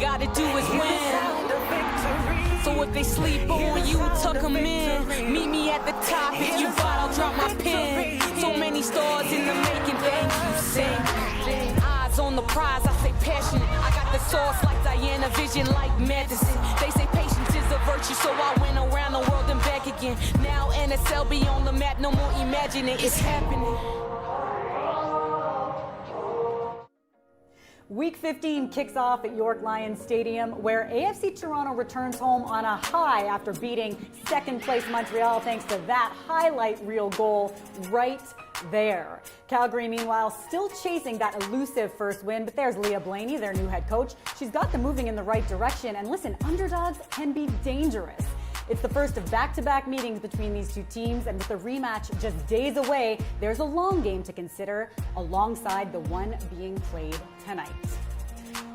gotta do is win. So if they sleep on you, tuck them in. Meet me at the top. If you bought, I'll drop my pen. So many stars in the making, thank you, sing. Eyes on the prize, I say passionate. I got the sauce like Diana, vision like medicine. They say patience is a virtue, so I went around the world and back again. Now NSL be on the map, no more imagining, it's happening. Week 15 kicks off at York Lions Stadium, where AFC Toronto returns home on a high after beating second-place Montreal thanks to that highlight reel goal right there. Calgary, meanwhile, still chasing that elusive first win, but there's Leah Blaney, their new head coach. She's got them moving in the right direction, and listen, underdogs can be dangerous. It's the first of back-to-back meetings between these two teams, and with the rematch just days away, there's a long game to consider alongside the one being played tonight.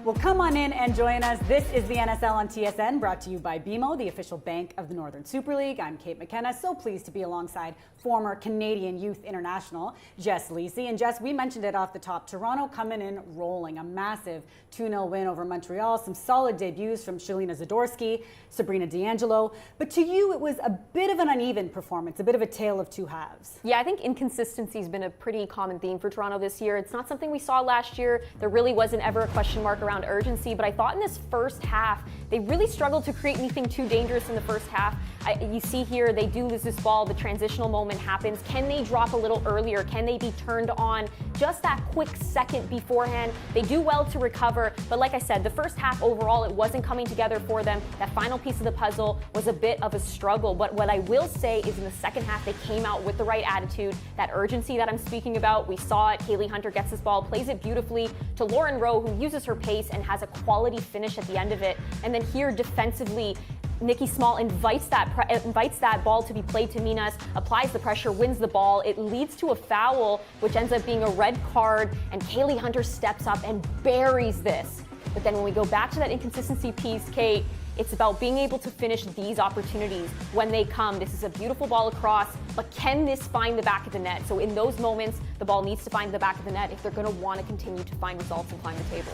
Well, come on in and join us. This is the NSL on TSN, brought to you by BMO, the official bank of the Northern Super League. I'm Kate McKenna, so pleased to be alongside former Canadian Youth International, Jess Lisi. And Jess, we mentioned it off the top, Toronto coming in rolling, a massive 2-0 win over Montreal, some solid debuts from Shalina Zadorsky, Sabrina D'Angelo. But to you, it was a bit of an uneven performance, a bit of a tale of two halves. Yeah, I think inconsistency has been a pretty common theme for Toronto this year. It's not something we saw last year. There really wasn't ever a question mark around urgency, but I thought in this first half, they really struggled to create anything too dangerous in the first half. You see here, they do lose this ball, the transitional moment happens. Can they drop a little earlier? Can they be turned on just that quick second beforehand? They do well to recover, but like I said, the first half overall, it wasn't coming together for them. That final piece of the puzzle was a bit of a struggle, but what I will say is in the second half, they came out with the right attitude, that urgency that I'm speaking about. We saw it. Kaylee Hunter gets this ball, plays it beautifully to Lauren Rowe, who uses her pace and has a quality finish at the end of it. And then here defensively, Nikki Small invites that ball to be played to Minas, applies the pressure, wins the ball. It leads to a foul, which ends up being a red card, and Kaylee Hunter steps up and buries this. But then when we go back to that inconsistency piece, Kate, it's about being able to finish these opportunities when they come. This is a beautiful ball across, but can this find the back of the net? So in those moments, the ball needs to find the back of the net if they're going to want to continue to find results and climb the table.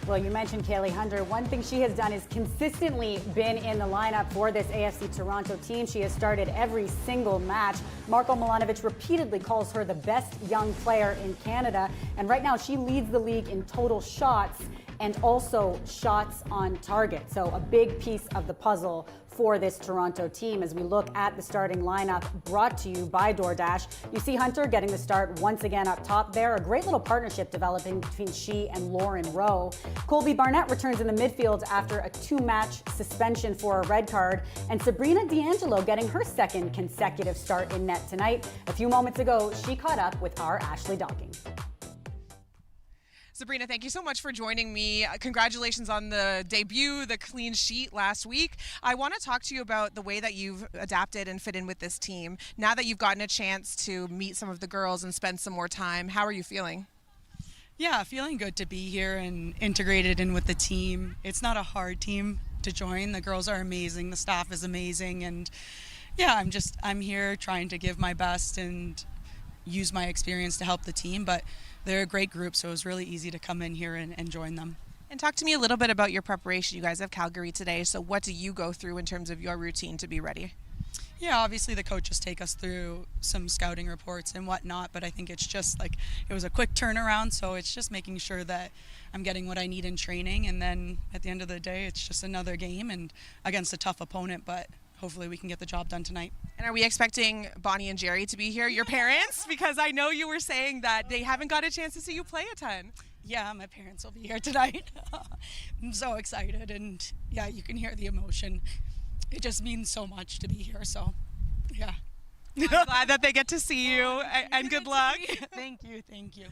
Well, you mentioned Kaylee Hunter. One thing she has done is consistently been in the lineup for this AFC Toronto team. She has started every single match. Marko Milanovic repeatedly calls her the best young player in Canada. And right now she leads the league in total shots and also shots on target. So a big piece of the puzzle for this Toronto team as we look at the starting lineup brought to you by DoorDash. You see Hunter getting the start once again up top there. A great little partnership developing between she and Lauren Rowe. Colby Barnett returns in the midfield after a 2-match suspension for a red card. And Sabrina D'Angelo getting her second consecutive start in net tonight. A few moments ago, she caught up with our Ashley Docking. Sabrina, thank you so much for joining me. Congratulations on the debut, the clean sheet last week. I want to talk to you about the way that you've adapted and fit in with this team. Now that you've gotten a chance to meet some of the girls and spend some more time, how are you feeling? Yeah, feeling good to be here and integrated in with the team. It's not a hard team to join. The girls are amazing. The staff is amazing. And yeah, I'm here trying to give my best and use my experience to help the team. But they're a great group, so it was really easy to come in here and join them. And talk to me a little bit about your preparation. You guys have Calgary today, so what do you go through in terms of your routine to be ready? Yeah, obviously the coaches take us through some scouting reports and whatnot, but I think it's just like it was a quick turnaround, so it's just making sure that I'm getting what I need in training, and then at the end of the day, it's just another game and against a tough opponent, but hopefully we can get the job done tonight. And are we expecting Bonnie and Jerry to be here, your parents? Because I know you were saying that they haven't got a chance to see you play a ton. Yeah, my parents will be here tonight. I'm so excited, and yeah, you can hear the emotion. It just means so much to be here, so yeah. I'm glad that they get to see you, and good luck. Thank you, thank you.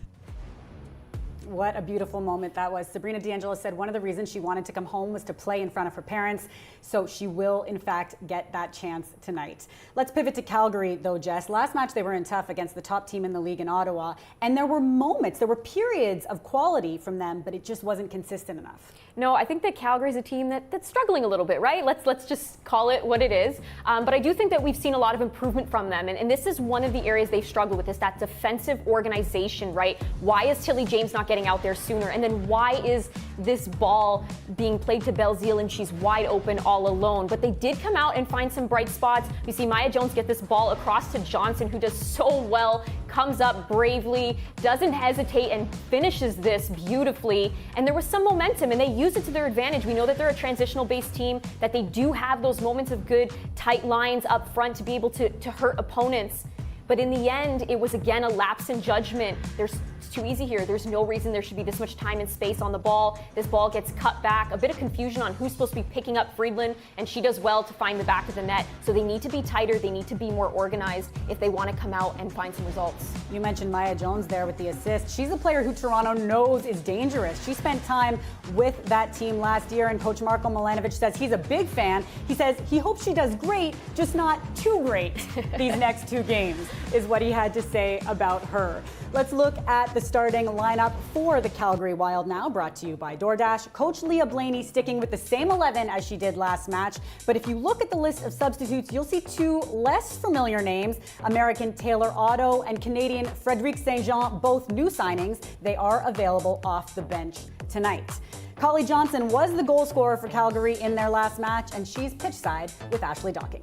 What a beautiful moment that was. Sabrina D'Angelo said one of the reasons she wanted to come home was to play in front of her parents, so she will, in fact, get that chance tonight. Let's pivot to Calgary, though, Jess. Last match, they were in tough against the top team in the league in Ottawa, and there were moments, there were periods of quality from them, but it just wasn't consistent enough. No, I think that Calgary's a team that's struggling a little bit, right? Let's just call it what it is. But I do think that we've seen a lot of improvement from them, and this is one of the areas they struggle with, is that defensive organization, right? Why is Tilly James not getting getting out there sooner? And then why is this ball being played to Belzile and she's wide open all alone? But they did come out and find some bright spots. We see Maya Jones get this ball across to Johnson, who does so well, comes up bravely, doesn't hesitate, and finishes this beautifully. And there was some momentum, and they used it to their advantage. We know that they're a transitional-based team, that they do have those moments of good, tight lines up front to be able to hurt opponents. But in the end, it was again a lapse in judgment. It's too easy here. There's no reason there should be this much time and space on the ball. This ball gets cut back. A bit of confusion on who's supposed to be picking up Friedland, and she does well to find the back of the net. So they need to be tighter. They need to be more organized if they want to come out and find some results. You mentioned Maya Jones there with the assist. She's a player who Toronto knows is dangerous. She spent time with that team last year, and Coach Marko Milanovic says he's a big fan. He says he hopes she does great, just not too great these next 2 games, is what he had to say about her. Let's look at the starting lineup for the Calgary Wild now, brought to you by DoorDash. Coach Leah Blaney sticking with the same 11 as she did last match. But if you look at the list of substitutes, you'll see 2 less familiar names, American Taylor Otto and Canadian Frederic St-Jean, both new signings. They are available off the bench tonight. Collie Johnson was the goal scorer for Calgary in their last match, and she's pitchside with Ashley Docking.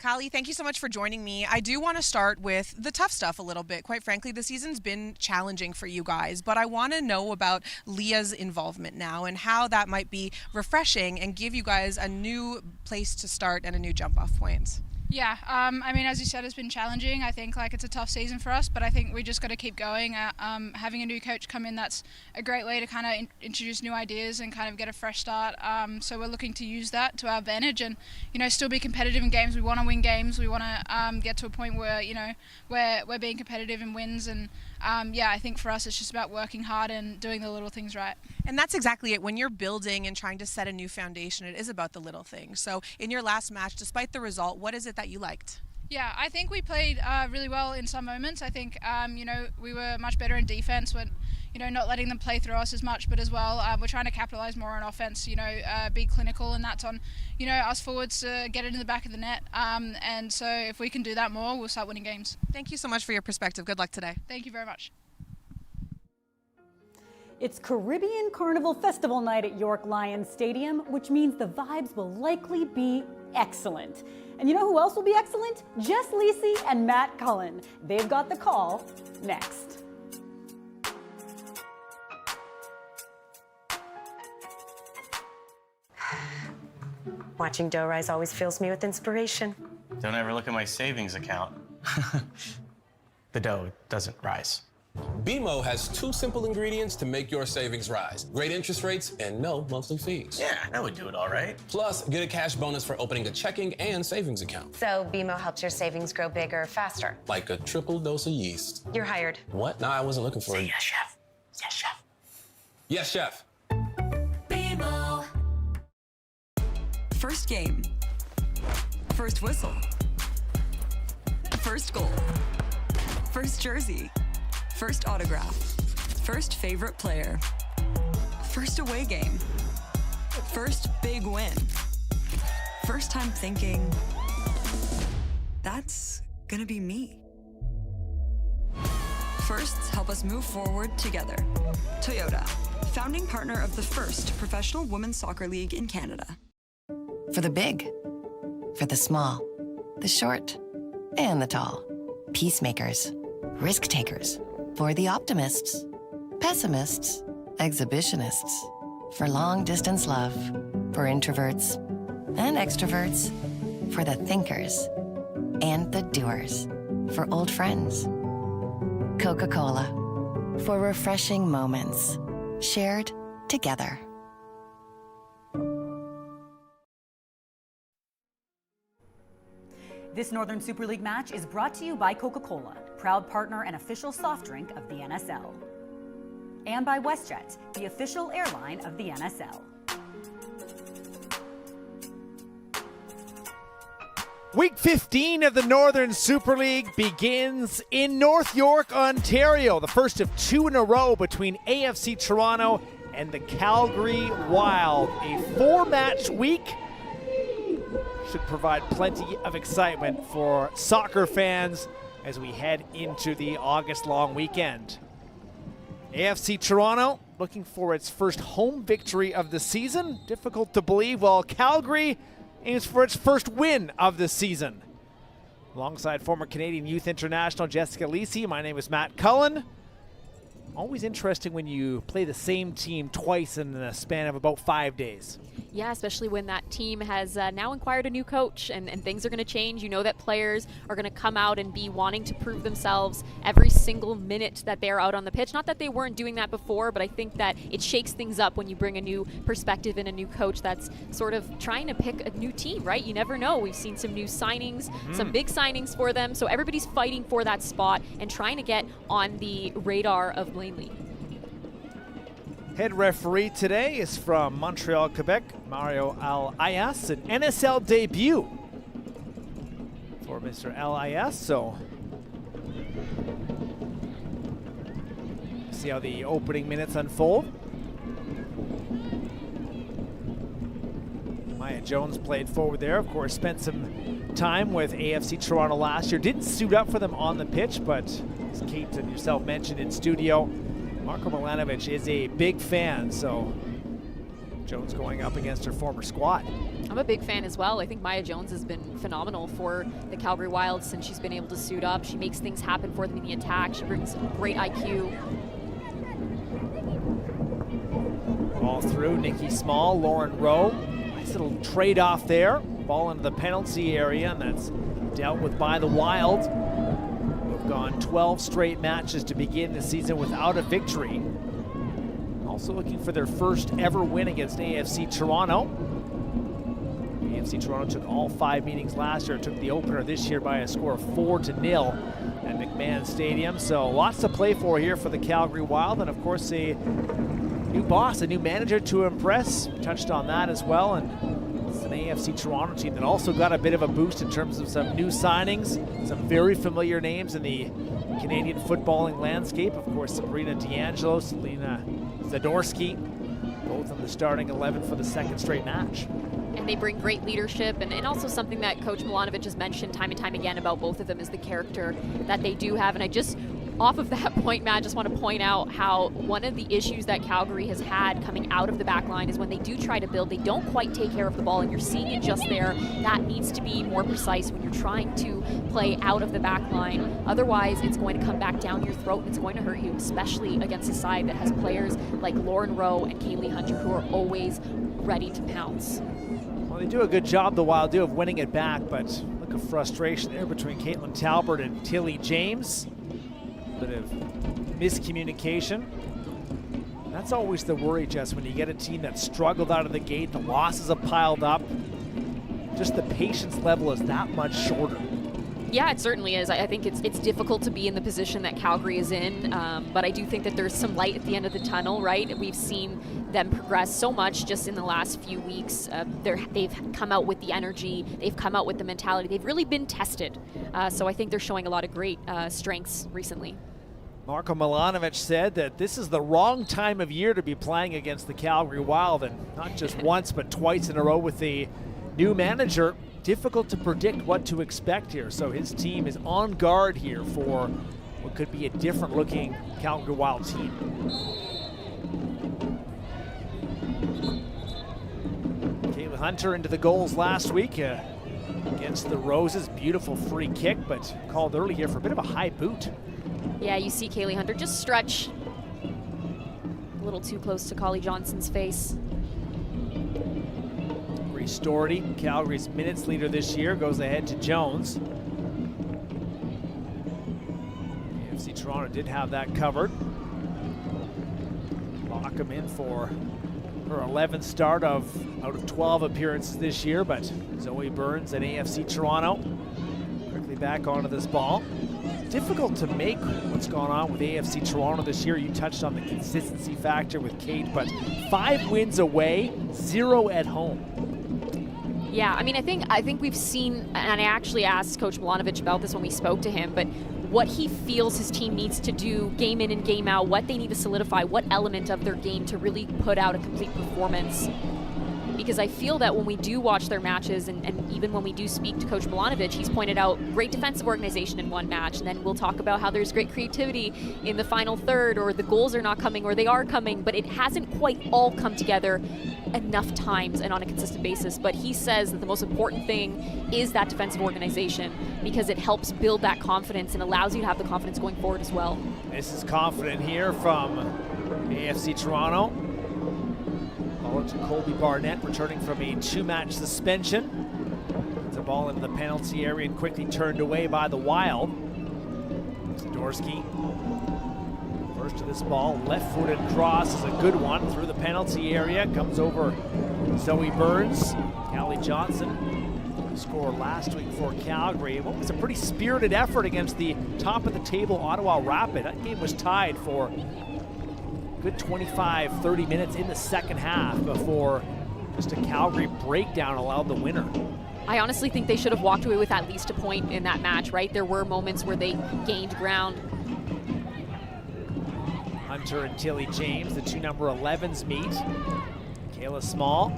Callie, thank you so much for joining me. I do want to start with the tough stuff a little bit. Quite frankly, the season's been challenging for you guys, but I want to know about Leah's involvement now and how that might be refreshing and give you guys a new place to start and a new jump-off point. Yeah, I mean, as you said, it's been challenging. I think it's a tough season for us, but I think we just got to keep going. Having a new coach come in, that's a great way to kind of introduce new ideas and kind of get a fresh start. So we're looking to use that to our advantage and, still be competitive in games. We want to win games. We want to get to a point where, we're being competitive in wins. And, I think for us, it's just about working hard and doing the little things right. And that's exactly it. When you're building and trying to set a new foundation, it is about the little things. So in your last match, despite the result, what is it that you liked? Yeah, I think we played really well in some moments. I think, we were much better in defense when, not letting them play through us as much, but as well, we're trying to capitalize more on offense, be clinical, and that's on, us forwards to get it in the back of the net. And so if we can do that more, we'll start winning games. Thank you so much for your perspective. Good luck today. Thank you very much. It's Caribbean Carnival Festival night at York Lions Stadium, which means the vibes will likely be excellent. And you know who else will be excellent? Jess Lisi and Matt Cullen. They've got the call next. Watching dough rise always fills me with inspiration. Don't ever look at my savings account. The dough doesn't rise. BMO has 2 simple ingredients to make your savings rise. Great interest rates and no monthly fees. Yeah, that would do it all right. Plus, get a cash bonus for opening a checking and savings account. So BMO helps your savings grow bigger faster. Like a triple dose of yeast. You're hired. What? No, I wasn't looking for it. Yes, chef. Yes, chef. Yes, chef. BMO. First game. First whistle. First goal. First jersey. First autograph. First favorite player. First away game. First big win. First time thinking, that's gonna be me. Firsts help us move forward together. Toyota, founding partner of the first professional women's soccer league in Canada. For the big, for the small, the short, and the tall. Peacemakers, risk takers, for the optimists, pessimists, exhibitionists, for long distance love, for introverts and extroverts, for the thinkers and the doers, for old friends. Coca-Cola, for refreshing moments, shared together. This Northern Super League match is brought to you by Coca-Cola, proud partner and official soft drink of the NSL. And by WestJet, the official airline of the NSL. Week 15 of the Northern Super League begins in North York, Ontario. The first of 2 in a row between AFC Toronto and the Calgary Wild. A 4-match week should provide plenty of excitement for soccer fans as we head into the August long weekend. AFC Toronto looking for its first home victory of the season. Difficult to believe, while Calgary aims for its first win of the season. Alongside former Canadian Youth International Jessica Lisi, my name is Matt Cullen. Always interesting when you play the same team twice in the span of about 5 days. Yeah, especially when that team has now acquired a new coach and things are going to change. You know that players are going to come out and be wanting to prove themselves every single minute that they're out on the pitch. Not that they weren't doing that before, but I think that it shakes things up when you bring a new perspective and a new coach that's sort of trying to pick a new team, right? You never know. We've seen some new signings, some big signings for them. So everybody's fighting for that spot and trying to get on the radar of Langley. Head referee today is from Montreal, Quebec, Mario Al-Ayas, an NSL debut for Mr. Al-Ayas. So see how the opening minutes unfold. Maya Jones played forward there, of course, spent some time with AFC Toronto last year. Didn't suit up for them on the pitch, but as Kate and yourself mentioned in studio, Marko Milanovic is a big fan, so Jones going up against her former squad. I'm a big fan as well. I think Maya Jones has been phenomenal for the Calgary Wild since she's been able to suit up. She makes things happen for them in the attack. She brings great IQ. Ball through, Nikki Small, Lauren Rowe. Nice little trade-off there. Ball into the penalty area, and that's dealt with by the Wild. Gone 12 straight matches to begin the season without a victory. Also looking for their first ever win against AFC Toronto. AFC Toronto took all 5 meetings last year, took the opener this year by a score of 4-0 at McMahon Stadium. So lots to play for here for the Calgary Wild, and of course a new boss, a new manager to impress. We touched on that as well, and it's an AFC Toronto team that also got a bit of a boost in terms of some new signings, some very familiar names in the Canadian footballing landscape. Of course, Sabrina D'Angelo, Selena Zadorsky, both in the starting 11 for the second straight match. And they bring great leadership, and also something that Coach Milanovic has mentioned time and time again about both of them is the character that they do have. And I just, off of that point, Matt, I just want to point out how one of the issues that Calgary has had coming out of the back line is when they do try to build, they don't quite take care of the ball, and you're seeing it just there. That needs to be more precise when you're trying to play out of the back line. Otherwise, it's going to come back down your throat, and it's going to hurt you, especially against a side that has players like Lauren Rowe and Kaylee Hunter who are always ready to pounce. Well, they do a good job, the Wild do, of winning it back, but look at frustration there between Caitlin Talbert and Tilly James. Bit of miscommunication. That's always the worry, Jess, when you get a team that struggled out of the gate, the losses have piled up, just the patience level is that much shorter. Yeah, it certainly is. I think it's difficult to be in the position that Calgary is in, but I do think that there's some light at the end of the tunnel, right? We've seen them progress so much just in the last few weeks. They've come out with the energy, they've come out with the mentality, they've really been tested. So I think they're showing a lot of great strengths recently. Marko Milanovic said that this is the wrong time of year to be playing against the Calgary Wild, and not just once, but twice in a row with the new manager. Difficult to predict what to expect here, so his team is on guard here for what could be a different looking Calgary Wild team. Kayla Hunter into the goals last week against the Roses. Beautiful free kick, but called early here for a bit of a high boot. Yeah, you see Kaylee Hunter just stretch a little too close to Collie Johnson's face. Reese Doherty, Calgary's minutes leader this year, goes ahead to Jones. AFC Toronto did have that covered. Lock him in for her 11th start out of 12 appearances this year, but Zoe Burns at AFC Toronto quickly back onto this ball. Difficult to make what's gone on with AFC Toronto this year. You touched on the consistency factor with Kate, but 5 wins away, 0 at home. Yeah, I mean, I think we've seen, and I actually asked Coach Milanovic about this when we spoke to him, but what he feels his team needs to do game in and game out, what they need to solidify, what element of their game to really put out a complete performance. because I feel that when we do watch their matches, and even when we do speak to Coach Milanovic, he's pointed out great defensive organization in one match, and then we'll talk about how there's great creativity in the final third, or the goals are not coming, or they are coming, but it hasn't quite all come together enough times and on a consistent basis. But he says that the most important thing is that defensive organization, because it helps build that confidence and allows you to have the confidence going forward as well. This is confident here from AFC Toronto. Ball to Colby Barnett, returning from a 2-match suspension. It's a ball into the penalty area and quickly turned away by the Wild. Zadorsky, first to this ball, left-footed cross is a good one through the penalty area. Comes over Zoe Burns. Callie Johnson scored last week for Calgary. What was a pretty spirited effort against the top-of-the-table Ottawa Rapid. That game was tied for good 25-30 minutes in the second half before just a Calgary breakdown allowed the winner. I honestly think they should have walked away with at least a point in that match, right? There were moments where they gained ground. Hunter and Tilly James, the two number 11s meet. Kayla Small,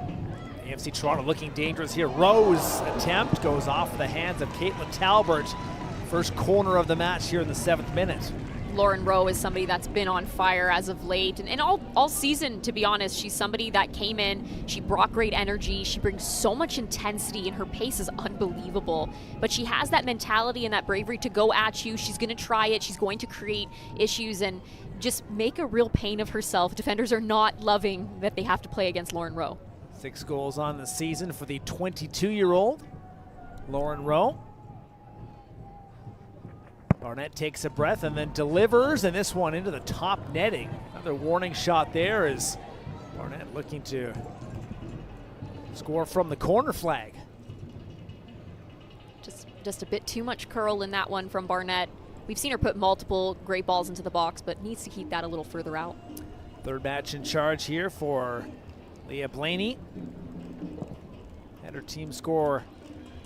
AFC Toronto looking dangerous here. Rose attempt goes off the hands of Caitlin Talbert. First corner of the match here in the 7th minute. Lauren Rowe is somebody that's been on fire as of late, and all season, to be honest. She's somebody that came in, she brought great energy, she brings so much intensity, and her pace is unbelievable. But she has that mentality and that bravery to go at you. She's going to try it, she's going to create issues and just make a real pain of herself. Defenders are not loving that they have to play against Lauren Rowe. 6 goals on the season for the 22-year-old Lauren Rowe. Barnett takes a breath and then delivers, and this one into the top netting. Another warning shot there as Barnett looking to score from the corner flag. Just a bit too much curl in that one from Barnett. We've seen her put multiple great balls into the box, but needs to keep that a little further out. 3rd match in charge here for Leah Blaney. Had her team score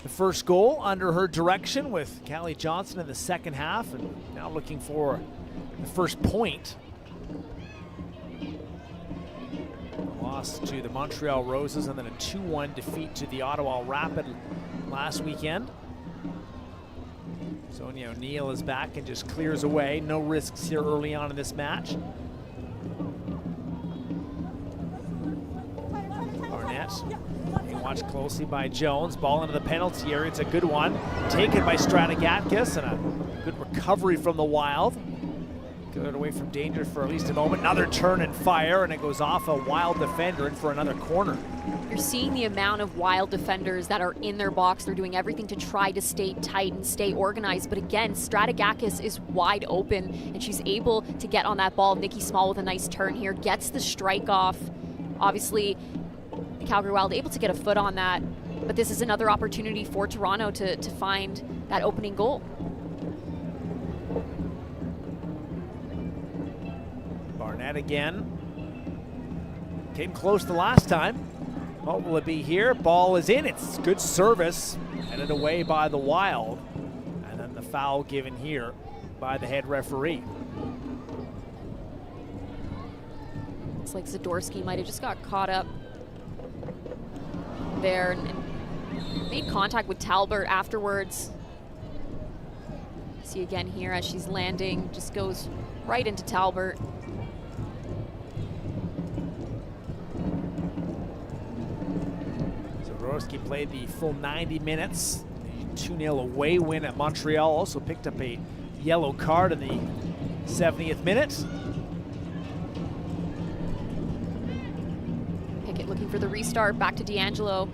the first goal under her direction with Callie Johnson in the second half, and now looking for the first point. A loss to the Montreal Roses and then a 2-1 defeat to the Ottawa Rapid last weekend. Sonia O'Neill is back and just clears away. No risks here early on in this match. Barnett being watched closely by Jones. Ball into the penalty area. It's a good one. Taken by Stratigatkis, and a good recovery from the Wild. Good away from danger for at least a moment. Another turn and fire, and it goes off a Wild defender in for another corner. You're seeing the amount of Wild defenders that are in their box. They're doing everything to try to stay tight and stay organized. But again, Stratigakis is wide open, and she's able to get on that ball. Nikki Small with a nice turn here, gets the strike off. Obviously, the Calgary Wild able to get a foot on that. But this is another opportunity for Toronto to find that opening goal. Barnett again. Came close the last time. What will it be here? Ball is in. It's good service. Headed away by the Wild. And then the foul given here by the head referee. Looks like Zadorsky might have just got caught up there and made contact with Talbert afterwards. See again here as she's landing, just goes right into Talbert. Zadorsky played the full 90 minutes. The 2-0 away win at Montreal. Also picked up a yellow card in the 70th minute. Pickett looking for the restart, back to D'Angelo.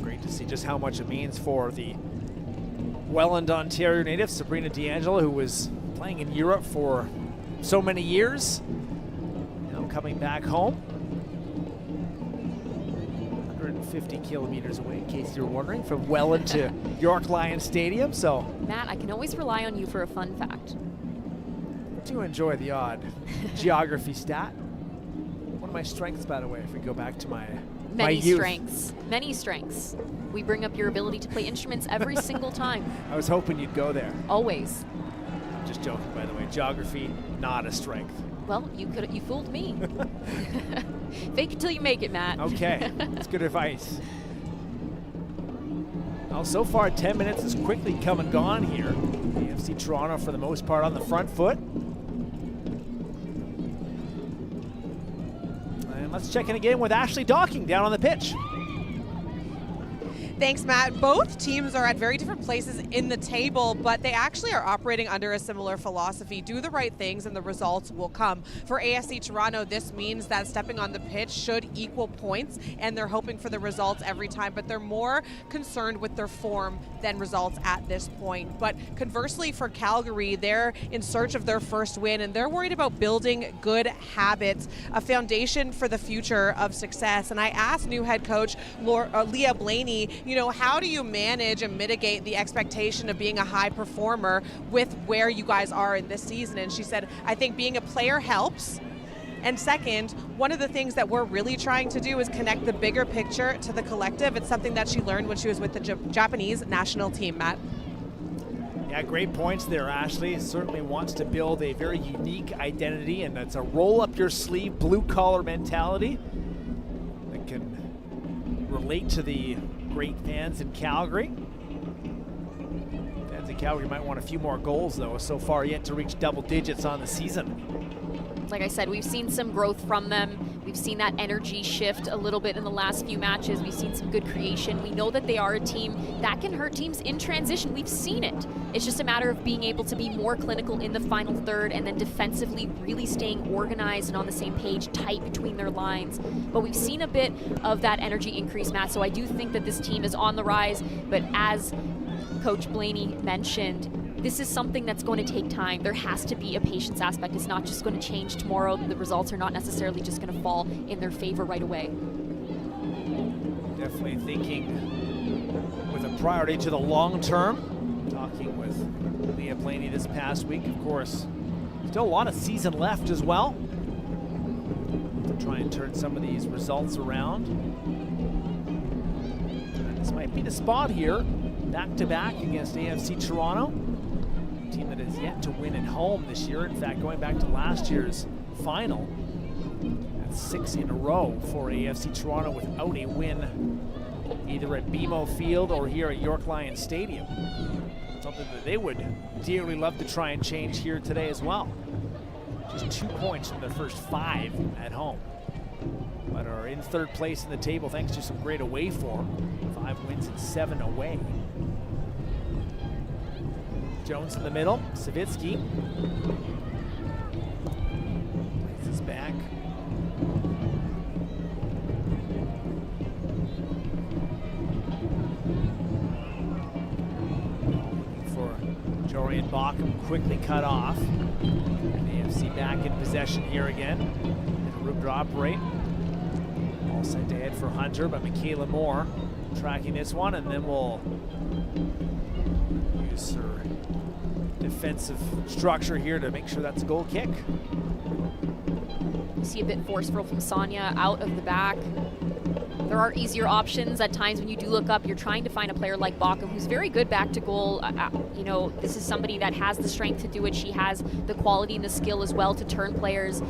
Great to see just how much it means for the Welland, Ontario native, Sabrina D'Angelo, who was playing in Europe for so many years. Now coming back home. 150 kilometers away, in case you're wondering, from Welland to York Lions Stadium. So, Matt, I can always rely on you for a fun fact. I do enjoy the odd geography stat. One of my strengths, by the way, if we go back to my youth. Many strengths. We bring up your ability to play instruments every single time. I was hoping you'd go there. Always. just joking, by the way. Geography, not a strength. Well, you fooled me. Fake it till you make it, Matt. Okay, that's good advice. Well, so far 10 minutes has quickly come and gone here. AFC Toronto for the most part on the front foot. And let's check in again with Ashley Docking down on the pitch. Thanks, Matt. Both teams are at very different places in the table, but they actually are operating under a similar philosophy. Do the right things and the results will come. For AFC Toronto, this means that stepping on the pitch should equal points, and they're hoping for the results every time, but they're more concerned with their form than results at this point. But conversely, for Calgary, they're in search of their first win, and they're worried about building good habits, a foundation for the future of success. And I asked new head coach Leah Blaney, how do you manage and mitigate the expectation of being a high performer with where you guys are in this season? And she said, I think being a player helps. And second, one of the things that we're really trying to do is connect the bigger picture to the collective. It's something that she learned when she was with the Japanese national team, Matt. Yeah, great points there, Ashley. Certainly wants to build a very unique identity, and that's a roll-up-your-sleeve, blue-collar mentality that can relate to the great fans in Calgary. Fans in Calgary might want a few more goals, though, so far yet to reach double digits on the season. Like I said, we've seen some growth from them. We've seen that energy shift a little bit in the last few matches. We've seen some good creation. We know that they are a team that can hurt teams in transition. We've seen it. It's just a matter of being able to be more clinical in the final third and then defensively really staying organized and on the same page, tight between their lines. But we've seen a bit of that energy increase, Matt, so I do think that this team is on the rise. But as Coach Blaney mentioned, this is something that's going to take time. There has to be a patience aspect. It's not just going to change tomorrow. The results are not necessarily just going to fall in their favor right away. Definitely thinking with a priority to the long term. Talking with Leah Blaney this past week, of course. Still a lot of season left as well to try and turn some of these results around. And this might be the spot here, back-to-back against AFC Toronto. Team that has yet to win at home this year. In fact, going back to last year's final, that's 6 in a row for AFC Toronto without a win either at BMO Field or here at York Lions Stadium. Something that they would dearly love to try and change here today as well. Just 2 points from their first 5 at home, but are in third place in the table thanks to some great away form. 5 wins and 7 away. Jones in the middle, Savitsky plays his back. Looking for Jorian Bockham, quickly cut off. AFC back in possession here again. Room to operate. All sent ahead for Hunter, but Michaela Moore tracking this one, and then we'll use her defensive structure here to make sure that's a goal kick. You see a bit forceful from Sonia out of the back. There are easier options at times when you do look up. You're trying to find a player like Bockham who's very good back to goal. This is somebody that has the strength to do it. She has the quality and the skill as well to turn players.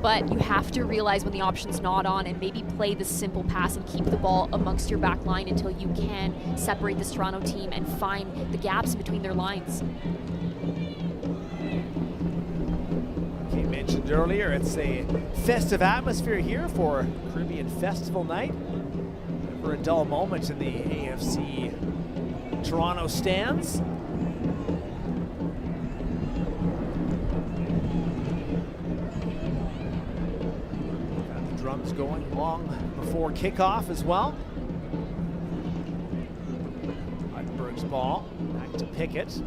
But you have to realize when the option's not on and maybe play the simple pass and keep the ball amongst your back line until you can separate this Toronto team and find the gaps between their lines. Okay, mentioned earlier, it's a festive atmosphere here for Caribbean Festival Night. Never a dull moment in the AFC Toronto stands. Drums going long before kickoff as well. Huttenberg's ball back to Pickett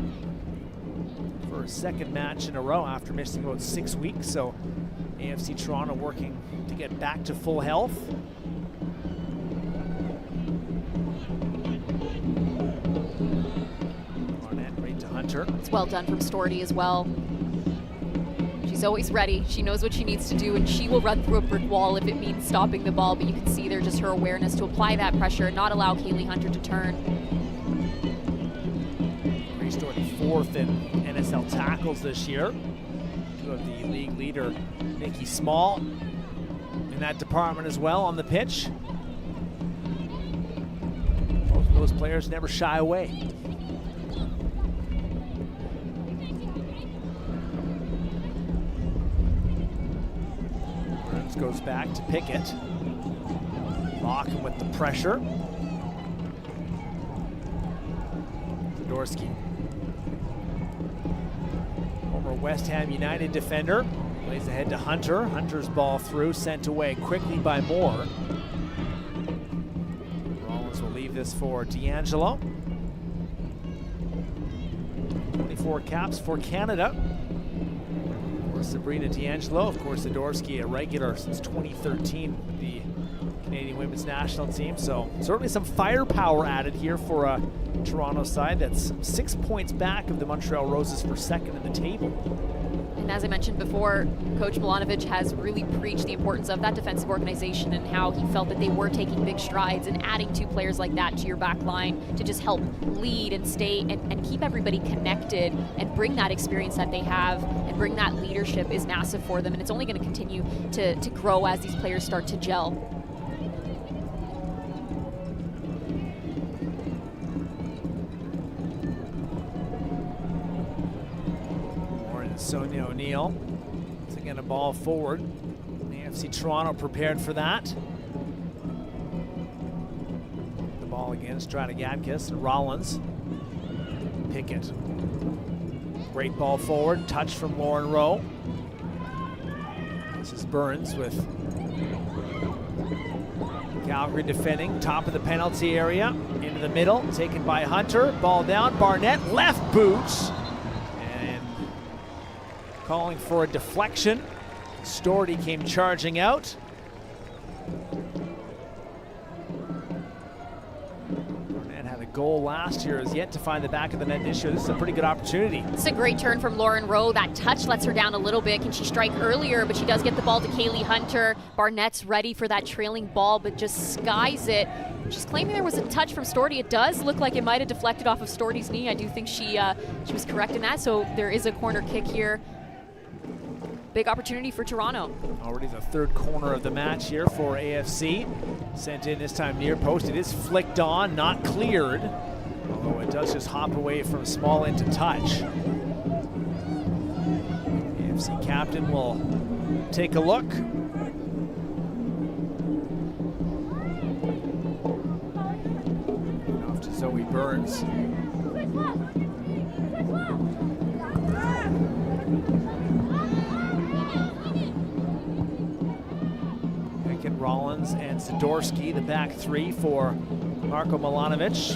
for a second match in a row after missing about 6 weeks. So AFC Toronto working to get back to full health. Arnett right to Hunter. It's well done from Storty as well. She's always ready. She knows what she needs to do, and she will run through a brick wall if it means stopping the ball. But you can see there just her awareness to apply that pressure and not allow Kaylee Hunter to turn. Restore 4th in NSL tackles this year. Two of the league leader, Nikki Small, in that department as well on the pitch. Both of those players never shy away. Burns goes back to Pickett. Locking with the pressure. Zadorsky. Former West Ham United defender. Plays ahead to Hunter. Hunter's ball through, sent away quickly by Moore. Rollins will leave this for D'Angelo. 24 caps for Canada. For Sabrina D'Angelo. Of course, Zadorsky, a regular since 2013 with the Canadian women's national team. So certainly some firepower added here for a Toronto side that's 6 points back of the Montreal Roses for second in the table. And as I mentioned before, Coach Milanovic has really preached the importance of that defensive organization and how he felt that they were taking big strides, and adding two players like that to your back line to just help lead and stay and keep everybody connected and bring that experience that they have and bring that leadership is massive for them. And it's only going to continue to grow as these players start to gel. Sonia O'Neill to get a ball forward. AFC Toronto prepared for that. The ball again, Stratigadkis and Rollins. Pickett. Great ball forward, touch from Lauren Rowe. This is Burns with Calgary defending, top of the penalty area, into the middle, taken by Hunter. Ball down, Barnett, left boot. Calling for a deflection. Storty came charging out. Barnett had a goal last year, has yet to find the back of the net this year. This is a pretty good opportunity. This is a great turn from Lauren Rowe. That touch lets her down a little bit. Can she strike earlier? But she does get the ball to Kaylee Hunter. Barnett's ready for that trailing ball, but just skies it. She's claiming there was a touch from Storty. It does look like it might have deflected off of Storty's knee. I do think she was correct in that. So there is a corner kick here. Big opportunity for Toronto. Already the third corner of the match here for AFC. Sent in this time near post. It is flicked on, not cleared. Although it does just hop away from Small into touch. AFC captain will take a look. Off to Zoe Burns. Rollins and Zadorsky, the back three for Marko Milanovic.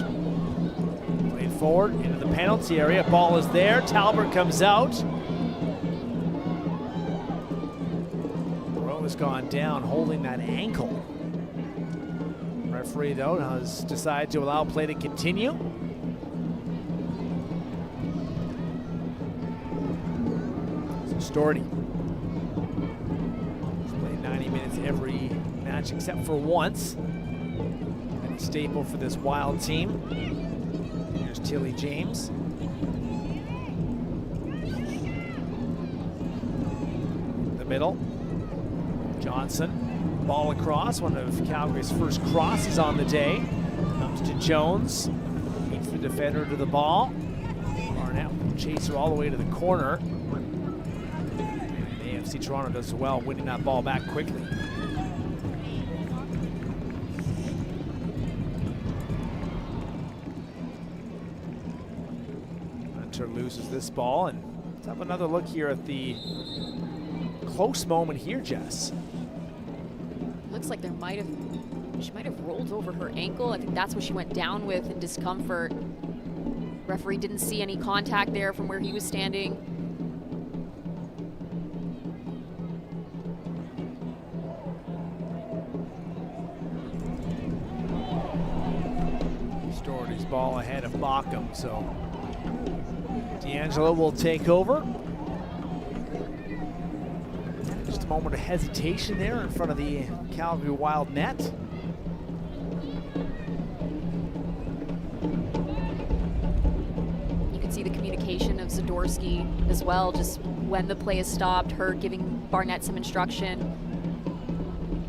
Played forward into the penalty area. Ball is there. Talbert comes out. Rowe has gone down holding that ankle. Referee, though, has decided to allow play to continue. So Storty. He's played 90 minutes every match except for once. And a staple for this Wild team. Here's Tilly James. The middle. Johnson. Ball across. One of Calgary's first crosses on the day. Comes to Jones. Beats the defender to the ball. Barnett will chase her all the way to the corner. And AFC Toronto does well, winning that ball back quickly. Loses this ball, and let's have another look here at the close moment here, Jess. Looks like she might have rolled over her ankle. I think that's what she went down with in discomfort. Referee didn't see any contact there from where he was standing. Storty's ball ahead of Bockham, so D'Angelo will take over. Just a moment of hesitation there in front of the Calgary Wild net. You can see the communication of Zadorsky as well, just when the play is stopped, her giving Barnett some instruction.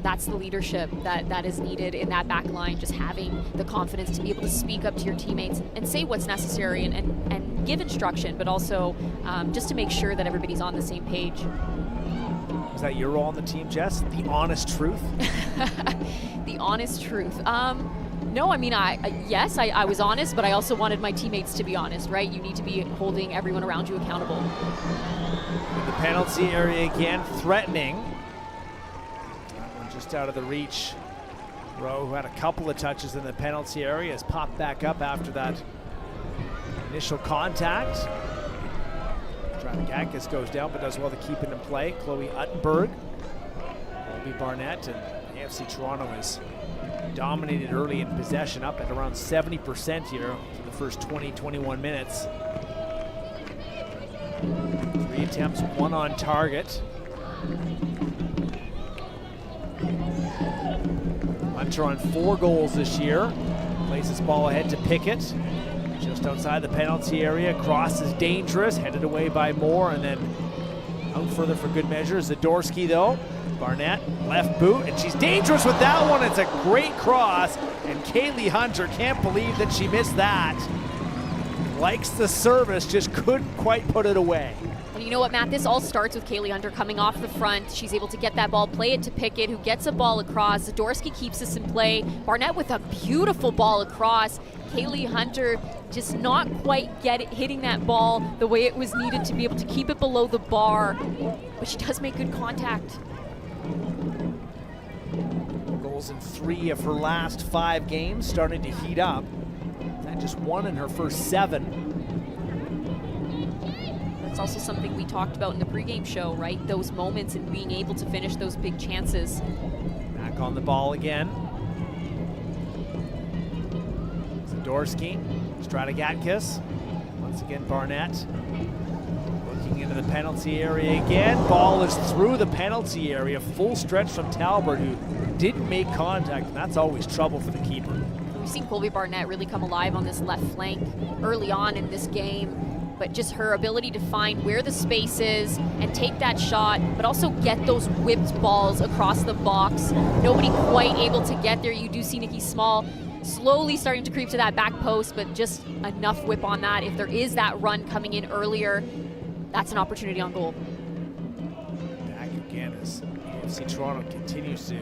That's the leadership that is needed in that back line, just having the confidence to be able to speak up to your teammates and say what's necessary and give instruction, but also just to make sure that everybody's on the same page. Is that your role on the team, Jess? The honest truth? The honest truth. No, I mean, yes, I was honest, but I also wanted my teammates to be honest, right? You need to be holding everyone around you accountable. In the penalty area again, threatening. That one just out of the reach. Rowe, who had a couple of touches in the penalty area, has popped back up after that initial contact. Stradigatis goes down, but does well to keep it in play. Chloe Uttenberg, Colby Barnett, and AFC Toronto is dominated early in possession, up at around 70% here for the first 20-21 minutes. 3 attempts, 1 on target. Hunter on 4 goals this year. Plays his ball ahead to Pickett. Just outside the penalty area. Cross is dangerous, headed away by Moore, and then out further for good measure. Zadorsky though. Barnett, left boot, and she's dangerous with that one. It's a great cross, and Kaylee Hunter can't believe that she missed that. Likes the service, just couldn't quite put it away. And you know what, Matt? This all starts with Kaylee Hunter coming off the front. She's able to get that ball, play it to Pickett, who gets a ball across. Zadorsky keeps this in play. Barnett with a beautiful ball across. Kaylee Hunter just not quite hitting that ball the way it was needed to be able to keep it below the bar. But she does make good contact. Goals in 3 of her last 5 games, starting to heat up. And just 1 in her first 7. That's also something we talked about in the pregame show, right? Those moments and being able to finish those big chances. Back on the ball again. Zadorsky, Stradigatis. Once again, Barnett. Looking into the penalty area again. Ball is through the penalty area. Full stretch from Talbert, who didn't make contact, and that's always trouble for the keeper. We've seen Colby Barnett really come alive on this left flank early on in this game, but just her ability to find where the space is and take that shot, but also get those whipped balls across the box. Nobody quite able to get there. You do see Nikki Small slowly starting to creep to that back post, but just enough whip on that. If there is that run coming in earlier, that's an opportunity on goal. Back again as AFC Toronto continues to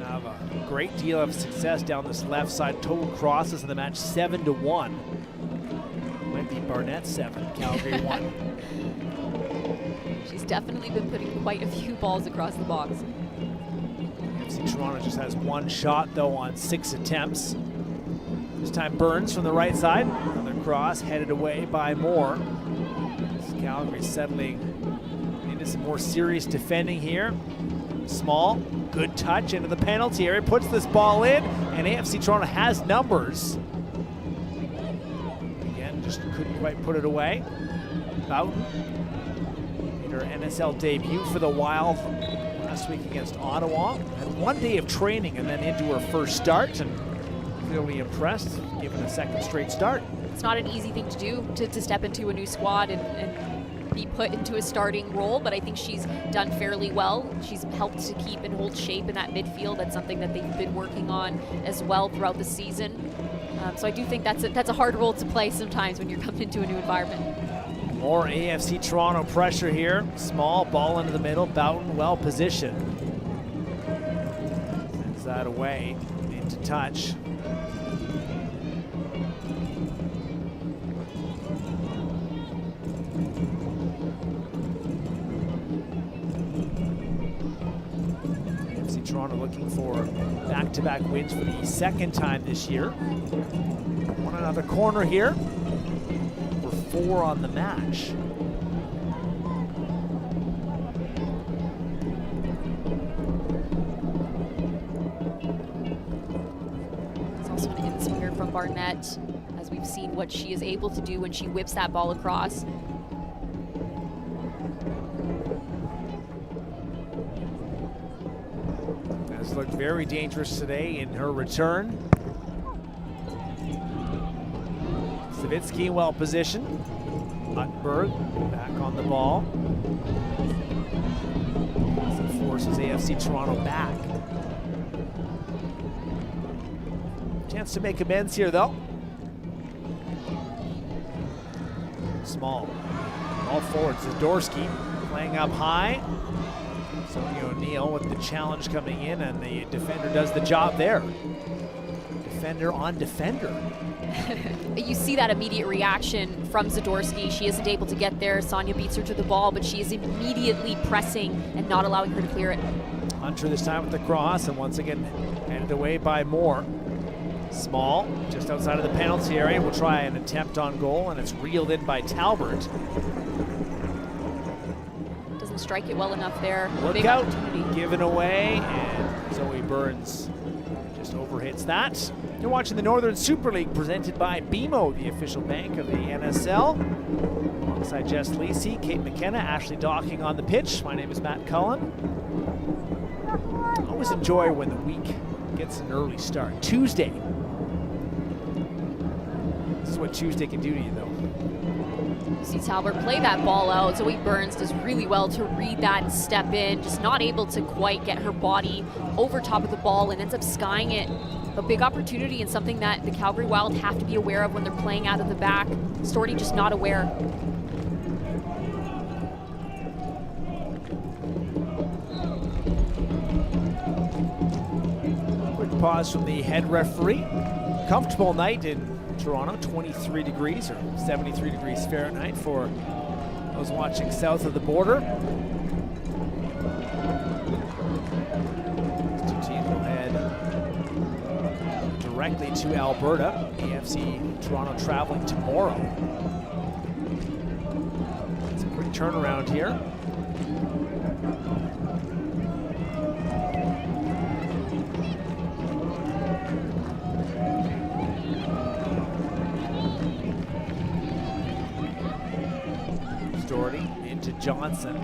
have a great deal of success down this left side. Total crosses in the match 7-1. Might be Barnett 7, Calgary 1. She's definitely been putting quite a few balls across the box. AFC Toronto just has 1 shot though on 6 attempts. This time Burns from the right side. Another cross headed away by Moore. Calgary settling into some more serious defending here. Small, good touch into the penalty area, puts this ball in, and AFC Toronto has numbers. Again, just couldn't quite put it away. Boughton made her NSL debut for the Wild last week against Ottawa. Had 1 day of training and then into her first start, and clearly impressed, given a second straight start. It's not an easy thing to do, to step into a new squad and be put into a starting role, but I think she's done fairly well. She's helped to keep and hold shape in that midfield. That's something that they've been working on as well throughout the season. So I do think that's a hard role to play sometimes when you're coming into a new environment. More AFC Toronto pressure here. Small ball into the middle. Boughton well positioned. Sends that away into touch. Toronto looking for back-to-back wins for the 2nd time this year. One another corner here. We're 4 on the match. It's also an in-swinger from Barnett, as we've seen what she is able to do when she whips that ball across. Looked very dangerous today in her return. Savitsky well positioned. Huttenberg back on the ball. As it forces AFC Toronto back. Chance to make amends here, though. Small. Ball forward. Zadorsky playing up high. Sonia O'Neill with the challenge coming in, and the defender does the job there. Defender on defender. You see that immediate reaction from Zadorsky. She isn't able to get there. Sonia beats her to the ball, but she is immediately pressing and not allowing her to clear it. Hunter this time with the cross, and once again handed away by Moore. Small, just outside of the penalty area, will try an attempt on goal, and it's reeled in by Talbert. Doesn't strike it well enough there. Look Big out, opportunity. given away, and Zoe Burns just overhits that. You're watching the Northern Super League presented by BMO, the official bank of the NSL. Alongside Jess Lacey, Kate McKenna, Ashley Docking on the pitch. My name is Matt Cullen. I always enjoy when the week gets an early start. Tuesday. This is what Tuesday can do to you, though. You see Talbert play that ball out. Zoe Burns does really well to read that and step in. Just not able to quite get her body over top of the ball and ends up skying it. A big opportunity and something that the Calgary Wild have to be aware of when they're playing out of the back. Storty just not aware. Quick pause from the head referee. Comfortable night in Toronto, 23 degrees or 73 degrees Fahrenheit for those watching south of the border. These two teams will head directly to Alberta. AFC Toronto traveling tomorrow. It's a quick turnaround here. Doherty into Johnson.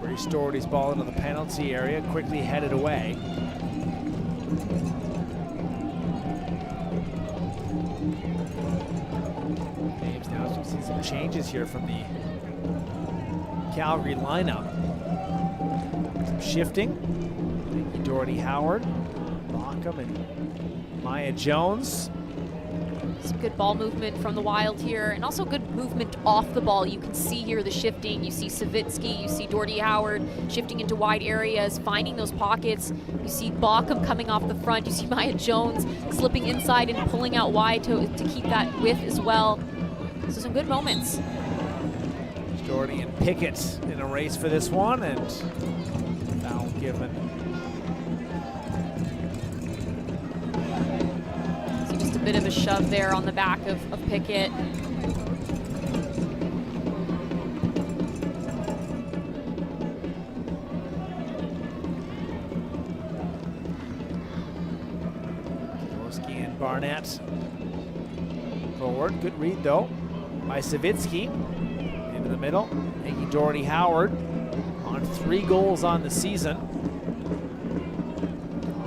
Grace Doherty's ball into the penalty area, quickly headed away. James now as we see some changes here from the Calgary lineup. Some shifting. Doherty Howard, Markham, and Maya Jones. Some good ball movement from the Wild here, and also good movement off the ball. You can see here the shifting. You see Savitsky, you see Doherty Howard shifting into wide areas, finding those pockets. You see Baucom coming off the front. You see Maya Jones slipping inside and pulling out wide to keep that width as well. So some good moments. Doherty and Pickett in a race for this one, and foul given. Bit of a shove there on the back of Pickett. Jaworski and Barnett forward. Good read though by Savitsky. Into the middle. Making Doherty Howard on 3 goals on the season.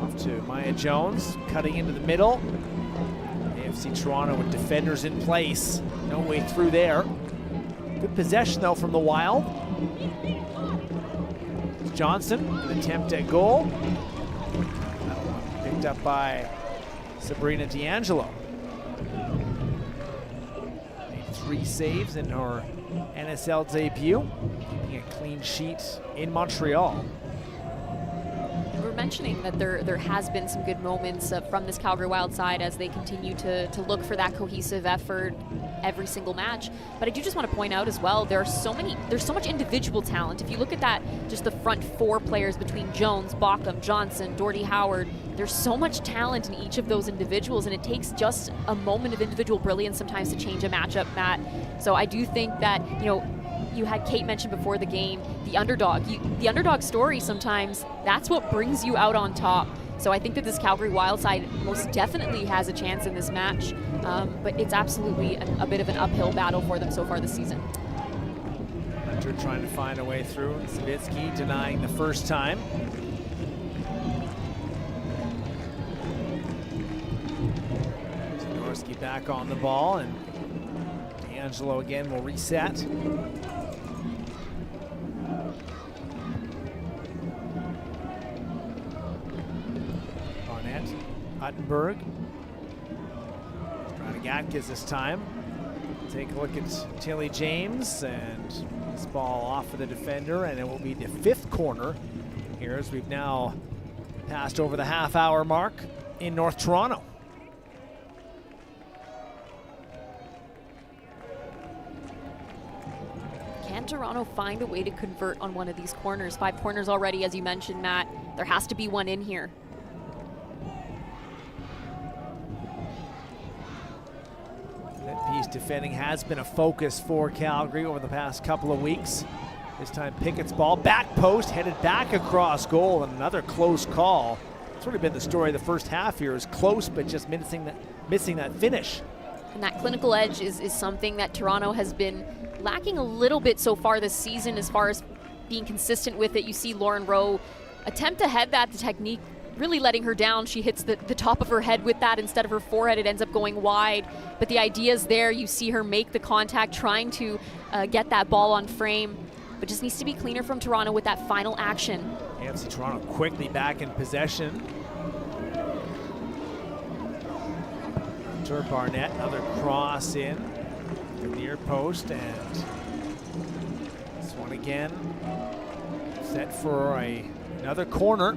Off to Maya Jones, cutting into the middle. AFC Toronto with defenders in place. No way through there. Good possession though from the Wild. Johnson, an attempt at goal. That one picked up by Sabrina D'Angelo. Made 3 saves in her NSL debut, keeping a clean sheet in Montreal. We're mentioning that there has been some good moments from this Calgary Wild side as they continue to look for that cohesive effort every single match. But I do just want to point out as well, there's so much individual talent. If you look at that, just the front 4 players between Jones, Baucom, Johnson, Doherty Howard, there's so much talent in each of those individuals, and it takes just a moment of individual brilliance sometimes to change a matchup, Matt. So I do think that, you had Kate mention before the game, the underdog. The underdog story sometimes, that's what brings you out on top. So I think that this Calgary Wild side most definitely has a chance in this match, but it's absolutely a bit of an uphill battle for them so far this season. Hunter trying to find a way through. Savitsky denying the first time. Zadorsky back on the ball, and D'Angelo again will reset. Barnett, Uttenberg. Stratigatkis this time. Take a look at Tilly James, and this ball off of the defender, and it will be the 5th corner here as we've now passed over the half-hour mark in North Toronto. Can Toronto find a way to convert on one of these corners? 5 corners already, as you mentioned, Matt. There has to be one in here. Piece defending has been a focus for Calgary over the past couple of weeks. This time Pickett's ball, back post, headed back across goal, and another close call. It's really been the story of the first half here, is close but just missing that finish. And that clinical edge is something that Toronto has been lacking a little bit so far this season as far as being consistent with it. You see Lauren Rowe attempt to head that, the technique really letting her down. She hits the top of her head with that instead of her forehead. It ends up going wide. But the idea is there. You see her make the contact, trying to get that ball on frame, but just needs to be cleaner from Toronto with that final action. AFC Toronto quickly back in possession. Tur Barnett, another cross in the near post, and this one again set for another corner.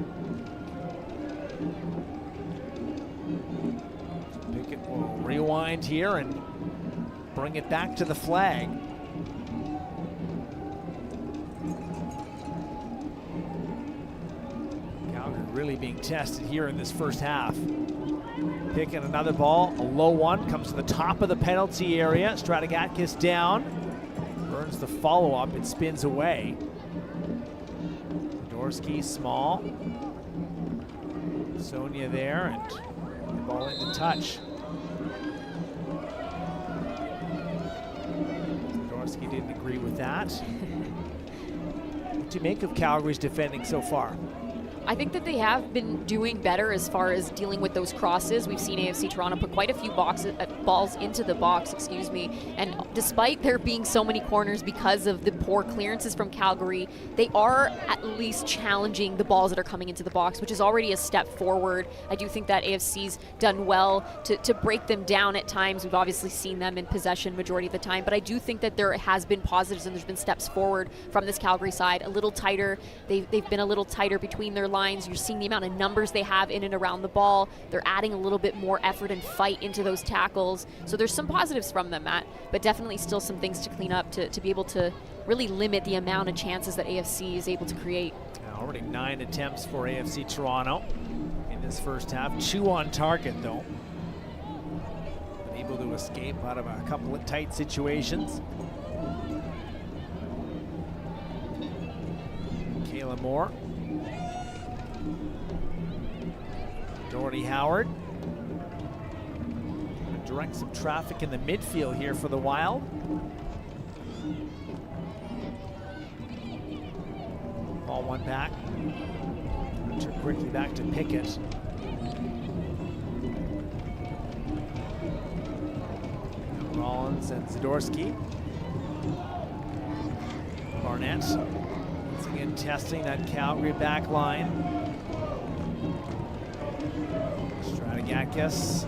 Pickett will rewind here and bring it back to the flag. Calgary really being tested here in this first half. Pickett another ball, a low one, comes to the top of the penalty area. Stratigatkis down, burns the follow-up, it spins away. Zadorsky small. Sonia there, and the ball into touch. Zadorsky didn't agree with that. What do you make of Calgary's defending so far? I think that they have been doing better as far as dealing with those crosses. We've seen AFC Toronto put quite a few balls into the box, and despite there being so many corners because of the poor clearances from Calgary, they are at least challenging the balls that are coming into the box, which is already a step forward. I do think that AFC's done well to break them down at times. We've obviously seen them in possession majority of the time, but I do think that there has been positives and there's been steps forward from this Calgary side. A little tighter. They've been a little tighter between their lines. You're seeing the amount of numbers they have in and around the ball. They're adding a little bit more effort and fight into those tackles. So there's some positives from them, Matt, but definitely still some things to clean up to be able to really limit the amount of chances that AFC is able to create. Already 9 attempts for AFC Toronto in this first half. 2 on target, though. Been able to escape out of a couple of tight situations. Kayla Moore. Doherty Howard. Direct some traffic in the midfield here for the Wild. Ball one back. Turn quickly back to Pickett. Rollins and Zadorsky. Barnett. Once again testing that Calgary back line. Stratigatkis.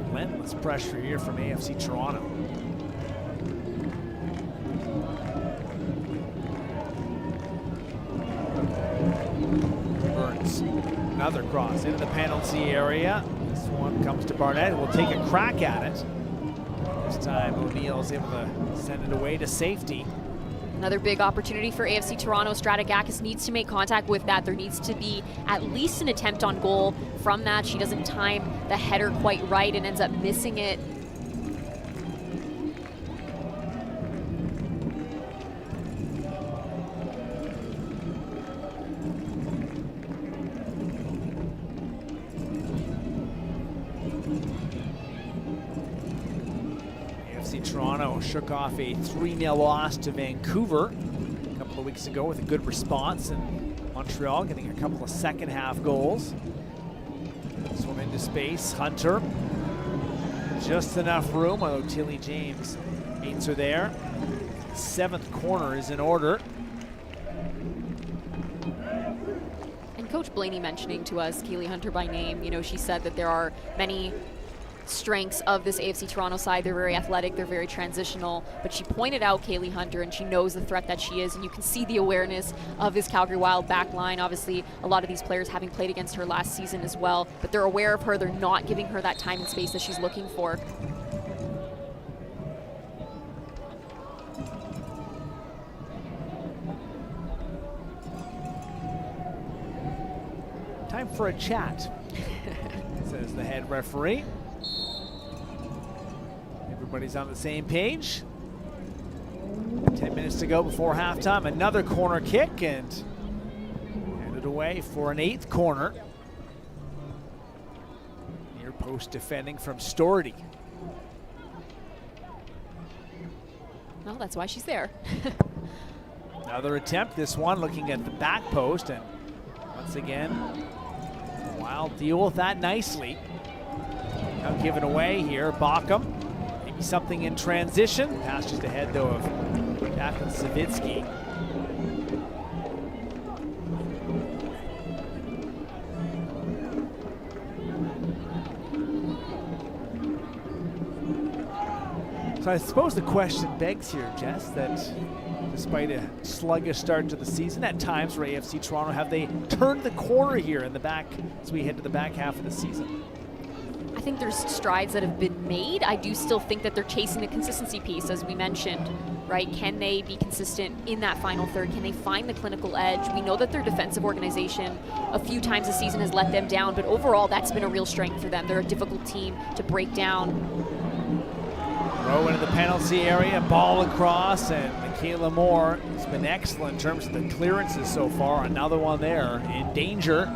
Relentless pressure here from AFC Toronto. Burns. Another cross into the penalty area. This one comes to Barnett. We'll take a crack at it. This time O'Neill's able to send it away to safety. Another big opportunity for AFC Toronto. Stratigatkis needs to make contact with that. There needs to be at least an attempt on goal from that. She doesn't time the header quite right and ends up missing it. Toronto shook off a 3-0 loss to Vancouver a couple of weeks ago with a good response, and Montreal getting a couple of second half goals. This one into space. Hunter. Just enough room, although Tilly James meets her there. 7th corner is in order. And Coach Blaney mentioning to us Keely Hunter by name, you know, she said that there are many strengths of this AFC Toronto side. They're very athletic, they're very transitional, but she pointed out Kaylee Hunter, and she knows the threat that she is, and you can see the awareness of this Calgary Wild back line. Obviously, a lot of these players having played against her last season as well, but they're aware of her. They're not giving her that time and space that she's looking for. Time for a chat, says the head referee. Everybody's on the same page. 10 minutes to go before halftime. Another corner kick and headed away for an 8th corner. Near post defending from Stordy. Well, that's why she's there. Another attempt, this one looking at the back post, and once again, Wild deal with that nicely. Now given away here, Bockham. Maybe something in transition. Pass just ahead though of Jacqueline Savitsky. So I suppose the question begs here, Jess, that despite a sluggish start to the season, at times for AFC Toronto, have they turned the corner here in the back as we head to the back half of the season? I think there's strides that have been made. I do still think that they're chasing the consistency piece, as we mentioned, right? Can they be consistent in that final third? Can they find the clinical edge? We know that their defensive organization a few times this season has let them down, but overall that's been a real strength for them. They're a difficult team to break down. Throw into the penalty area, ball across, and Michaela Moore has been excellent in terms of the clearances so far. Another one there in danger.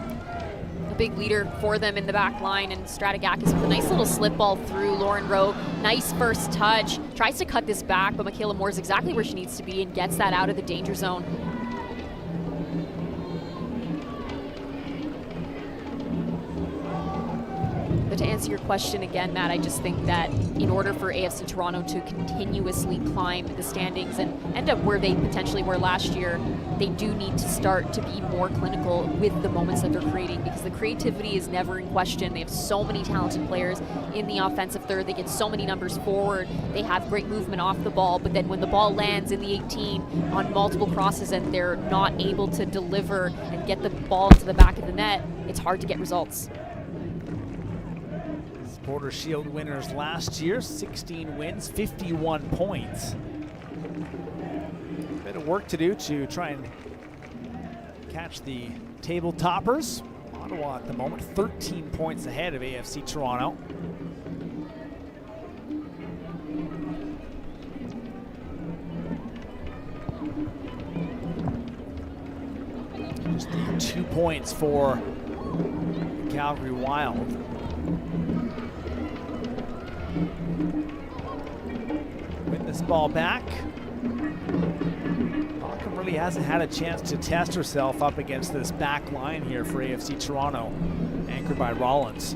A big leader for them in the back line, and Stratigakis with a nice little slip ball through Lauren Rowe. Nice first touch. Tries to cut this back, but Michaela Moore is exactly where she needs to be and gets that out of the danger zone. But to answer your question again, Matt, I just think that in order for AFC Toronto to continuously climb the standings and end up where they potentially were last year, they do need to start to be more clinical with the moments that they're creating, because the creativity is never in question. They have so many talented players in the offensive third. They get so many numbers forward. They have great movement off the ball, but then when the ball lands in the 18 on multiple crosses and they're not able to deliver and get the ball to the back of the net, it's hard to get results. Porter Shield winners last year, 16 wins, 51 points. A bit of work to do to try and catch the table toppers. Ottawa at the moment 13 points ahead of AFC Toronto. Just the 2 points for the Calgary Wild. Win this ball back. Bockham really hasn't had a chance to test herself up against this back line here for AFC Toronto, anchored by Rollins.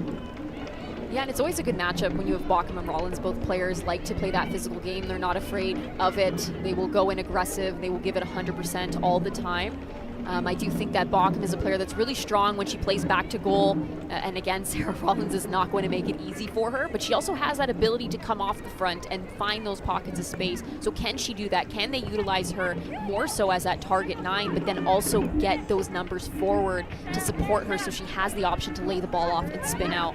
Yeah, and it's always a good matchup when you have Bockham and Rollins. Both players like to play that physical game. They're not afraid of it. They will go in aggressive. They will give it 100% all the time. I do think that Bockham is a player that's really strong when she plays back to goal. And again, Sarah Rollins is not going to make it easy for her, but she also has that ability to come off the front and find those pockets of space. So can she do that? Can they utilize her more so as that target 9, but then also get those numbers forward to support her so she has the option to lay the ball off and spin out?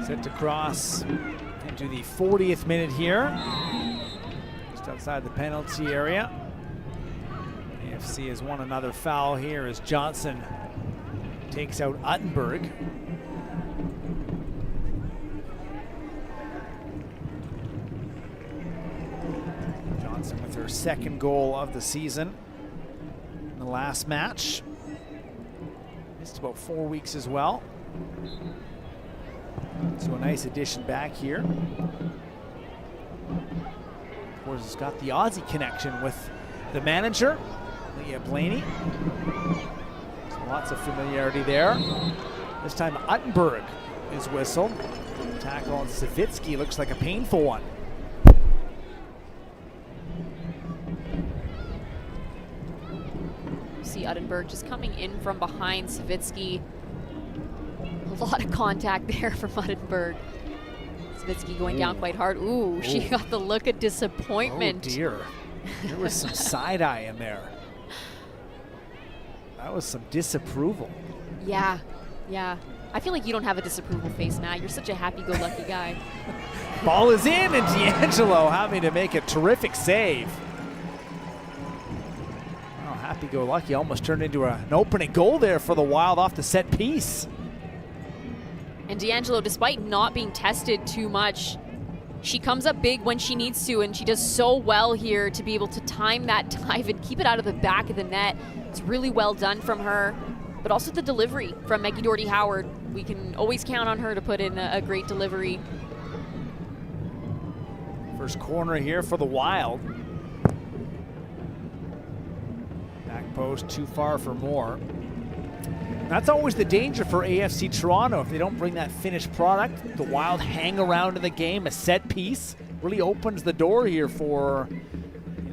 Set to cross into the 40th minute here. Outside the penalty area. AFC has won another foul here as Johnson takes out Uttenberg. Johnson with her second goal of the season in the last match. Missed about 4 weeks as well. So a nice addition back here. Of course, it's got the Aussie connection with the manager. Leah Blaney. Lots of familiarity there. This time Uttenberg is whistled. Tackle on Savitsky looks like a painful one. See Uttenberg just coming in from behind Savitsky. A lot of contact there from Uttenberg. Savitsky going down quite hard. Ooh, she got the look of disappointment. Oh dear. There was some side-eye in there. That was some disapproval. Yeah, yeah. I feel like you don't have a disapproval face, Matt. You're such a happy-go-lucky guy. Ball is in, and D'Angelo having to make a terrific save. Oh, happy-go-lucky almost turned into an opening goal there for the Wild off the set piece. And D'Angelo, despite not being tested too much, she comes up big when she needs to, and she does so well here to be able to time that dive and keep it out of the back of the net. It's really well done from her, but also the delivery from Maggie Doherty-Howard. We can always count on her to put in a great delivery. First corner here for the Wild. Back post too far for more. That's always the danger for AFC Toronto. If they don't bring that finished product, the Wild hang around in the game. A set piece really opens the door here for,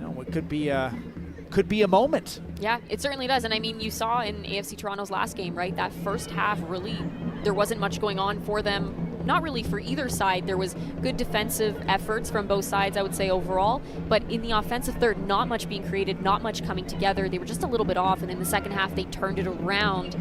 what could be a moment. Yeah, it certainly does. And I mean, you saw in AFC Toronto's last game, right? That first half, really, there wasn't much going on for them. Not really for either side. There was good defensive efforts from both sides, I would say, overall. But in the offensive third, not much being created, not much coming together. They were just a little bit off. And in the second half, they turned it around.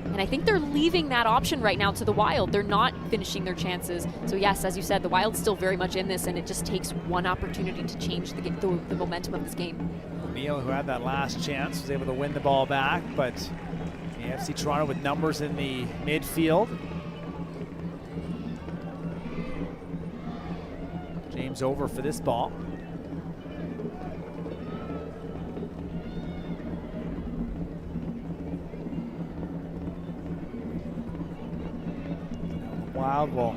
And I think they're leaving that option right now to the Wild. They're not finishing their chances. So yes, as you said, the Wild's still very much in this, and it just takes one opportunity to change the momentum of this game. O'Neill, who had that last chance, was able to win the ball back, but AFC Toronto with numbers in the midfield. James over for this ball. Wild will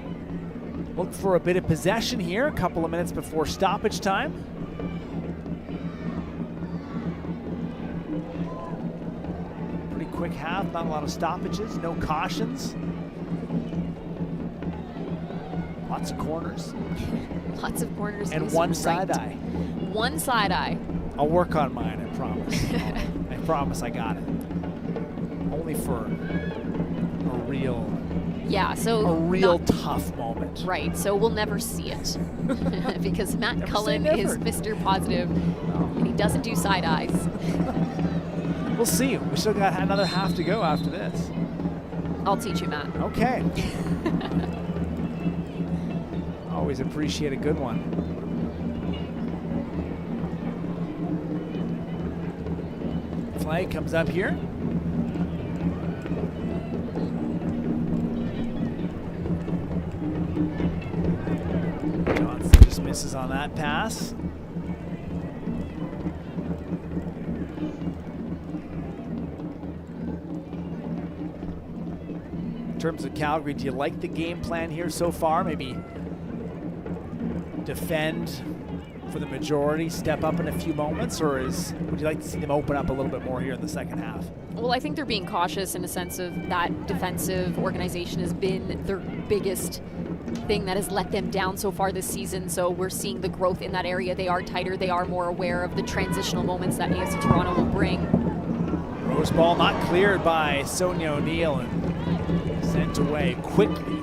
look for a bit of possession here, a couple of minutes before stoppage time. Pretty quick half, not a lot of stoppages, no cautions. Lots of corners. Lots of corners. And one side-eye. One side-eye. I'll work on mine, I promise. I promise I got it. Only for a real... Yeah, so a real tough moment. Right, so we'll never see it because Matt Cullen is Mr. Positive, and he doesn't do side eyes. We'll see. We still got another half to go after this. I'll teach you, Matt. Okay. Always appreciate a good one. Flag comes up here. Johnson just misses on that pass. In terms of Calgary, do you like the game plan here so far? Maybe defend for the majority, step up in a few moments, or would you like to see them open up a little bit more here in the second half? Well, I think they're being cautious in the sense of that defensive organization has been their biggest thing that has let them down so far this season. So we're seeing the growth in that area. They are tighter. They are more aware of the transitional moments that AFC Toronto will bring. Rose ball not cleared by Sonia O'Neill and sent away quickly.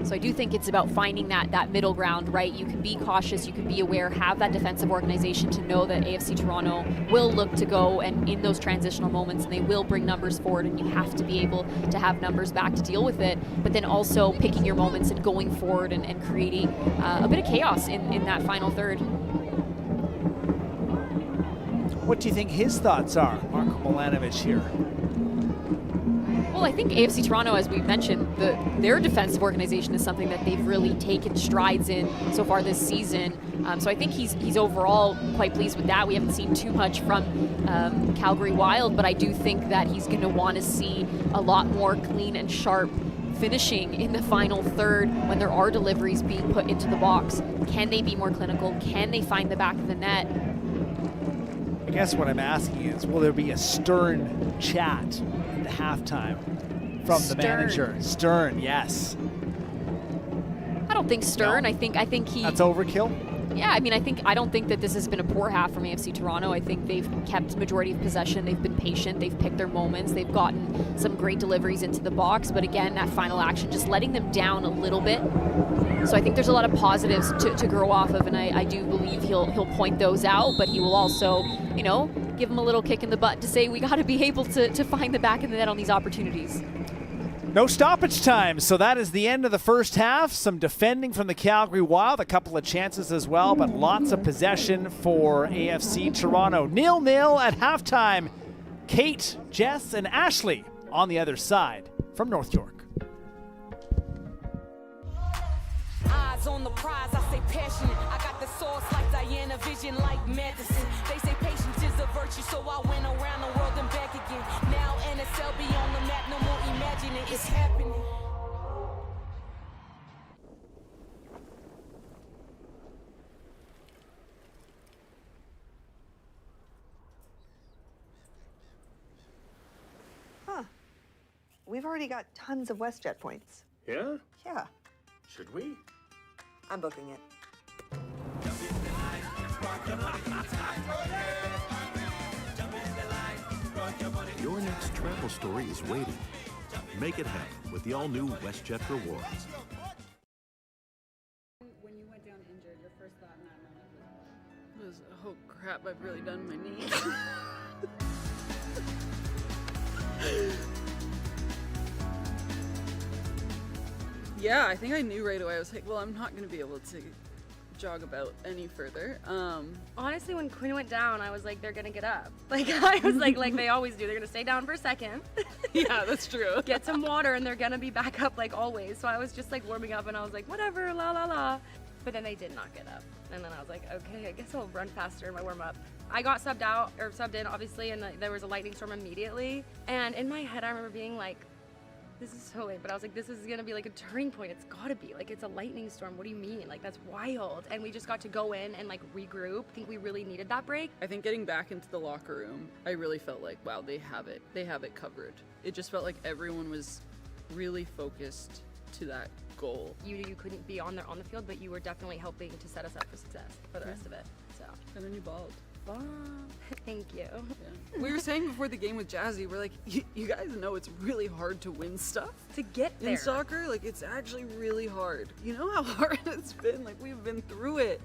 So I do think it's about finding that middle ground, right? You can be cautious, you can be aware, have that defensive organization to know that AFC Toronto will look to go and in those transitional moments, and they will bring numbers forward, and you have to be able to have numbers back to deal with it, but then also picking your moments and going forward and creating a bit of chaos in that final third. What do you think his thoughts are, Marko Milanovic here? Well, I think AFC Toronto, as we mentioned, their defensive organization is something that they've really taken strides in so far this season. So I think he's overall quite pleased with that. We haven't seen too much from Calgary Wild, but I do think that he's going to want to see a lot more clean and sharp finishing in the final third when there are deliveries being put into the box. Can they be more clinical? Can they find the back of the net? I guess what I'm asking is, will there be a stern chat at the halftime from the manager? Stern, yes. I don't think stern. No? I think he. That's overkill? Yeah, I mean, I don't think that this has been a poor half from AFC Toronto. I think they've kept majority of possession. They've been patient. They've picked their moments. They've gotten some great deliveries into the box. But again, that final action, just letting them down a little bit. So I think there's a lot of positives to grow off of, and I do believe he'll point those out. But he will also, give them a little kick in the butt to say we got to be able to find the back of the net on these opportunities. No stoppage time, so that is the end of the first half. Some defending from the Calgary Wild, a couple of chances as well, but lots of possession for AFC Toronto. 0-0 at halftime. Kate, Jess, and Ashley on the other side from North York. Eyes on the prize, I say passionate. I got the sauce like Diana, vision like medicine. They say patience is a virtue, so I went around the world and back again. Now NSL be on the map, no more imagining, it's happening. Huh. We've already got tons of WestJet points. Yeah? Yeah. Should we? I'm booking it. Your next travel story is waiting. Make it happen with the all-new WestJet Rewards. When you went down injured, your first thought in that moment was, oh crap, I've really done my knee. Yeah, I think I knew right away. I was like, well, I'm not going to be able to jog about any further. Honestly, when Quinn went down, I was like, they're gonna get up. Like, I was like they always do. They're gonna stay down for a second. Yeah, that's true. Get some water, and they're gonna be back up like always. So I was just like warming up, and I was like, whatever, la la la. But then they did not get up. And then I was like, okay, I guess I'll run faster in my warm up. I got subbed in, obviously, and there was a lightning storm immediately. And in my head, I remember being like, this is so late, but I was like, this is gonna be like a turning point. It's gotta be. Like, it's a lightning storm. What do you mean? Like, that's wild. And we just got to go in and like regroup. I think we really needed that break. I think getting back into the locker room, I really felt like, wow, they have it. They have it covered. It just felt like everyone was really focused to that goal. You couldn't be on the field, but you were definitely helping to set us up for success for the rest of it. So. And then you balled. Thank you. Yeah. We were saying before the game with Jazzy, we're like, you guys know it's really hard to win stuff. To get there. In soccer, like, it's actually really hard. You know how hard it's been? Like, we've been through it.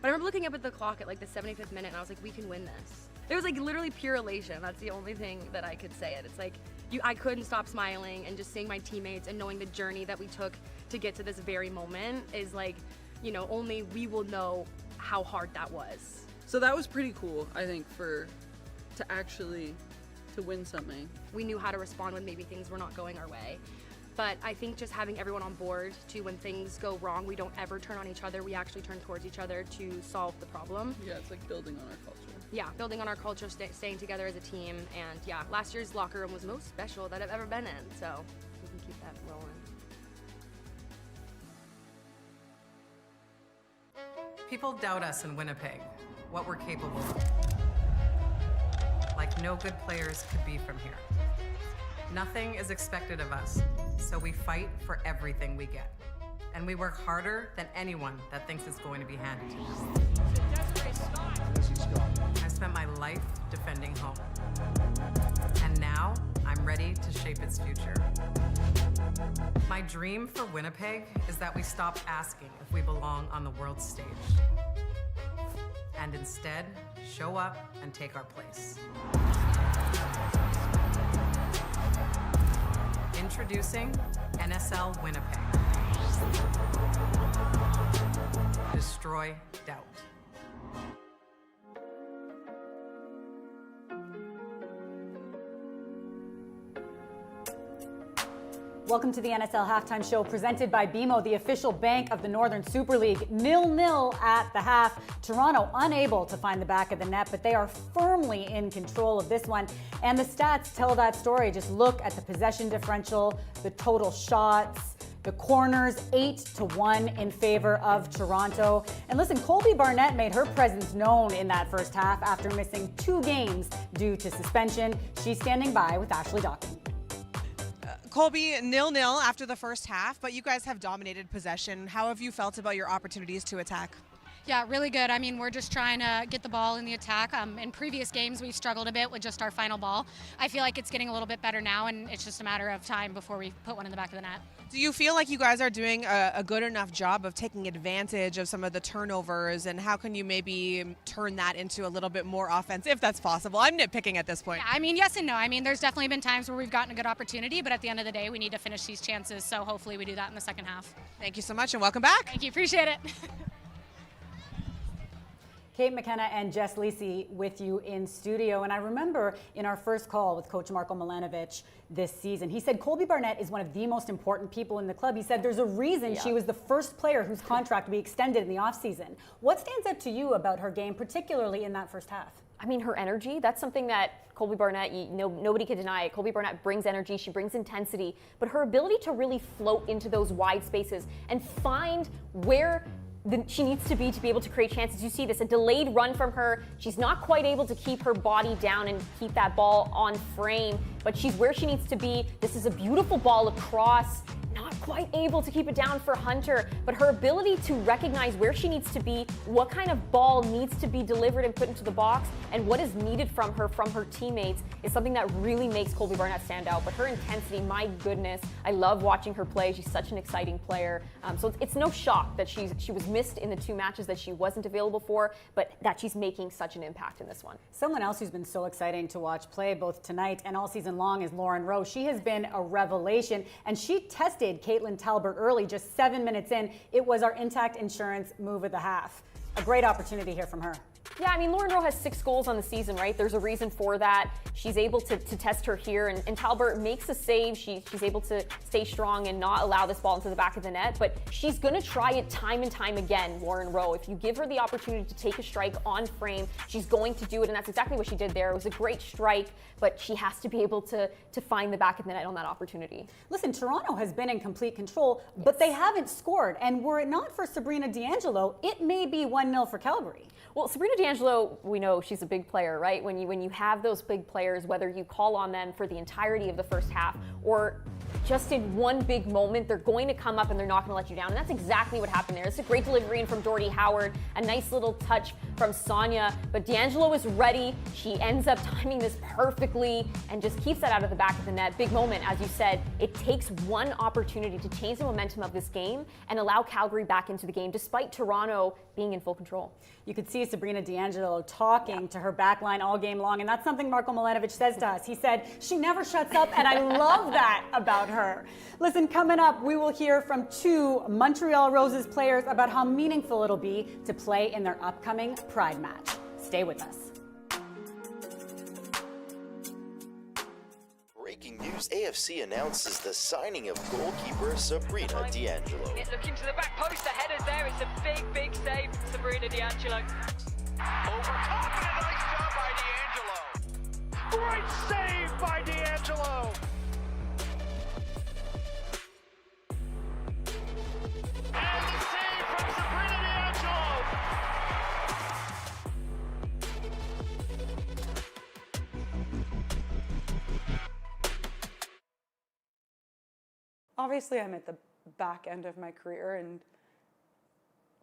But I remember looking up at the clock at like the 75th minute, and I was like, we can win this. It was like literally pure elation. That's the only thing that I could say it. It's like, I couldn't stop smiling, and just seeing my teammates and knowing the journey that we took to get to this very moment is like, only we will know how hard that was. So that was pretty cool, I think, to win something. We knew how to respond when maybe things were not going our way. But I think just having everyone on board to, when things go wrong, we don't ever turn on each other. We actually turn towards each other to solve the problem. Yeah, it's like building on our culture. Yeah, building on our culture, staying together as a team. And yeah, last year's locker room was the most special that I've ever been in. So we can keep that rolling. People doubt us in Winnipeg, what we're capable of. Like no good players could be from here. Nothing is expected of us, so we fight for everything we get. And we work harder than anyone that thinks it's going to be handed to them. I've spent my life defending home. And now I'm ready to shape its future. My dream for Winnipeg is that we stop asking if we belong on the world stage. And instead, show up and take our place. Introducing NSL Winnipeg. Destroy doubt. Welcome to the NSL Halftime Show presented by BMO, the official bank of the Northern Super League. 0-0 at the half. Toronto unable to find the back of the net, but they are firmly in control of this one. And the stats tell that story. Just look at the possession differential, the total shots, The corners 8-1 in favor of Toronto. And listen, Colby Barnett made her presence known in that first half after missing 2 games due to suspension. She's standing by with Ashley Dawkins. Colby, 0-0 after the first half, but you guys have dominated possession. How have you felt about your opportunities to attack? Yeah, really good. I mean, we're just trying to get the ball in the attack. In previous games, we've struggled a bit with just our final ball. I feel like it's getting a little bit better now, and it's just a matter of time before we put one in the back of the net. Do you feel like you guys are doing a good enough job of taking advantage of some of the turnovers, and how can you maybe turn that into a little bit more offense, if that's possible? I'm nitpicking at this point. Yeah, I mean, yes and no. I mean, there's definitely been times where we've gotten a good opportunity, but at the end of the day, we need to finish these chances, so hopefully we do that in the second half. Thank you so much, and welcome back. Thank you. Appreciate it. Kate McKenna and Jess Lisi with you in studio. And I remember in our first call with Coach Marko Milanovic this season, he said Colby Barnett is one of the most important people in the club. He said there's a reason she was the first player whose contract we extended in the offseason. What stands out to you about her game, particularly in that first half? I mean, her energy, that's something that Colby Barnett, nobody can deny it. Colby Barnett brings energy, she brings intensity, but her ability to really float into those wide spaces and find where she needs to be able to create chances. You see this, a delayed run from her. She's not quite able to keep her body down and keep that ball on frame, but she's where she needs to be. This is a beautiful ball across. Not quite able to keep it down for Hunter, but her ability to recognize where she needs to be, what kind of ball needs to be delivered and put into the box, and what is needed from her teammates is something that really makes Colby Barnett stand out. But her intensity, my goodness, I love watching her play. She's such an exciting player. So it's no shock that she was missed in the 2 matches that she wasn't available for, but that she's making such an impact in this one. Someone else who's been so exciting to watch play both tonight and all season long is Lauren Rowe. She has been a revelation, and she tested Caitlin Talbert early, just 7 minutes in. It was our Intact Insurance move of the half. A great opportunity here from her. Yeah, I mean, Lauren Rowe has 6 goals on the season, right? There's a reason for that. She's able to test her here, and Talbert makes a save. She's able to stay strong and not allow this ball into the back of the net, but she's going to try it time and time again, Lauren Rowe. If you give her the opportunity to take a strike on frame, she's going to do it, and that's exactly what she did there. It was a great strike, but she has to be able to find the back of the net on that opportunity. Listen, Toronto has been in complete control, but they haven't scored, and were it not for Sabrina D'Angelo, it may be 1-0 for Calgary. Well, Sabrina D'Angelo, we know she's a big player, right? When you have those big players, whether you call on them for the entirety of the first half or just in one big moment, they're going to come up and they're not going to let you down. And that's exactly what happened there. It's a great delivery in from Doherty Howard, a nice little touch from Sonia, but D'Angelo is ready. She ends up timing this perfectly and just keeps that out of the back of the net. Big moment, as you said. It takes one opportunity to change the momentum of this game and allow Calgary back into the game, despite Toronto being in full control. You could see Sabrina D'Angelo talking to her backline all game long, and that's something Marko Milanovic says to us. He said, she never shuts up, and I love that about her. Listen, coming up, we will hear from 2 Montreal Roses players about how meaningful it'll be to play in their upcoming Pride match. Stay with us. Breaking news, AFC announces the signing of goalkeeper Sabrina D'Angelo. It's looking to the back post, the header's there, it's a big, big save from Sabrina D'Angelo. Over top and a nice job by D'Angelo. Great save by D'Angelo. And the save from Sabrina D'Angelo. Obviously, I'm at the back end of my career, and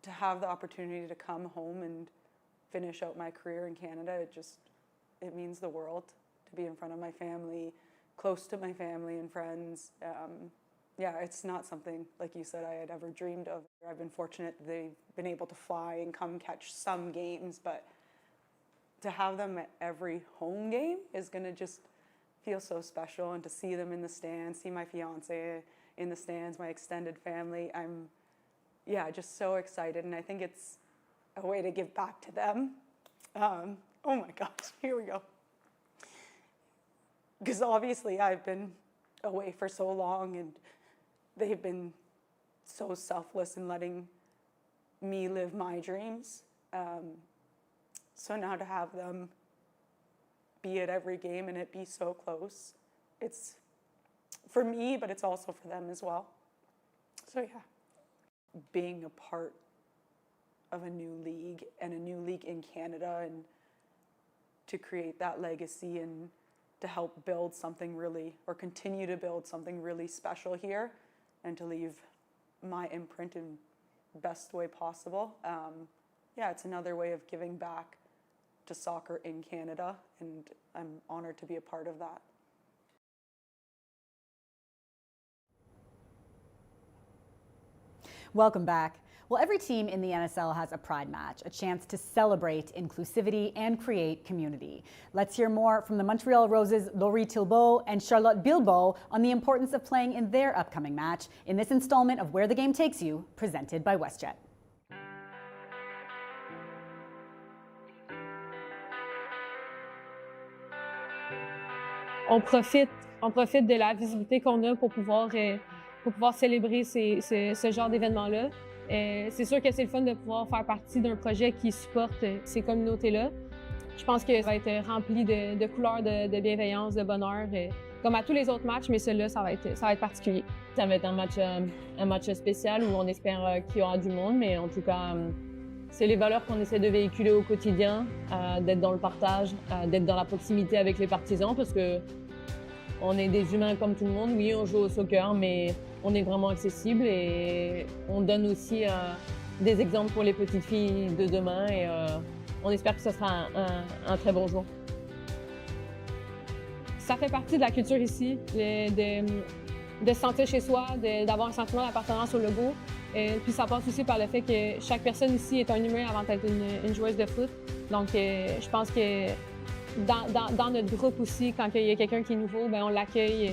to have the opportunity to come home and finish out my career in Canada, it means the world to be in front of my family, close to my family and friends. Yeah, it's not something, like you said, I had ever dreamed of. I've been fortunate that they've been able to fly and come catch some games, but to have them at every home game is going to just feel so special, and to see them in the stands, see my fiance in the stands, my extended family, I'm just so excited, and I think it's a way to give back to them. Oh my gosh, here we go. Because obviously I've been away for so long, and they've been so selfless in letting me live my dreams. So now to have them be at every game and it be so close, it's for me, but it's also for them as well. So yeah, being a part of a new league and a new league in Canada, and to create that legacy and to help build something really, or continue to build something really special here, and to leave my imprint in the best way possible. Yeah, it's another way of giving back to soccer in Canada, and I'm honored to be a part of that. Welcome back. Well, every team in the NSL has a pride match, a chance to celebrate inclusivity and create community. Let's hear more from the Montreal Roses' Laurie Tilbeau and Charlotte Bilbao on the importance of playing in their upcoming match in this installment of Where the Game Takes You, presented by WestJet. On profite de la visibilité qu'on a pour pouvoir célébrer ce genre d'événement-là. C'est sûr que c'est le fun de pouvoir faire partie d'un projet qui supporte ces communautés-là. Je pense que ça va être rempli de couleurs de bienveillance, de bonheur, comme à tous les autres matchs, mais celui-là, ça va être particulier. Ça va être un match spécial où on espère qu'il y aura du monde, mais en tout cas, c'est les valeurs qu'on essaie de véhiculer au quotidien, d'être dans le partage, d'être dans la proximité avec les partisans, parce que on est des humains comme tout le monde. Oui, on joue au soccer, mais on est vraiment accessible et on donne aussi des exemples pour les petites filles de demain et on espère que ce sera un très bon jour. Ça fait partie de la culture ici, de se sentir chez soi, d'avoir un sentiment d'appartenance au logo. Et puis ça passe aussi par le fait que chaque personne ici est un humain avant d'être une joueuse de foot. Donc je pense que dans notre groupe aussi, quand il y a quelqu'un qui est nouveau, ben on l'accueille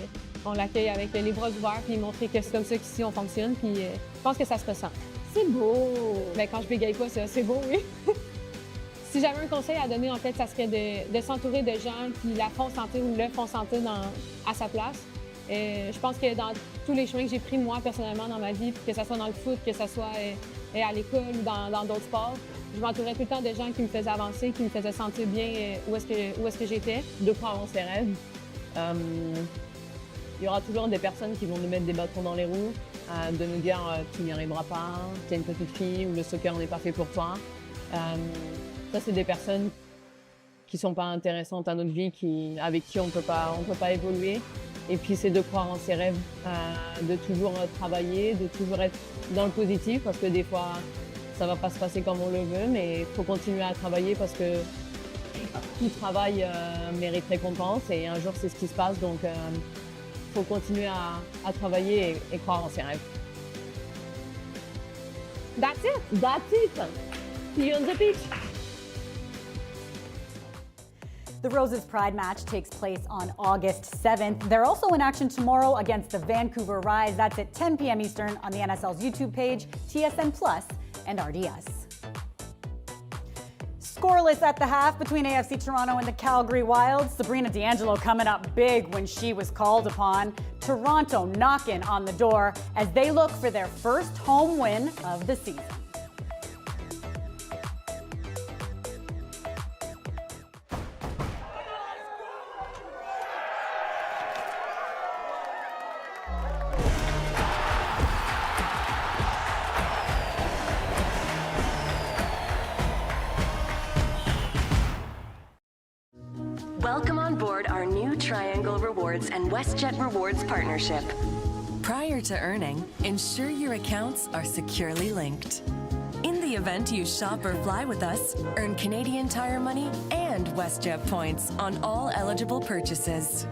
avec les bras ouverts, puis montrer que c'est comme ça qu'ici on fonctionne. Puis je pense que ça se ressent. C'est beau! Ben, quand je bégaye pas, c'est beau, oui. Si j'avais un conseil à donner, en fait, ça serait de s'entourer de gens qui la font sentir ou le font sentir à sa place. Je pense que dans tous les chemins que j'ai pris, moi, personnellement, dans ma vie, que ce soit dans le foot, que ce soit à l'école ou dans d'autres sports, je m'entourais tout le temps de gens qui me faisaient avancer, qui me faisaient sentir bien où est-ce que j'étais. De croire en ses rêves. Il y aura toujours des personnes qui vont nous mettre des bâtons dans les roues, de nous dire tu n'y arriveras pas, tu es une petite fille ou le soccer n'est pas fait pour toi. Ça, c'est des personnes qui ne sont pas intéressantes à notre vie, avec qui on peut pas évoluer. Et puis, c'est de croire en ses rêves, de toujours travailler, de toujours être dans le positif, parce que des fois, ça ne va pas se passer comme on le veut, mais il faut continuer à travailler parce que tout travail mérite récompense et un jour, c'est ce qui se passe. Donc, il faut continuer à travailler et croire en ses rêves. That's it! That's it! See you on the beach! The Roses Pride match takes place on August 7th. They're also in action tomorrow against the Vancouver Rise. That's at 10 p.m. Eastern on the NSL's YouTube page, TSN Plus, and RDS. Scoreless at the half between AFC Toronto and the Calgary Wild. Sabrina D'Angelo coming up big when she was called upon. Toronto knocking on the door as they look for their first home win of the season. Welcome on board our new Triangle Rewards and WestJet Rewards partnership. Prior to earning, ensure your accounts are securely linked. In the event you shop or fly with us, earn Canadian Tire money and WestJet points on all eligible purchases.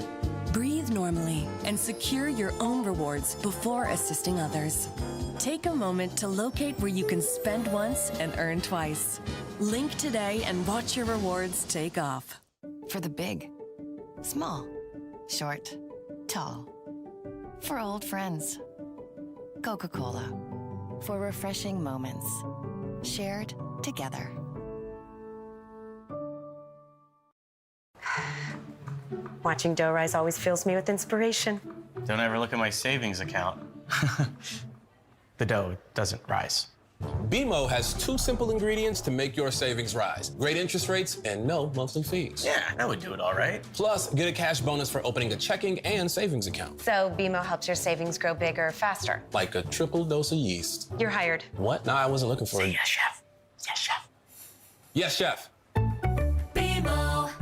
Breathe normally and secure your own rewards before assisting others. Take a moment to locate where you can spend once and earn twice. Link today and watch your rewards take off. For the big, small, short, tall. For old friends. Coca-Cola. For refreshing moments. Shared together. Watching dough rise always fills me with inspiration. Don't ever look at my savings account. The dough doesn't rise. BMO has 2 simple ingredients to make your savings rise. Great interest rates and no monthly fees. Yeah, that would do it all right. Plus, get a cash bonus for opening a checking and savings account. So BMO helps your savings grow bigger faster. Like a triple dose of yeast. You're hired. What? No, I wasn't looking for it. Yes, chef. Yes, chef. Yes, chef. BMO.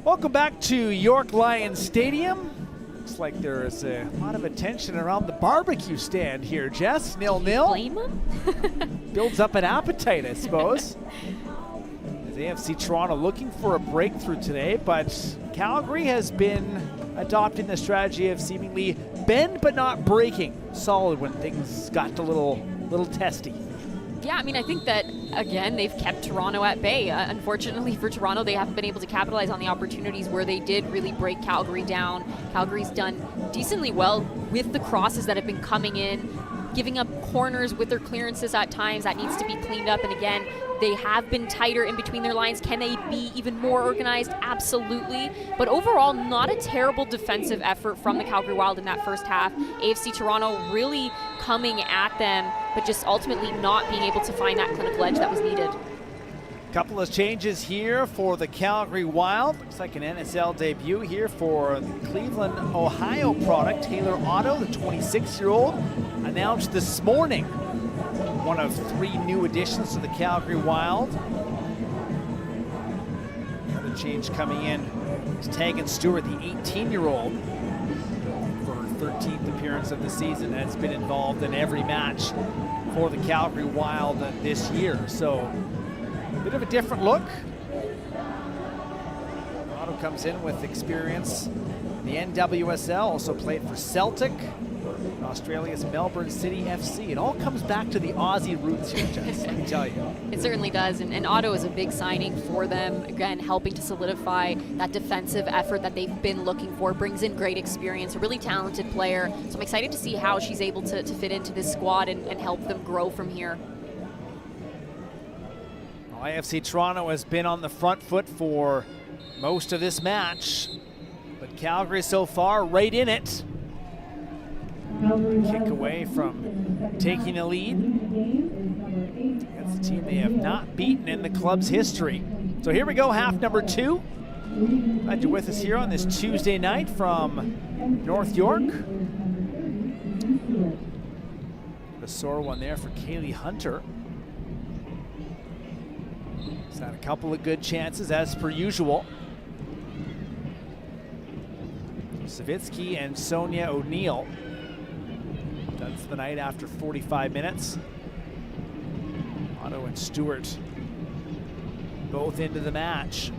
Welcome back to York Lions Stadium. Looks like there is a lot of attention around the barbecue stand here, Jess. 0-0. Blame them? Builds up an appetite, I suppose. As AFC Toronto looking for a breakthrough today, but Calgary has been adopting the strategy of seemingly bend but not breaking. Solid when things got a little testy. Yeah, I mean, I think that, again, they've kept Toronto at bay. Unfortunately for Toronto, they haven't been able to capitalize on the opportunities where they did really break Calgary down. Calgary's done decently well with the crosses that have been coming in, giving up corners with their clearances at times. That needs to be cleaned up. And again, they have been tighter in between their lines. Can they be even more organized? Absolutely. But overall, not a terrible defensive effort from the Calgary Wild in that first half. AFC Toronto really coming at them, but just ultimately not being able to find that clinical edge that was needed. Couple of changes here for the Calgary Wild. Looks like an NSL debut here for the Cleveland, Ohio product. Taylor Otto, the 26-year-old, announced this morning. One of 3 new additions to the Calgary Wild. Another change coming in is Tegan Stewart, the 18-year-old, for her 13th appearance of the season, has been involved in every match for the Calgary Wild this year. So a bit of a different look. Otto comes in with experience in the NWSL, also played for Celtic, Australia's Melbourne City FC. It all comes back to the Aussie roots here, Jess, let me tell you. It certainly does, and Otto is a big signing for them. Again, helping to solidify that defensive effort that they've been looking for. Brings in great experience, a really talented player. So I'm excited to see how she's able to fit into this squad and help them grow from here. Well, AFC Toronto has been on the front foot for most of this match, but Calgary so far right in it. Kick away from taking the lead against a team they have not beaten in the club's history. So here we go, half number 2. Glad you're with us here on this Tuesday night from North York. The sore one there for Kaylee Hunter. He's had a couple of good chances as per usual. Savitsky and Sonia O'Neill. That's the night after 45 minutes. Otto and Stewart both into the match.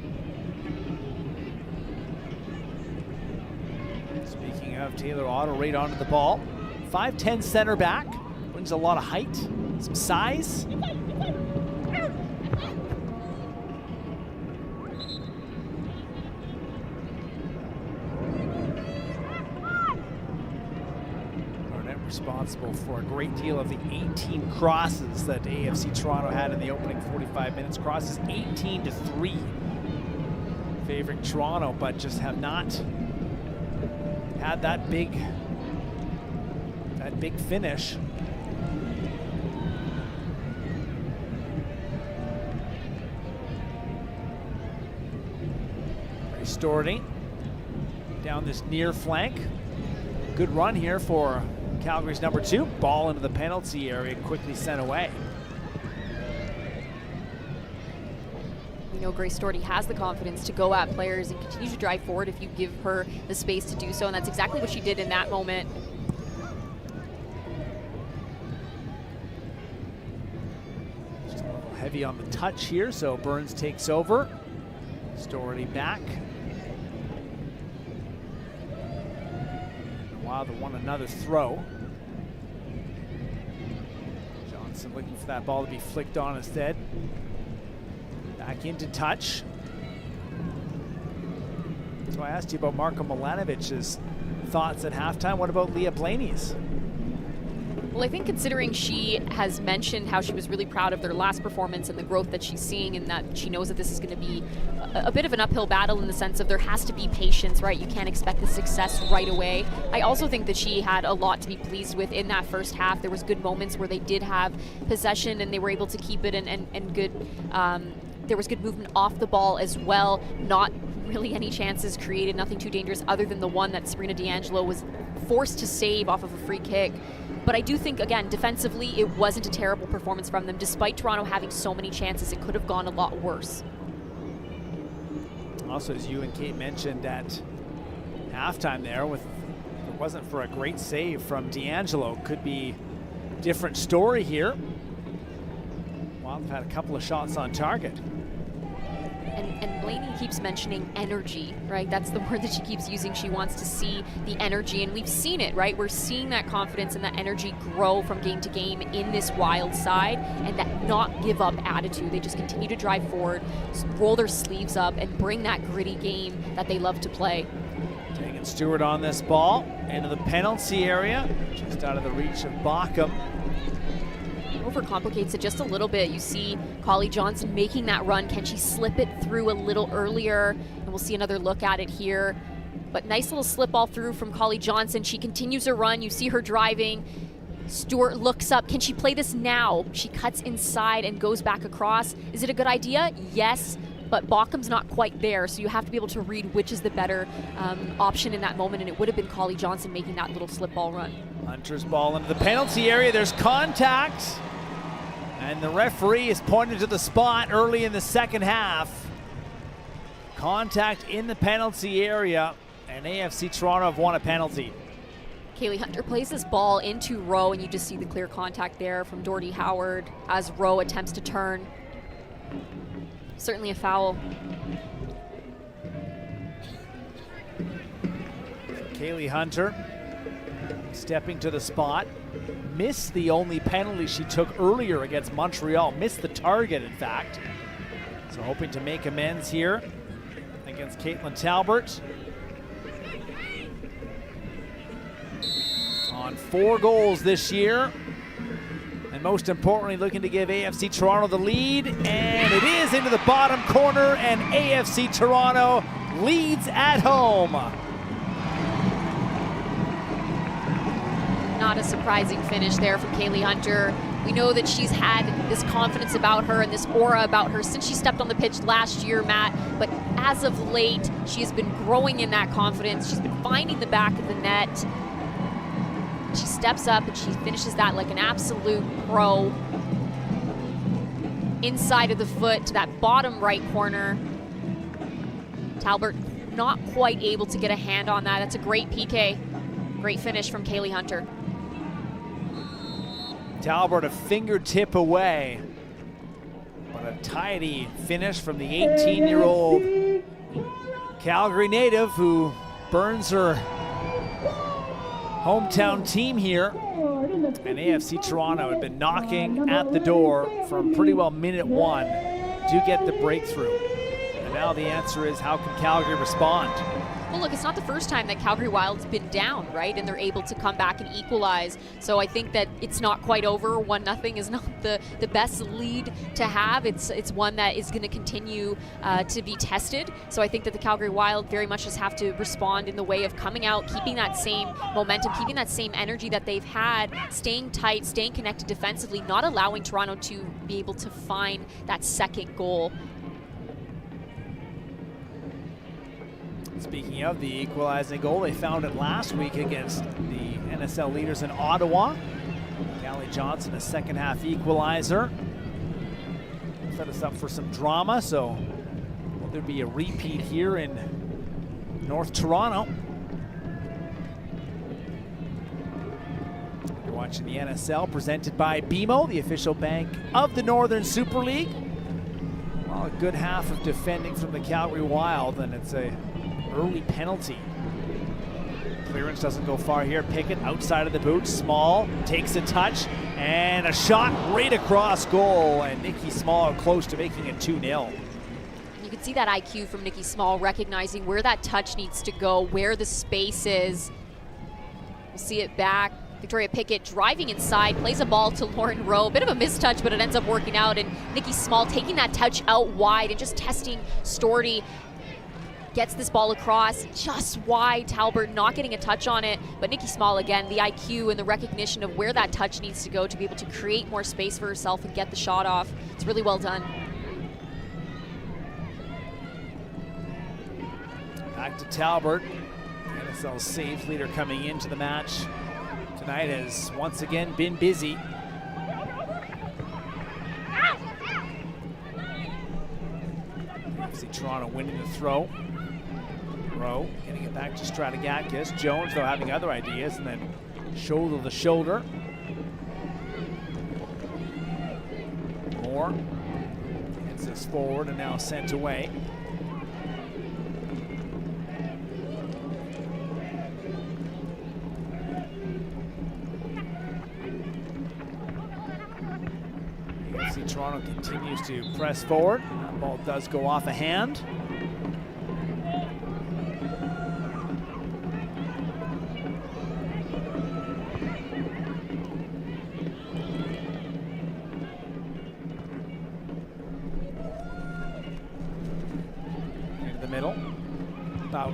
Speaking of, Taylor Otto right onto the ball. 5'10" center back, brings a lot of height, some size. Responsible for a great deal of the 18 crosses that AFC Toronto had in the opening 45 minutes. Crosses 18-3. Favoring Toronto, but just have not had that big finish. Stordy down this near flank. Good run here for Calgary's number 2. Ball into the penalty area, quickly sent away. We know Grace Stordy has the confidence to go at players and continue to drive forward if you give her the space to do so, and that's exactly what she did in that moment. Just a little heavy on the touch here, so Burns takes over. Stordy back. Wow, they won another throw. Johnson looking for that ball to be flicked on instead. Back into touch. So I asked you about Marko Milanovic's thoughts at halftime. What about Leah Blaney's? Well, I think considering she has mentioned how she was really proud of their last performance and the growth that she's seeing, and that she knows that this is going to be a bit of an uphill battle in the sense of there has to be patience, right? You can't expect the success right away. I also think that she had a lot to be pleased with in that first half. There was good moments where they did have possession and they were able to keep it, and good, there was good movement off the ball as well. Not really any chances created, nothing too dangerous other than the one that Sabrina D'Angelo was forced to save off of a free kick. But I do think, again, defensively, it wasn't a terrible performance from them. Despite Toronto having so many chances, it could have gone a lot worse. Also, as you and Kate mentioned at halftime there, if it wasn't for a great save from D'Angelo, could be a different story here. Wild have had a couple of shots on target. And Blaney keeps mentioning energy, right? That's the word that she keeps using. She wants to see the energy, and we've seen it, right? We're seeing that confidence and that energy grow from game to game in this Wild side, and that not give up attitude. They just continue to drive forward, roll their sleeves up, and bring that gritty game that they love to play. Taking Stewart on this ball into the penalty area, just out of the reach of Bockham. Overcomplicates it just a little bit. You see Collie Johnson making that run. Can she slip it through a little earlier? And we'll see another look at it here. But nice little slip ball through from Collie Johnson. She continues her run. You see her driving. Stewart looks up. Can she play this now? She cuts inside and goes back across. Is it a good idea? Yes. But Bockham's not quite there, so you have to be able to read which is the better option in that moment, and it would have been Collie Johnson making that little slip ball run. Hunter's ball into the penalty area. There's contact. And the referee is pointing to the spot early in the second half. Contact in the penalty area, and AFC Toronto have won a penalty. Kaylee Hunter plays this ball into Rowe, and you just see the clear contact there from Doherty Howard as Rowe attempts to turn. Certainly a foul. Kaylee Hunter stepping to the spot. Missed the only penalty she took earlier against Montreal. Missed the target, in fact. So hoping to make amends here against Caitlin Talbert. On 4 goals this year. And most importantly, looking to give AFC Toronto the lead. And it is into the bottom corner, and AFC Toronto leads at home. Not a surprising finish there from Kaylee Hunter. We know that she's had this confidence about her and this aura about her since she stepped on the pitch last year, Matt. But as of late, she has been growing in that confidence. She's been finding the back of the net. She steps up and she finishes that like an absolute pro. Inside of the foot to that bottom right corner. Talbert not quite able to get a hand on that. That's a great PK. Great finish from Kaylee Hunter. Talbert a fingertip away, but a tidy finish from the 18-year-old Calgary native who burns her hometown team here. And AFC Toronto had been knocking at the door from pretty well minute 1 to get the breakthrough. And now the answer is, how can Calgary respond? Well, look, it's not the first time that Calgary Wild's been down, right? And they're able to come back and equalize. So I think that it's not quite over. 1-0 is not the best lead to have. It's one that is going to continue to be tested. So I think that the Calgary Wild very much just have to respond in the way of coming out, keeping that same momentum, keeping that same energy that they've had, staying tight, staying connected defensively, not allowing Toronto to be able to find that second goal. Speaking of the equalizing goal, they found it last week against the NSL leaders in Ottawa. Callie Johnson, a second half equalizer. Set us up for some drama, so will there be a repeat here in North Toronto? You're watching the NSL presented by BMO, the official bank of the Northern Super League. Well, a good half of defending from the Calgary Wild, and it's a early penalty. Clearance doesn't go far here. Pickett outside of the boot. Small takes a touch and a shot right across goal. And Nikki Small close to making it 2-0. You can see that IQ from Nikki Small, recognizing where that touch needs to go, where the space is. We'll see it back Victoria Pickett driving inside, plays a ball to Lauren Rowe. Bit of a mistouch, but it ends up working out. And Nikki Small taking that touch out wide and just testing Storty. Gets this ball across just wide. Talbert not getting a touch on it. But Nikki Small, again, the IQ and the recognition of where that touch needs to go to be able to create more space for herself and get the shot off. It's really well done. Back to Talbert. NSL saves leader coming into the match tonight has once again been busy. AFC Toronto winning the throw. Rowe getting it back to Stratigakis. Jones, though, having other ideas, and then shoulder to shoulder. Moore gets this forward and now sent away. AFC Toronto continues to press forward. That ball does go off a hand. Into the middle. About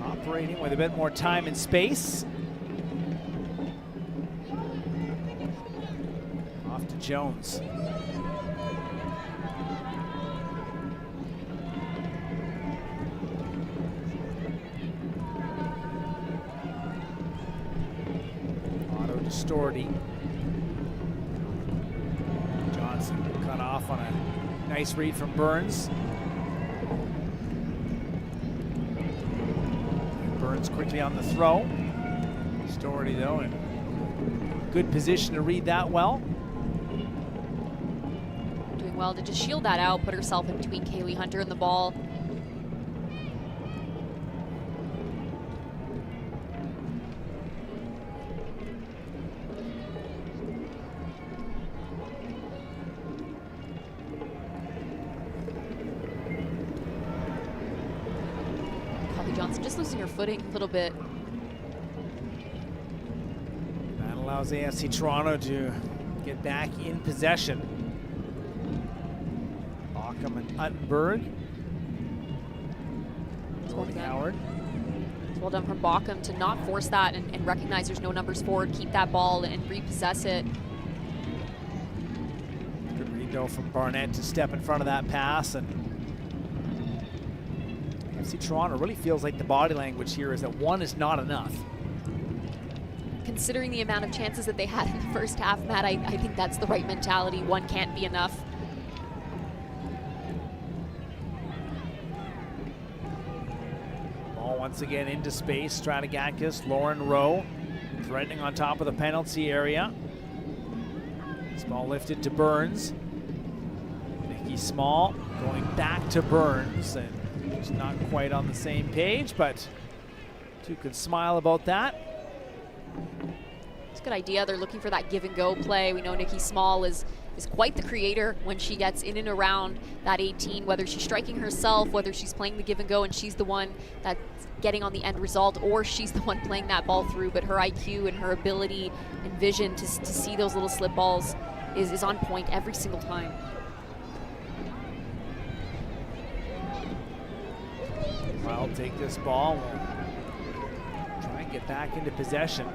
operating with a bit more time and space. Jones. Otto to Storty. Johnson cut off on a nice read from Burns. Burns quickly on the throw. Storty, though, in good position to read that well. Well to just shield that out, put herself in between Kaylee Hunter and the ball. Coffee Johnson just losing her footing a little bit. That allows AFC Toronto to get back in possession. And Uttenberg. Howard. It's well done from Baucom to not force that and recognize there's no numbers forward, keep that ball and repossess it. Good read though from Barnett to step in front of that pass, and AFC Toronto really feels like the body language here is that one is not enough. Considering the amount of chances that they had in the first half, Matt, I think that's the right mentality. One can't be enough. Once again into space, Stratigakis, Lauren Rowe threatening on top of the penalty area. This ball lifted to Burns. Nikki Small going back to Burns, and just not quite on the same page, but two can smile about that. It's a good idea. They're looking for that give and go play. We know Nikki Small is quite the creator when she gets in and around that 18, whether she's striking herself, whether she's playing the give and go and she's the one that's getting on the end result, or she's the one playing that ball through. But her IQ and her ability and vision to see those little slip balls is on point every single time. I'll take this ball. We'll try and get back into possession.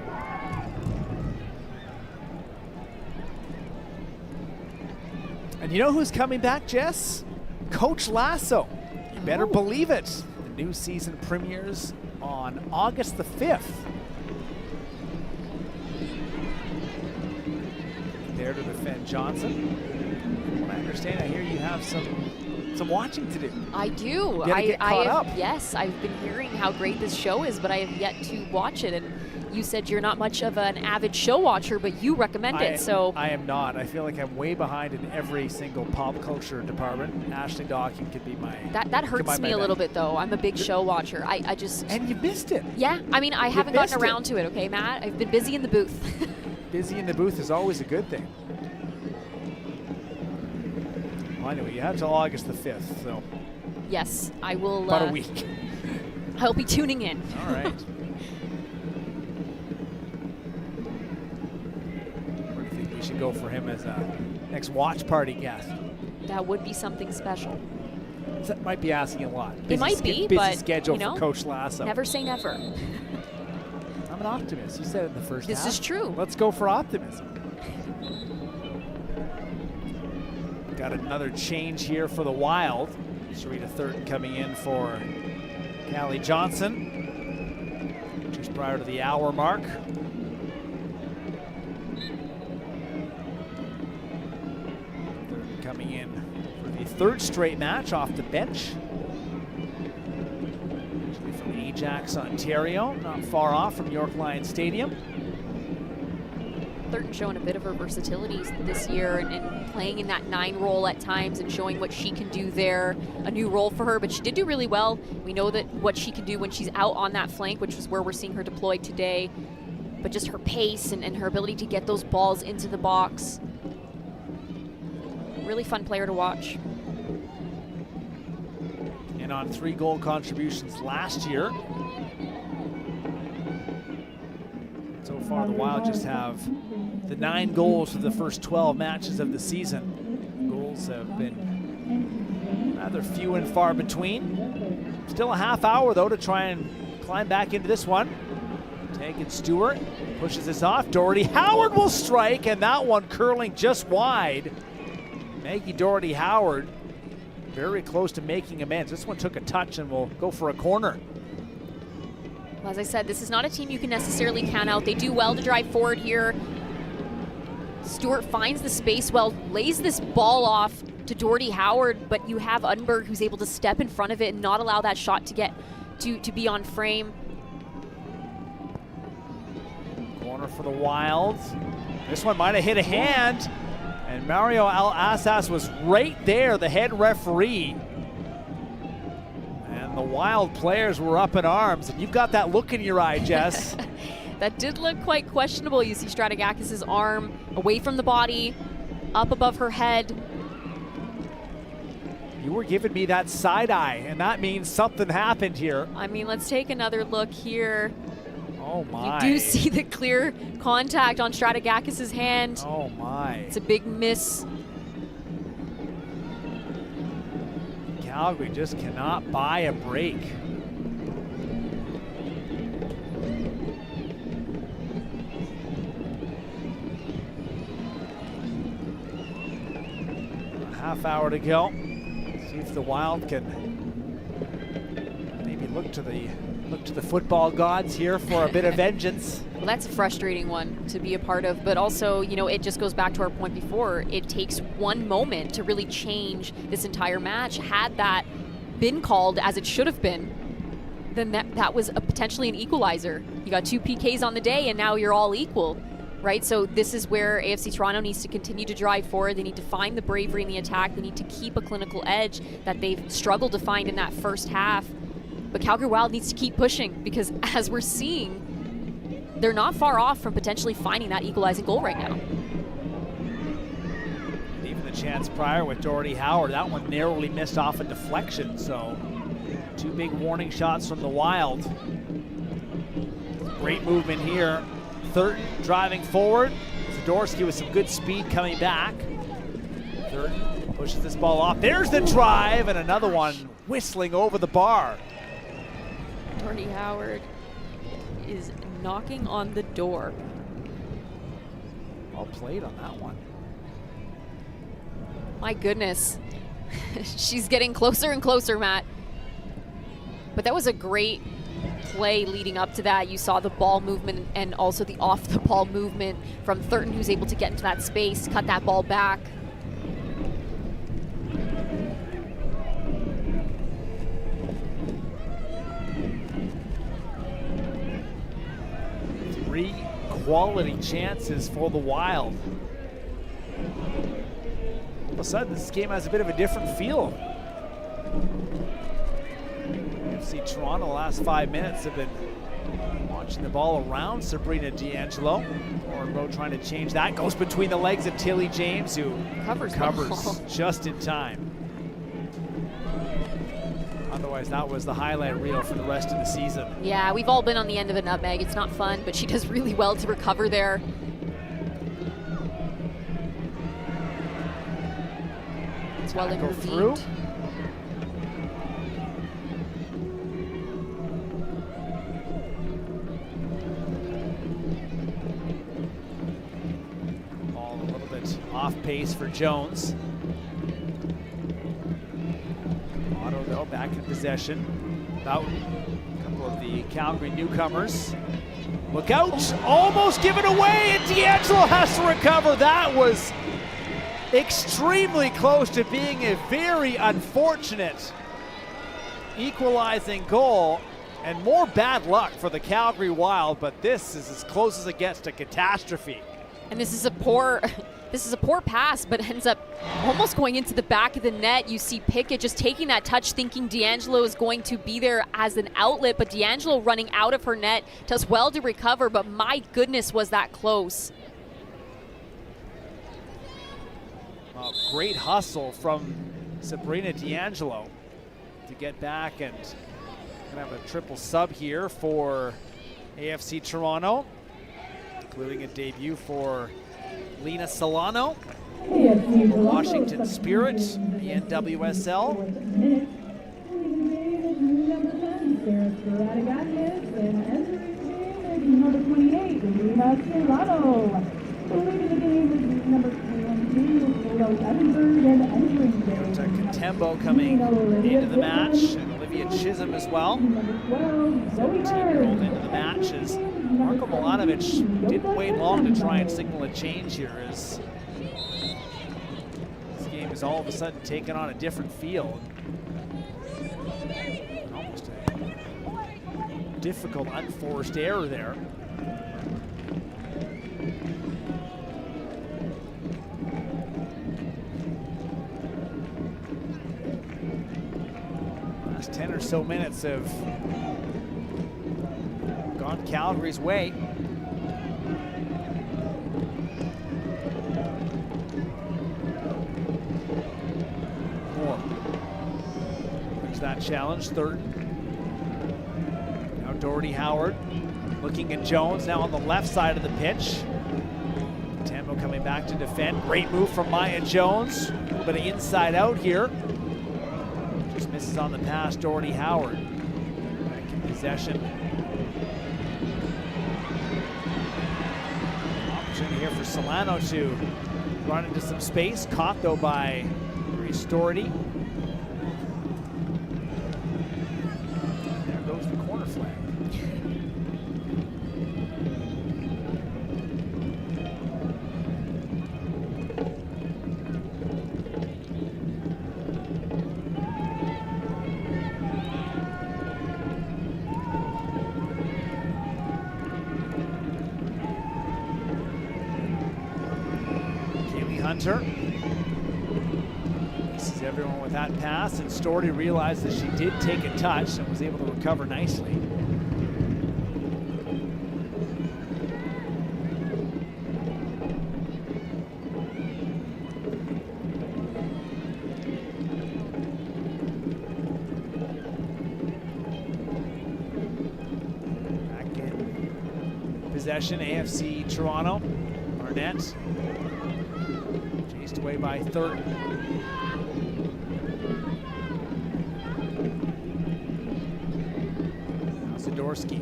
And you know who's coming back, Jess? Coach Lasso. You better believe it. The new season premieres on August the 5th. There to defend Johnson. From what I understand, I hear you have some watching to do. I do. Get caught up. Yes, I've been hearing how great this show is, but I have yet to watch it. And you said you're not much of an avid show watcher, but you recommend it. So I am not. I feel like I'm way behind in every single pop culture department. Ashley Dawkins could be my that hurts me a little bit, though. I'm a big show watcher. I just and you missed it. Yeah, I mean I haven't gotten around to it. Okay, Matt. I've been busy in the booth. Busy in the booth is always a good thing. Well, anyway, you have till August the 5th, so. Yes, I will. About a week. I'll be tuning in. All right. go for him as a next watch party guest. That would be something special. That might be asking a lot. It might be, busy but schedule you know, for Coach Lasso. Never say never. I'm an optimist. You said it in the first half. This is true. Let's go for optimism. Got another change here for the Wild. Sharita Thurton coming in for Callie Johnson, just prior to the hour mark. Thurton coming in for the third straight match off the bench. Usually from Ajax, Ontario, not far off from York Lions Stadium. Thurton showing a bit of her versatility this year and playing in that 9 role at times and showing what she can do there. A new role for her, but she did do really well. We know that what she can do when she's out on that flank, which is where we're seeing her deployed today. But just her pace and her ability to get those balls into the box. Really fun player to watch. And on 3 goal contributions last year. So far, the Wild just have the 9 goals for the first 12 matches of the season. Goals have been rather few and far between. Still a half hour, though, to try and climb back into this one. Taken Stewart, pushes this off. Doherty Howard will strike, and that one curling just wide. Maggie Doherty Howard very close to making amends. This one took a touch and will go for a corner. Well, as I said, this is not a team you can necessarily count out. They do well to drive forward here. Stewart finds the space well, lays this ball off to Doherty Howard, but you have Unberg who's able to step in front of it and not allow that shot to get to be on frame. Corner for the Wilds. This one might have hit a hand, and Mario Al-Assas was right there, the head referee. And the Wild players were up in arms, and you've got that look in your eye, Jess. That did look quite questionable. You see Stratigakis' arm away from the body, up above her head. You were giving me that side eye, and that means something happened here. I mean, let's take another look here. Oh my. You do see the clear contact on Stratigakis' hand. Oh my. It's a big miss. Calgary just cannot buy a break. A half hour to go. See if the Wild can maybe look to the football gods here for a bit of vengeance. Well, that's a frustrating one to be a part of, but also, you know, it just goes back to our point before. It takes one moment to really change this entire match. Had that been called as it should have been, then that was potentially an equalizer. You got 2 PKs on the day, and now you're all equal, right? So this is where AFC Toronto needs to continue to drive forward. They need to find the bravery in the attack. They need to keep a clinical edge that they've struggled to find in that first half. But Calgary Wild needs to keep pushing, because as we're seeing, they're not far off from potentially finding that equalizing goal right now. And even the chance prior with Doherty Howard, that one narrowly missed off a deflection. So 2 big warning shots from the Wild. Great movement here. Thurton driving forward. Zadorsky with some good speed coming back. Thurton pushes this ball off. There's the drive, and another one whistling over the bar. Doherty Howard is knocking on the door. Well played on that one. My goodness. She's getting closer and closer, Matt. But that was a great play leading up to that. You saw the ball movement and also the off the ball movement from Thurton, who's able to get into that space, cut that ball back. Quality chances for the Wild. All of a sudden, this game has a bit of a different feel. AFC Toronto, the last 5 minutes have been watching the ball around Sabrina D'Angelo. Orbo trying to change that. Goes between the legs of Tilly James, who covers just in time. Otherwise, that was the highlight reel for the rest of the season. Yeah, we've all been on the end of a nutmeg. It's not fun, but she does really well to recover there. as well Go through. intervened. Ball a little bit off pace for Jones. Otto, though, back in possession. Boughton, a couple of the Calgary newcomers. Look out! Almost given away, and D'Angelo has to recover. That was extremely close to being a very unfortunate equalizing goal, and more bad luck for the Calgary Wild, but this is as close as it gets to catastrophe. And this is a poor pass, but ends up almost going into the back of the net. You see Pickett just taking that touch, thinking D'Angelo is going to be there as an outlet, but D'Angelo running out of her net does well to recover, but my goodness, was that close. Great hustle from Sabrina D'Angelo to get back, and gonna have a triple sub here for AFC Toronto, including a debut for Lena Solano, Washington Spirit, the NWSL. Tembo coming into the match, and Olivia Chisholm as well. 17-year-old into the match as Marko Milanovic didn't wait long to try and signal a change here, as this game is all of a sudden taken on a different feel. Almost a difficult unforced error there. Last 10 or so minutes have gone Calgary's way. Moore. There's that challenge, third. Now Doherty Howard looking at Jones, now on the left side of the pitch. Tambo coming back to defend. Great move from Maya Jones. A little bit of inside out here. Just misses on the pass, Doherty Howard. Back in possession. Opportunity here for Solano to run into some space. Caught though by Grace Doherty. There goes the corner flag. Hunter. This is everyone with that pass, and Doherty realized that she did take a touch and was able to recover nicely. Back in possession, AFC Toronto. Arnett. Chased away by Thurton. Now Zadorsky.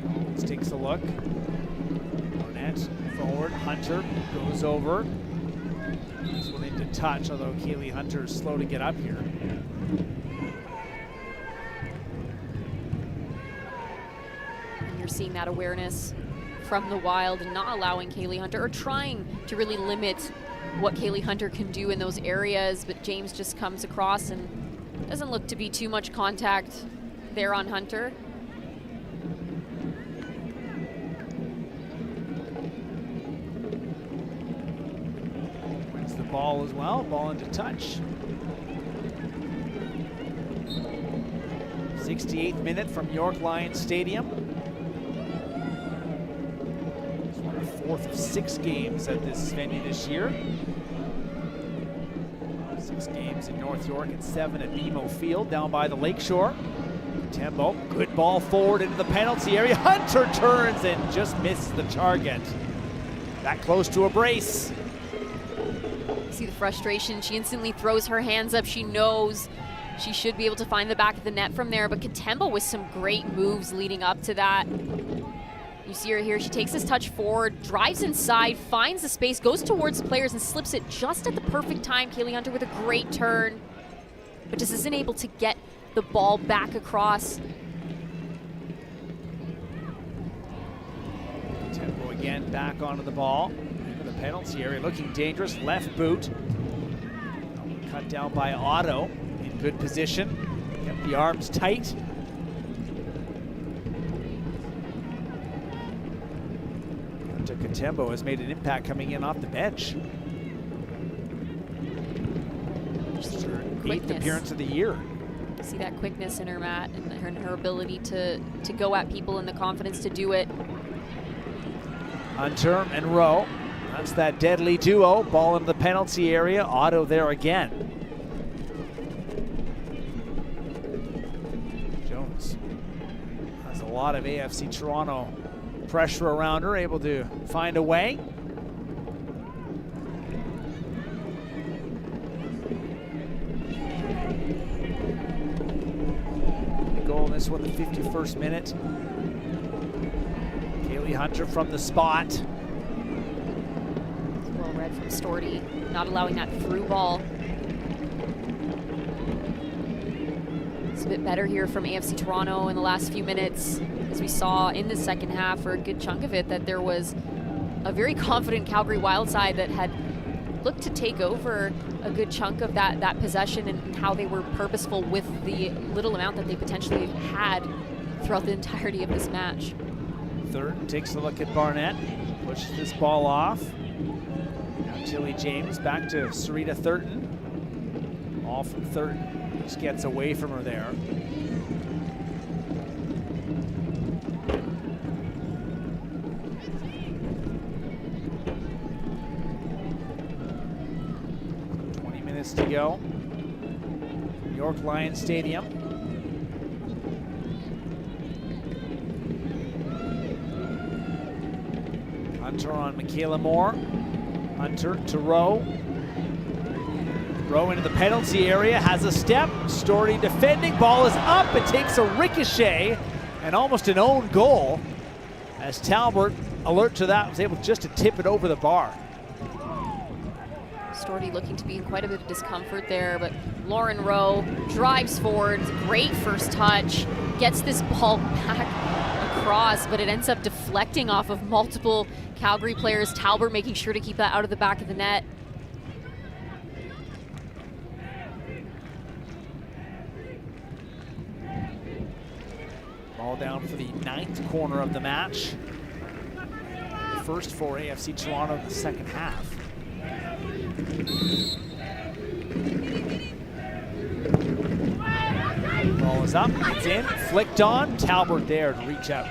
Collins takes a look. Arnett forward. Hunter goes over. This one into touch, although Kaylee Hunter is slow to get up here. You're seeing that awareness from the Wild and not allowing Kaylee Hunter, or trying to really limit what Kaylee Hunter can do in those areas, but James just comes across and doesn't look to be too much contact there on Hunter. Wins the ball as well, ball into touch. 68th minute from York Lions Stadium. Fourth of 6 games at this venue this year. 6 games in North York and 7 at BMO Field down by the lakeshore. Tembo, good ball forward into the penalty area. Hunter turns and just misses the target. that close to a brace. See the frustration. She instantly throws her hands up. She knows she should be able to find the back of the net from there, but Katemba with some great moves leading up to that. You see her here. She takes this touch forward, drives inside, finds the space, goes towards the players, and slips it just at the perfect time. Kaylee Hunter with a great turn, but just isn't able to get the ball back across. Tempo again back onto the ball. Into the penalty area, looking dangerous. Left boot. Cut down by Otto. In good position. Kept the arms tight. Katembo has made an impact coming in off the bench. Just her 8th appearance of the year. See that quickness in her, Matt, and her ability to go at people and the confidence to do it. Hunter and Rowe. That's that deadly duo. Ball into the penalty area. Otto there again. Jones has a lot of AFC Toronto pressure around her, able to find a way. The goal in this one, the 51st minute. Kaylee Hunter from the spot. Well read from Storty, not allowing that through ball. It's a bit better here from AFC Toronto in the last few minutes. As we saw in the second half, for a good chunk of it, that there was a very confident Calgary Wild side that had looked to take over a good chunk of that possession, and how they were purposeful with the little amount that they potentially had throughout the entirety of this match. Third takes a look at Barnett, pushes this ball off. Now Tilly James back to Sarita Thurton. All from Thurton, just gets away from her there. To go. York Lions Stadium. Hunter on Michaela Moore. Hunter to Rowe. Rowe into the penalty area, has a step. Storty defending, ball is up. It takes a ricochet and almost an own goal, as Talbot, alert to that, was able just to tip it over the bar. Storty looking to be in quite a bit of discomfort there, but Lauren Rowe drives forward. Great first touch, gets this ball back across, but it ends up deflecting off of multiple Calgary players. Talbot making sure to keep that out of the back of the net. Ball down for the 9th corner of the match. First for AFC Toronto in the second half. Ball is up, it's in, flicked on. Talbot there to reach out.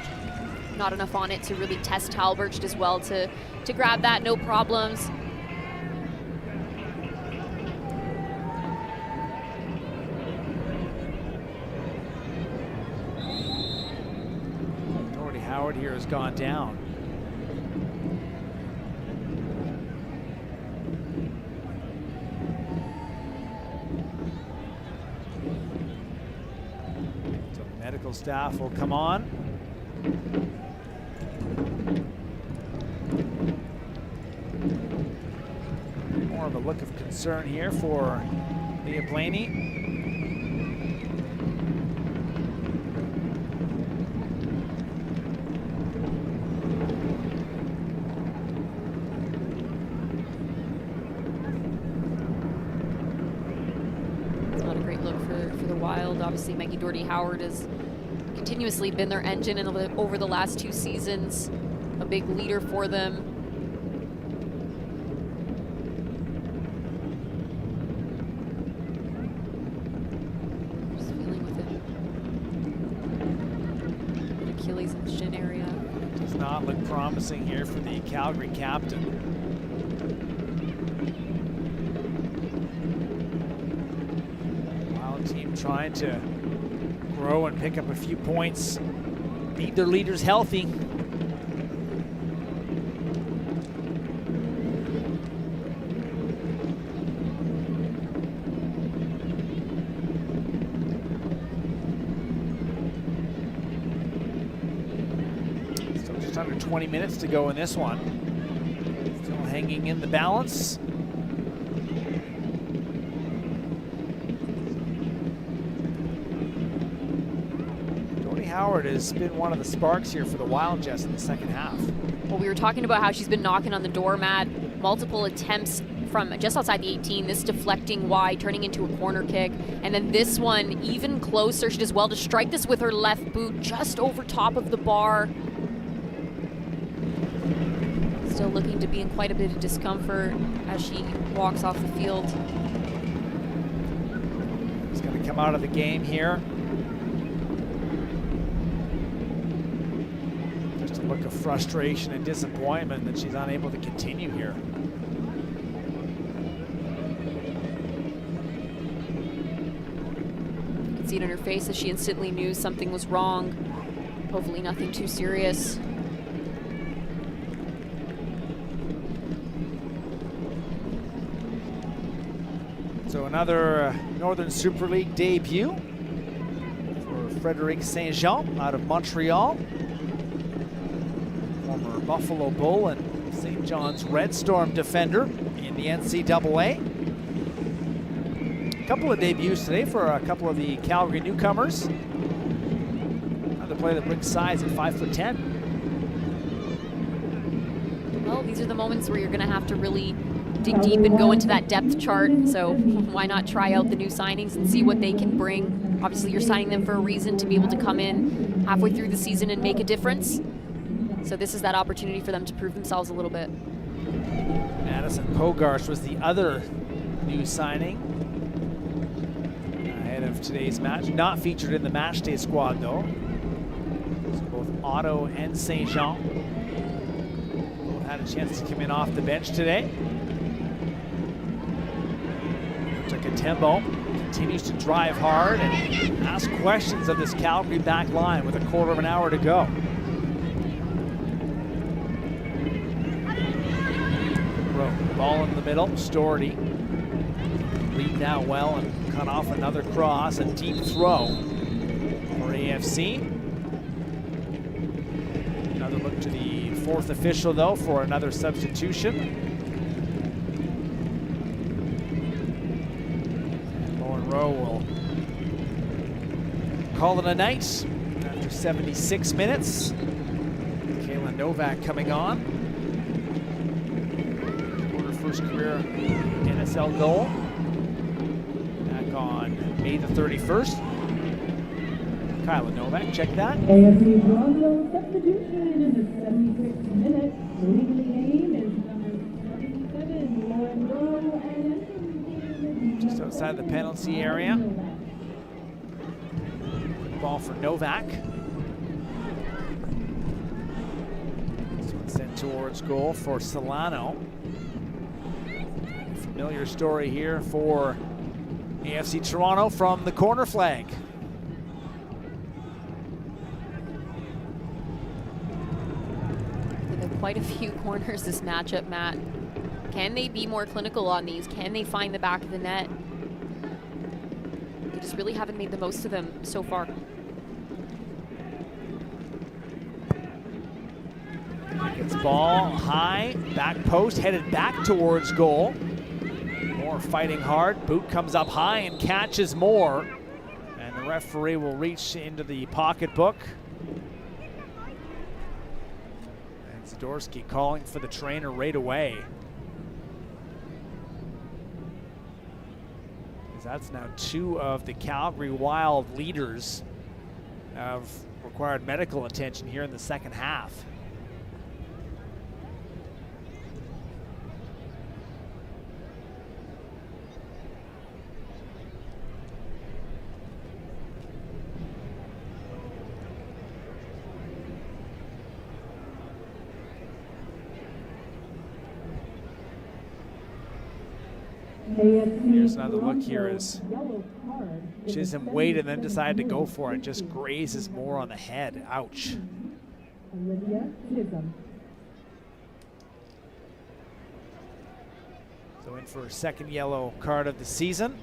Not enough on it to really test Talbot as well to grab that, no problems. Doherty Howard here has gone down. Medical staff will come on. More of a look of concern here for Leah Blaney. Not a great look for the Wild. Obviously, Maggie Doherty Howard has continuously been their engine over the last 2 seasons, a big leader for them. Just feeling with it. Achilles and shin area. Does not look promising here for the Calgary captain. Wild team trying to grow and pick up a few points, need their leaders healthy. 20 minutes to go in this one. Still hanging in the balance. Howard has been one of the sparks here for the Wild, Jess, in the second half. Well, we were talking about how she's been knocking on the doormat, multiple attempts from just outside the 18, this deflecting wide, turning into a corner kick, and then this one even closer. She does well to strike this with her left boot just over top of the bar. Still looking to be in quite a bit of discomfort as she walks off the field. She's going to come out of the game here. Look of frustration and disappointment that she's unable to continue here. You can see it in her face as she instantly knew something was wrong. Hopefully nothing too serious. So another Northern Super League debut for Frédéric Saint-Jean out of Montreal. Former Buffalo Bull and St. John's Red Storm defender in the NCAA. A couple of debuts today for a couple of the Calgary newcomers. Another player that brings size at 5'10". Well, these are the moments where you're going to have to really dig deep and go into that depth chart. So why not try out the new signings and see what they can bring? Obviously, you're signing them for a reason, to be able to come in halfway through the season and make a difference. So this is that opportunity for them to prove themselves a little bit. Madison Pogarch was the other new signing ahead of today's match. Not featured in the match day squad though. So both Otto and St. Jean both had a chance to come in off the bench today. Tembo continues to drive hard and ask questions of this Calgary back line with a quarter of an hour to go. Ball in the middle, Storty. Read now well and cut off another cross, a deep throw for AFC. Another look to the fourth official though for another substitution. Will call it a night after 76 minutes. Kayla Novak coming on. Scored her first career NSL goal back on May the 31st. Kyla Novak, check that. AFC Toronto substitution in the 76th minute. Leading the game is number 77, Lauren Rowe, and just outside the penalty area. Ball for Novak. This one sent towards goal for Solano. Familiar story here for AFC Toronto from the corner flag. There are quite a few corners this matchup, Matt. Can they be more clinical on these? Can they find the back of the net? They just really haven't made the most of them so far. Gets ball high, back post, headed back towards goal. Moore fighting hard. Boot comes up high and catches Moore. And the referee will reach into the pocketbook. And Zadorsky calling for the trainer right away. That's now two of the Calgary Wild leaders have required medical attention here in the second half. Here's another look here as Chisholm waited and then decided to go for it. Just grazes Moore on the head. Ouch. So in for a second yellow card of the season.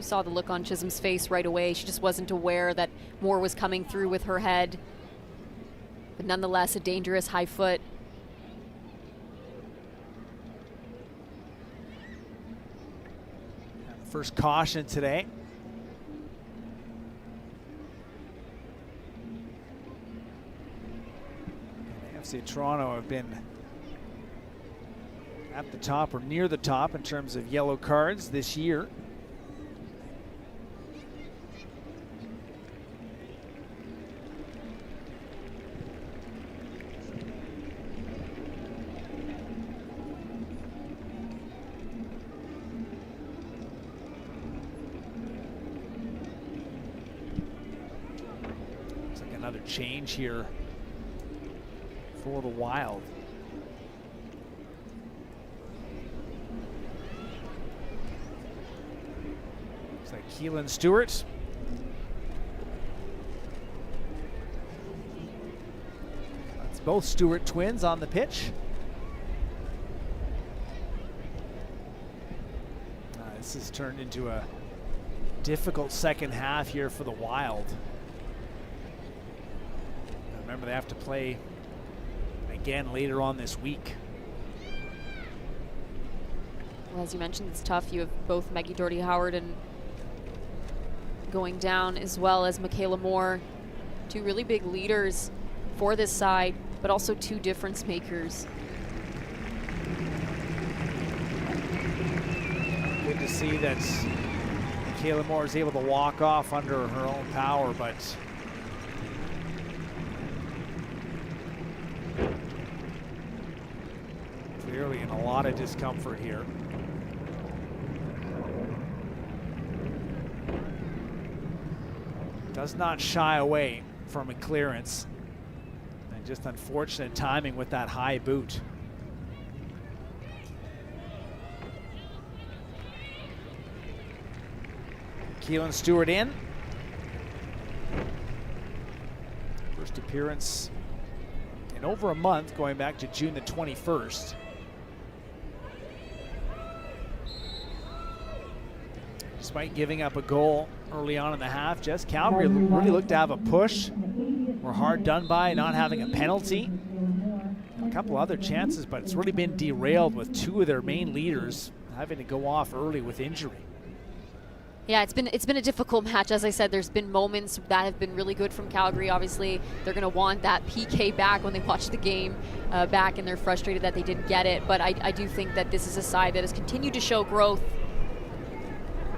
saw the look on Chisholm's face right away. She just wasn't aware that more was coming through with her head. But nonetheless, a dangerous high foot. First caution today. And AFC Toronto have been at the top or near the top in terms of yellow cards this year. Looks like another change here for the Wild. Looks like Keelan Stewart. That's both Stewart twins on the pitch. This has turned into a difficult second half here for the Wild. Remember, they have to play again later on this week. Well, as you mentioned, it's tough. You have both Maggie Doherty-Howard and going down, as well as Michaela Moore, two really big leaders for this side, but also two difference makers. Good to see that Michaela Moore is able to walk off under her own power, but clearly in a lot of discomfort here. Does not shy away from a clearance, and just unfortunate timing with that high boot. Keelan Stewart in. First appearance in over a month, going back to June the 21st. Despite giving up a goal early on in the half, Jess, Calgary really looked to have a push. Were hard done by not having a penalty. A couple other chances, but it's really been derailed with two of their main leaders having to go off early with injury. Yeah, it's been a difficult match. As I said, there's been moments that have been really good from Calgary. Obviously, they're going to want that PK back when they watch the game back, and they're frustrated that they didn't get it. But I do think that this is a side that has continued to show growth.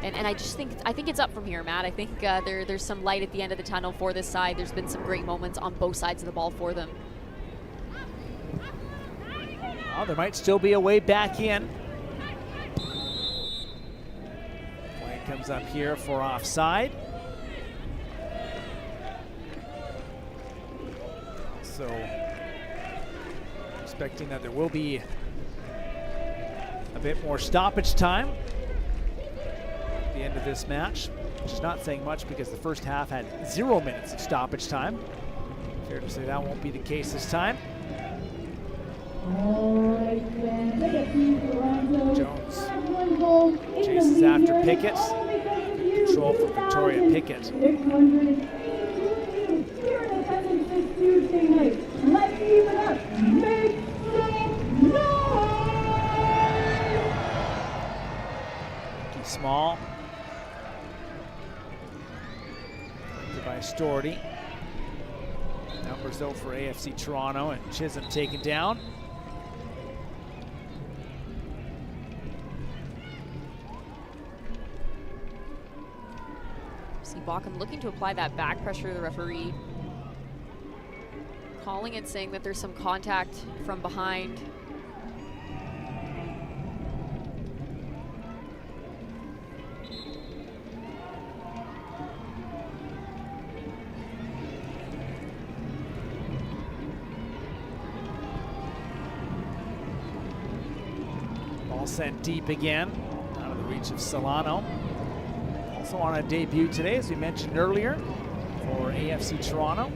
And I think it's up from here, Matt. I think there's some light at the end of the tunnel for this side. There's been some great moments on both sides of the ball for them. Well, there might still be a way back in. Play comes up here for offside. So expecting that there will be a bit more stoppage time the end of this match, which is not saying much because the first half had 0 minutes of stoppage time. Fair to say that won't be the case this time. Jones chases after Pickett. Good control for Victoria Pickett. Small. By Storty. Numbers though for AFC Toronto, and Chisholm taken down. See Bauckham looking to apply that back pressure to the referee. Calling it, saying that there's some contact from behind. Sent deep again, out of the reach of Solano. Also on a debut today, as we mentioned earlier, for AFC Toronto.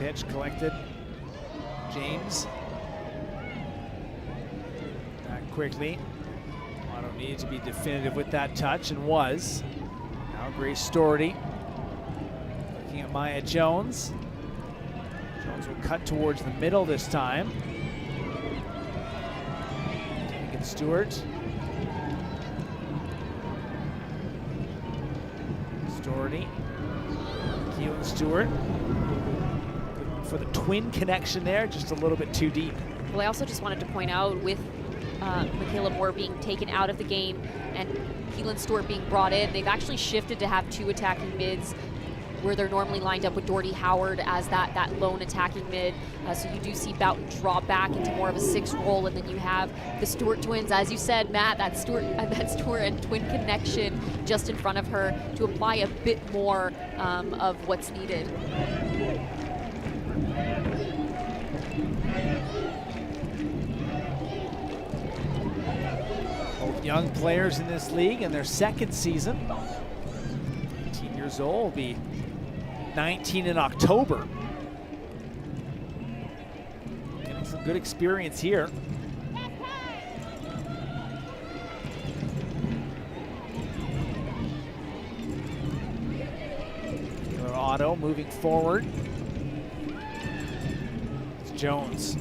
pitch collected. James. Back quickly. Otto needed to be definitive with that touch and was. Now Grace Storty looking at Maya Jones. Jones will cut towards the middle this time. Tegan Stewart. Storty. Keelan Stewart. For the twin connection there, just a little bit too deep. Well, I also just wanted to point out with Michaela Moore being taken out of the game and Keelan Stewart being brought in, they've actually shifted to have 2 attacking mids where they're normally lined up with Doherty Howard as that lone attacking mid. So you do see Boughton drop back into more of a 6 role, and then you have the Stewart twins, as you said, Matt, that Stewart and twin connection just in front of her to apply a bit more of what's needed. Both young players in this league in their second season. 18 years old, will be 19 in October. Getting some good experience here. Taylor Otto moving forward. It's Jones.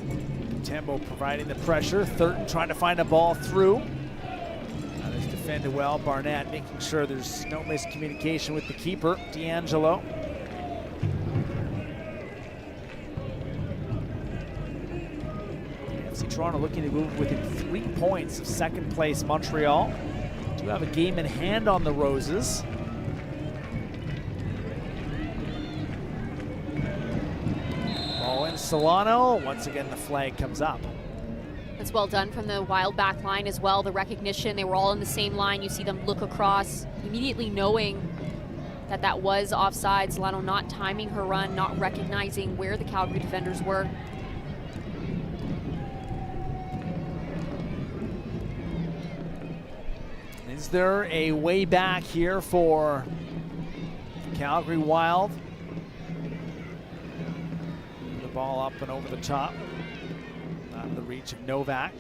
Tembo providing the pressure. Thurton trying to find a ball through. That is defended well. Barnett making sure there's no miscommunication with the keeper, D'Angelo. AFC Toronto looking to move within 3 points of second place Montreal. Do have a game in hand on the Roses. Ball in Solano. Once again, the flag comes up. That's well done from the Wild back line as well. The recognition, they were all in the same line. You see them look across, immediately knowing that that was offside. Solano not timing her run, not recognizing where the Calgary defenders were. Is there a way back here for the Calgary Wild? The ball up and over the top. Out of the reach of Novak.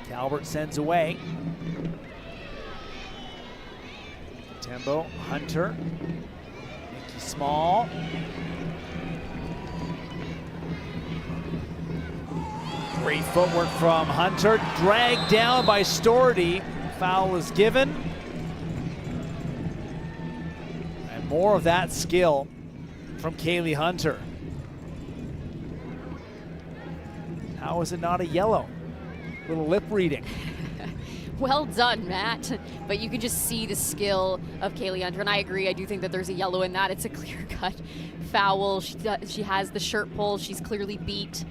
Calvert sends away. Tembo, Hunter, Nikki Small. Great footwork from Hunter, dragged down by Storty. Foul is given. And more of that skill from Kaylee Hunter. How is it not a yellow? Little lip reading. Well done, Matt. But you can just see the skill of Kaylee Hunter, and I agree. I do think that there's a yellow in that. It's a clear-cut foul. She has the shirt pull. She's clearly beat.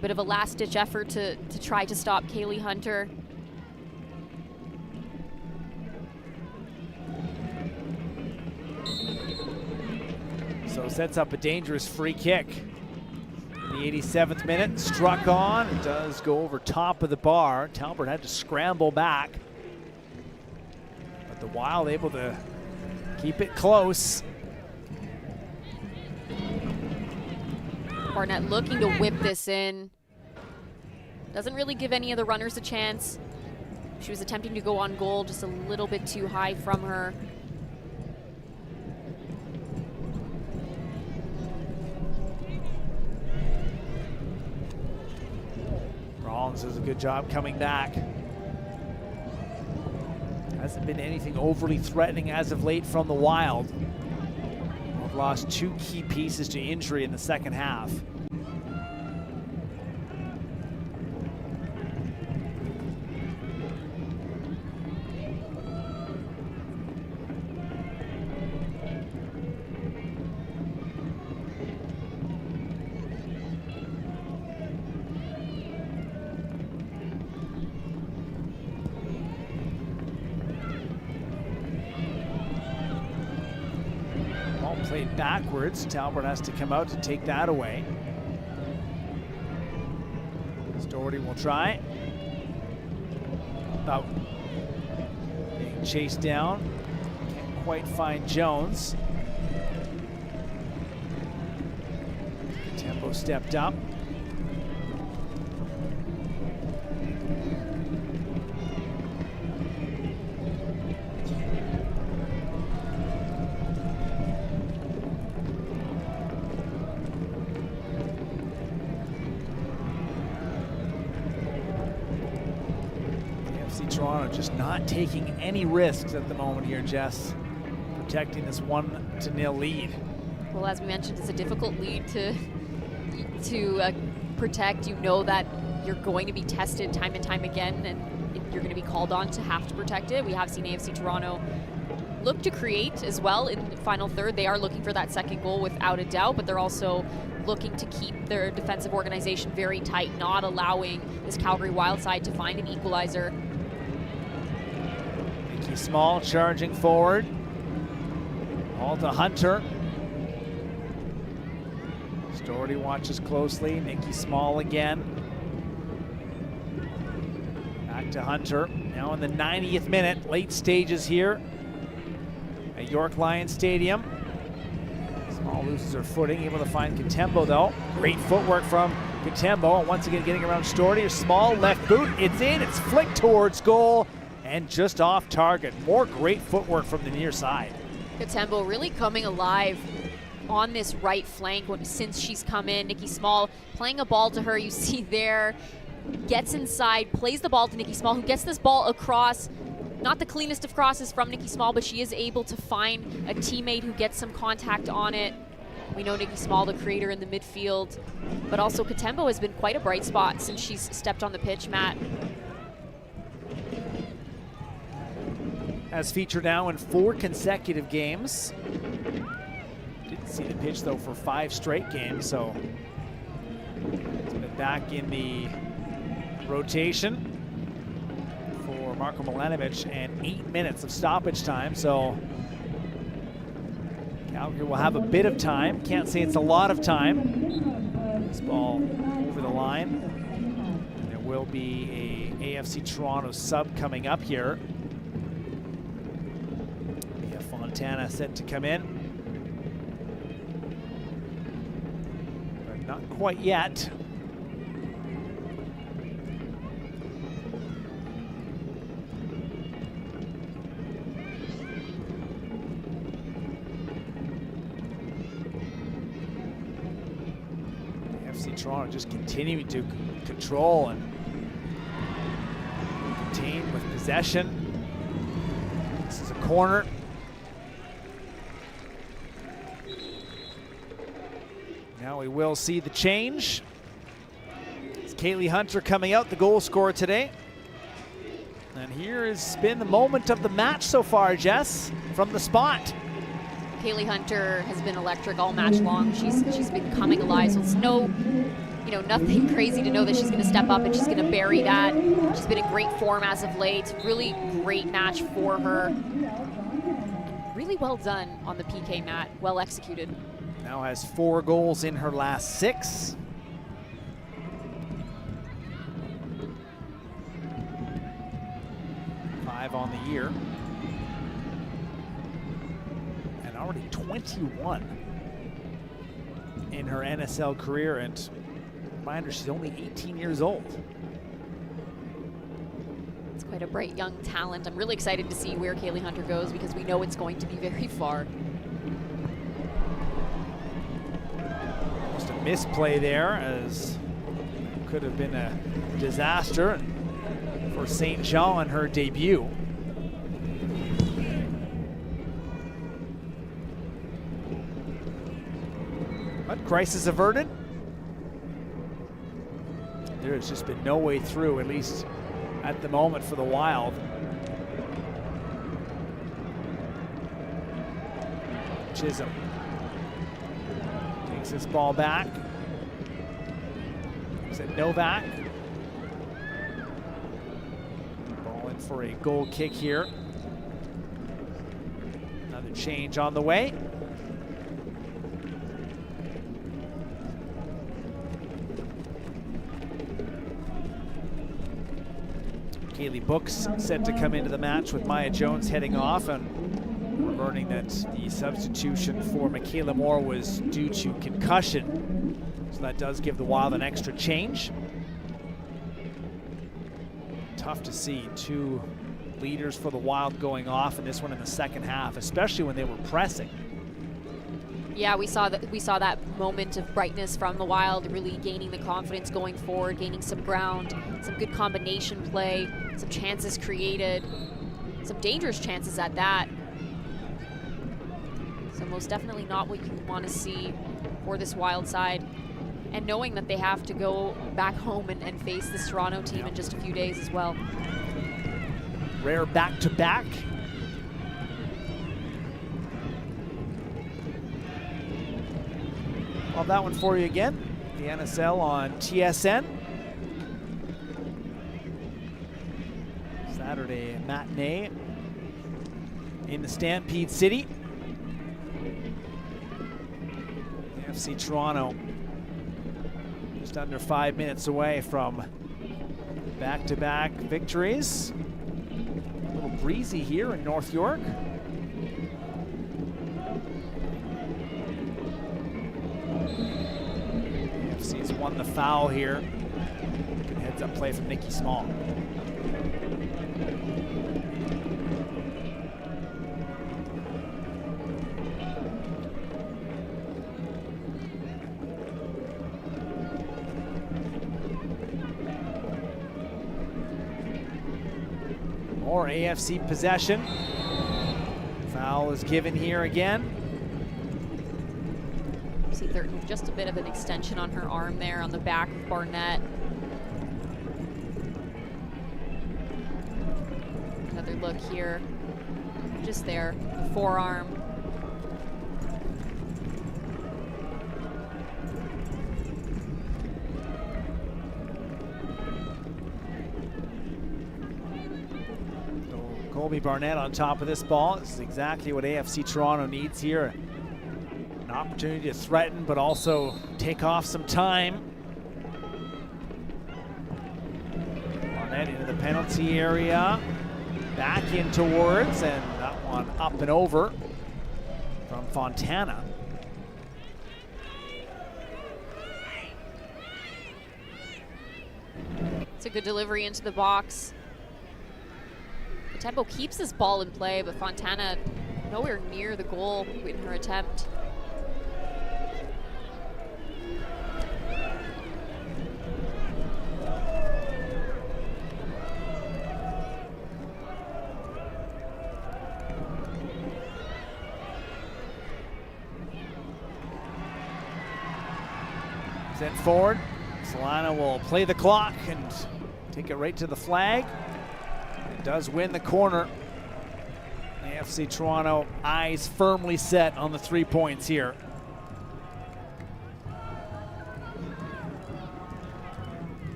Bit of a last-ditch effort to try to stop Kaylee Hunter. So sets up a dangerous free kick. In the 87th minute, struck on. It does go over top of the bar. Talbot had to scramble back. But the Wild able to keep it close. Barnett looking to whip this in. Doesn't really give any of the runners a chance. She was attempting to go on goal, just a little bit too high from her. Rollins does a good job coming back. Hasn't been anything overly threatening as of late from the Wild. We've lost 2 key pieces to injury in the second half. Played backwards. Talbot has to come out to take that away. Doherty will try. About being chased down. quite find Jones. Tempo stepped up. AFC Toronto just not taking any risks at the moment here, Jess. Protecting this 1-0 lead. Well, as we mentioned, it's a difficult lead to protect. You know that you're going to be tested time and time again, and you're going to be called on to have to protect it. We have seen AFC Toronto look to create as well in the final third. They are looking for that second goal without a doubt, but they're also looking to keep their defensive organization very tight, not allowing this Calgary Wild side to find an equalizer. Nikki Small charging forward. All to Hunter. Doherty watches closely. Nikki Small again. Back to Hunter. Now in the 90th minute, late stages here at York Lions Stadium. Small loses her footing, able to find Katembo though. Great footwork from Katembo. Once again getting around Doherty. Small left boot. It's in. It's flicked towards goal and just off target. More great footwork from the near side. Katembo really coming alive on this right flank since she's come in. Nikki Small playing a ball to her, you see there, gets inside, plays the ball to Nikki Small, who gets this ball across. Not the cleanest of crosses from Nikki Small, but she is able to find a teammate who gets some contact on it. We know Nikki Small, the creator in the midfield, but also Katembo has been quite a bright spot since she's stepped on the pitch, Matt. Has featured now in 4 consecutive games. Didn't see the pitch though for 5 straight games, so it's been back in the rotation for Marko Milanovic and 8 minutes of stoppage time, so Calgary will have a bit of time. Can't say it's a lot of time. This ball over the line. There will be a AFC Toronto sub coming up here. Mia Fontana set to come in. Not quite yet. AFC Toronto just continuing to control and contain with possession. This is a corner. Now we will see the change. It's Kaylee Hunter coming out, the goal scorer today. And here has been the moment of the match so far, Jess, from the spot. Kaylee Hunter has been electric all match long. She's been coming alive, so it's nothing crazy to know that she's going to step up and she's going to bury that. She's been in great form as of late. Really great match for her. And really well done on the PK, Matt. Well executed. Now has 4 goals in her last 6. Five on the year. And already 21 in her NSL career. And reminder, she's only 18 years old. It's quite a bright young talent. I'm really excited to see where Kaylee Hunter goes because we know it's going to be very far. Just a misplay there, as it could have been a disaster for St. Jean in her debut. But crisis averted. There has just been no way through, at least at the moment, for the Wild. Chisholm takes this ball back. Is it Novak? Ball in for a goal kick here. Another change on the way. Kaylee Books set to come into the match with Maya Jones heading off, and We're learning that the substitution for Michaela Moore was due to concussion. So that does give the Wild an extra change. Tough to see two leaders for the Wild going off, and this one in the second half, especially when they were pressing. Yeah, we saw that moment of brightness from the Wild, really gaining the confidence going forward, gaining some ground, some good combination play, some chances created, some dangerous chances at that. So most definitely not what you want to see for this Wild side. And knowing that they have to go back home and face this Toronto team in just a few days as well. Rare back-to-back. I'll have that one for you again. The NSL on TSN. Saturday matinee in the Stampede City. AFC Toronto just under 5 minutes away from back-to-back victories. A little breezy here in North York. AFC's won the foul here. Good heads-up play from Nikki Small. More AFC possession. Foul is given here again. See Thurton with just a bit of an extension on her arm there on the back of Barnett. Another look here. Just there, forearm. Colby Barnett on top of this ball. This is exactly what AFC Toronto needs here. An opportunity to threaten, but also take off some time. Barnett into the penalty area. Back in towards, and that one up and over from Fontana. It's a good delivery into the box. Tempo keeps this ball in play, but Fontana nowhere near the goal in her attempt. Sent forward. Solana will play the clock and take it right to the flag. Does win the corner. AFC Toronto eyes firmly set on the 3 points here.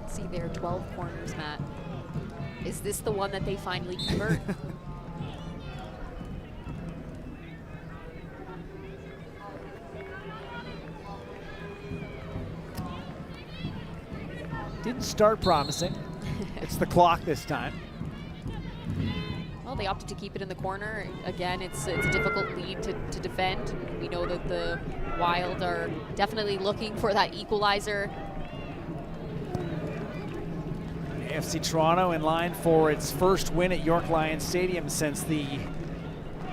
See there, 12 corners, Matt. Is this the one that they finally convert? Didn't start promising. It's the clock this time. Well, they opted to keep it in the corner. Again, it's a difficult lead to defend. We know that the Wild are definitely looking for that equalizer. AFC Toronto in line for its first win at York Lions Stadium since the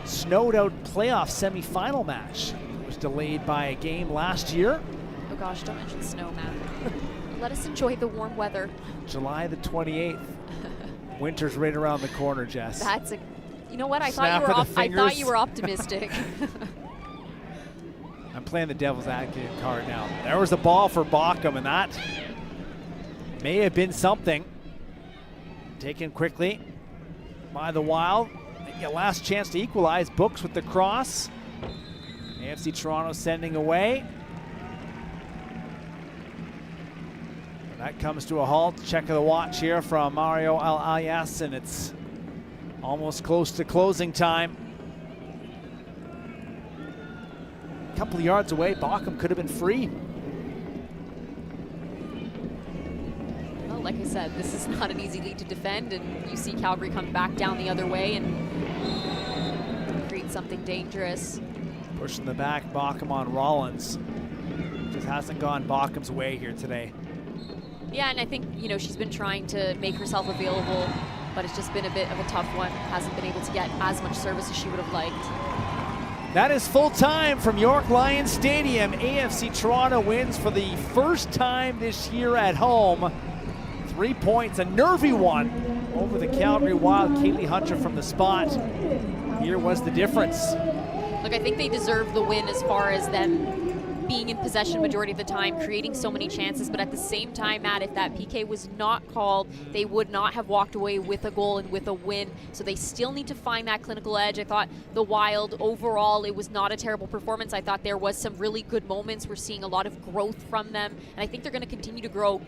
snowed out playoff semifinal match. It was delayed by a game last year. Oh gosh, don't mention snow, Matt. Let us enjoy the warm weather. July the 28th. Winter's right around the corner, Jess. That's a, you know what? I Snap thought you were optimistic. I'm playing the devil's advocate card now. There was a ball for Bockham, and that may have been something. Taken quickly by the Wild. Maybe a last chance to equalize. Books with the cross. AFC Toronto sending away. That comes to a halt. Check of the watch here from Mario Al-Ayas, and it's almost close to closing time. A couple of yards away, Bockham could have been free. Well, like I said, this is not an easy lead to defend, and you see Calgary come back down the other way and create something dangerous. Pushing the back, Bockham on Rollins. Just hasn't gone Bockham's way here today. Yeah, and I think, you know, she's been trying to make herself available, but it's just been a bit of a tough one. Hasn't been able to get as much service as she would have liked. That is full time from York Lions Stadium. AFC Toronto wins for the first time this year at home. 3 points, a nervy one over the Calgary Wild. Kaylee Hunter from the spot. Here was the difference. Look, I think they deserve the win as far as them being in possession majority of the time, creating so many chances, but at the same time, Matt, if that PK was not called, they would not have walked away with a goal and with a win, so they still need to find that clinical edge. I thought the Wild, overall, it was not a terrible performance. I thought there was some really good moments. We're seeing a lot of growth from them, and I think they're going to continue to grow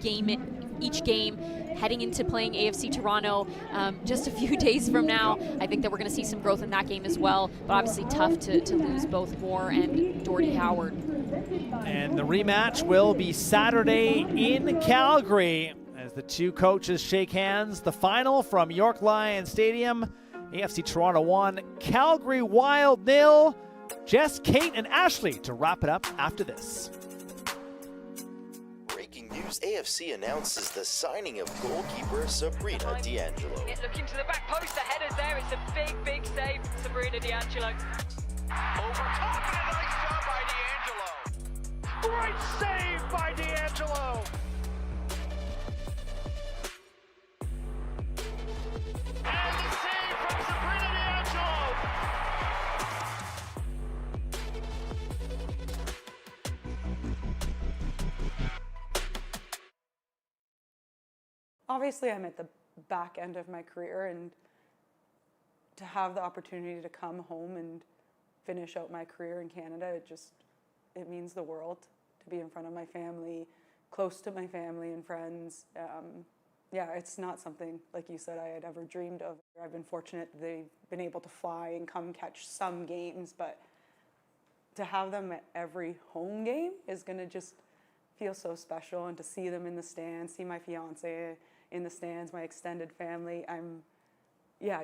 each game, heading into playing AFC Toronto just a few days from now. I think that we're going to see some growth in that game as well, but obviously tough to lose both Moore and Doherty Howard. And the rematch will be Saturday in Calgary as the two coaches shake hands. The final from York Lions Stadium, AFC Toronto 1, Calgary Wild 0. Jess, Kate, and Ashley to wrap it up after this. Breaking news, AFC announces the signing of goalkeeper Sabrina D'Angelo. Looking to the back post, the header's there. It's a big, big save from Sabrina D'Angelo. Over top, and a nice job by D'Angelo. Great save by D'Angelo. And the save from Sabrina D'Angelo. Obviously, I'm at the back end of my career, and to have the opportunity to come home and finish out my career in Canada, it means the world to be in front of my family, close to my family and friends. Yeah, it's not something, like you said, I had ever dreamed of. I've been fortunate they've been able to fly and come catch some games, but to have them at every home game is going to just feel so special, and to see them in the stands, see my fiance in the stands, my extended family, I'm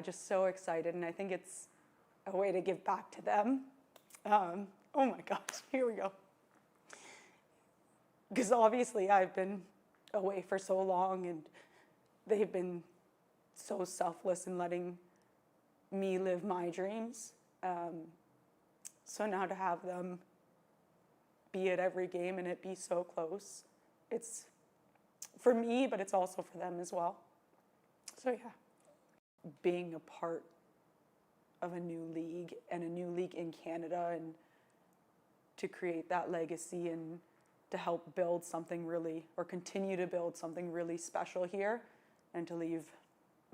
just so excited, and I think it's a way to give back to them. Oh my gosh, here we go. Because obviously I've been away for so long, and they've been so selfless in letting me live my dreams. So now to have them be at every game and it be so close, it's for me, but it's also for them as well. So yeah, being a part of a new league, and a new league in Canada, and to create that legacy and to help build something really, or continue to build something really special here, and to leave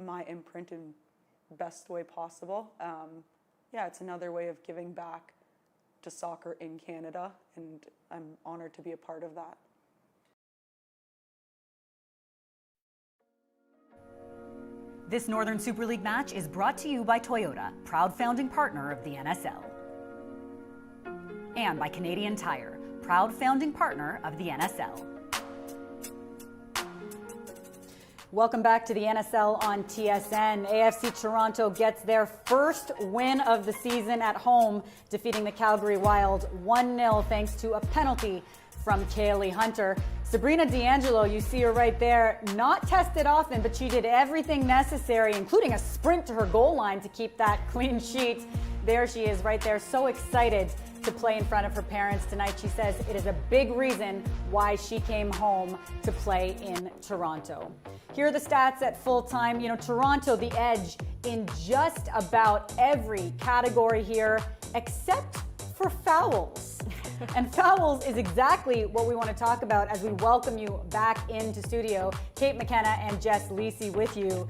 my imprint in the best way possible. Yeah, it's another way of giving back to soccer in Canada, and I'm honored to be a part of that. This Northern Super League match is brought to you by Toyota, proud founding partner of the NSL. And by Canadian Tire, proud founding partner of the NSL. Welcome back to the NSL on TSN. AFC Toronto gets their first win of the season at home, defeating the Calgary Wild 1-0 thanks to a penalty from Kaylee Hunter. Sabrina D'Angelo, you see her right there, not tested often, but she did everything necessary, including a sprint to her goal line to keep that clean sheet. There she is right there, so excited to play in front of her parents tonight. She says it is a big reason why she came home to play in Toronto. Here are the stats at full time. You know, Toronto, the edge in just about every category here, except for fouls. And fouls is exactly what we want to talk about as we welcome you back into studio. Kate McKenna and Jess Lisi with you.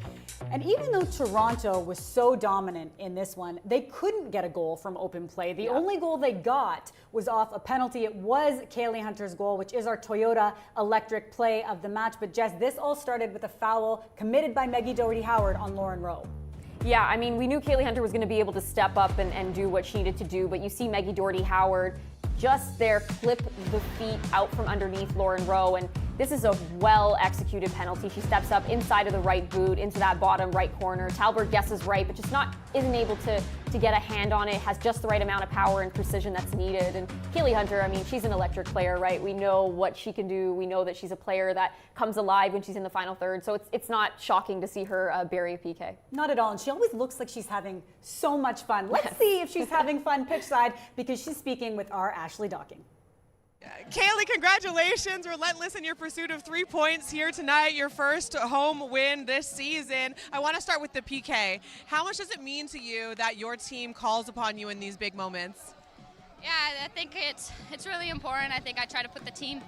And even though Toronto was so dominant in this one, they couldn't get a goal from open play. The only goal they got was off a penalty. It was Kaylee Hunter's goal, which is our Toyota electric play of the match. But Jess, this all started with a foul committed by Maggie Doherty Howard on Lauren Rowe. Yeah, I mean, we knew Kaylee Hunter was going to be able to step up and do what she needed to do, but you see Maggie Doherty Howard just there clip the feet out from underneath Lauren Rowe, and This is a well-executed penalty. She steps up inside of the right boot into that bottom right corner. Talbert guesses right, but just isn't able to get a hand on it, has just the right amount of power and precision that's needed. And Kaylee Hunter, I mean, she's an electric player, right? We know what she can do. We know that she's a player that comes alive when she's in the final third. So it's not shocking to see her bury a PK. Not at all. And she always looks like she's having so much fun. Let's see if she's having fun pitch side, because she's speaking with our Ashley Docking. Kaylee, congratulations. Relentless in your pursuit of 3 points here tonight, your first home win this season. I want to start with the PK. How much does it mean to you that your team calls upon you in these big moments? Yeah, I think it's really important. I think I try to put the team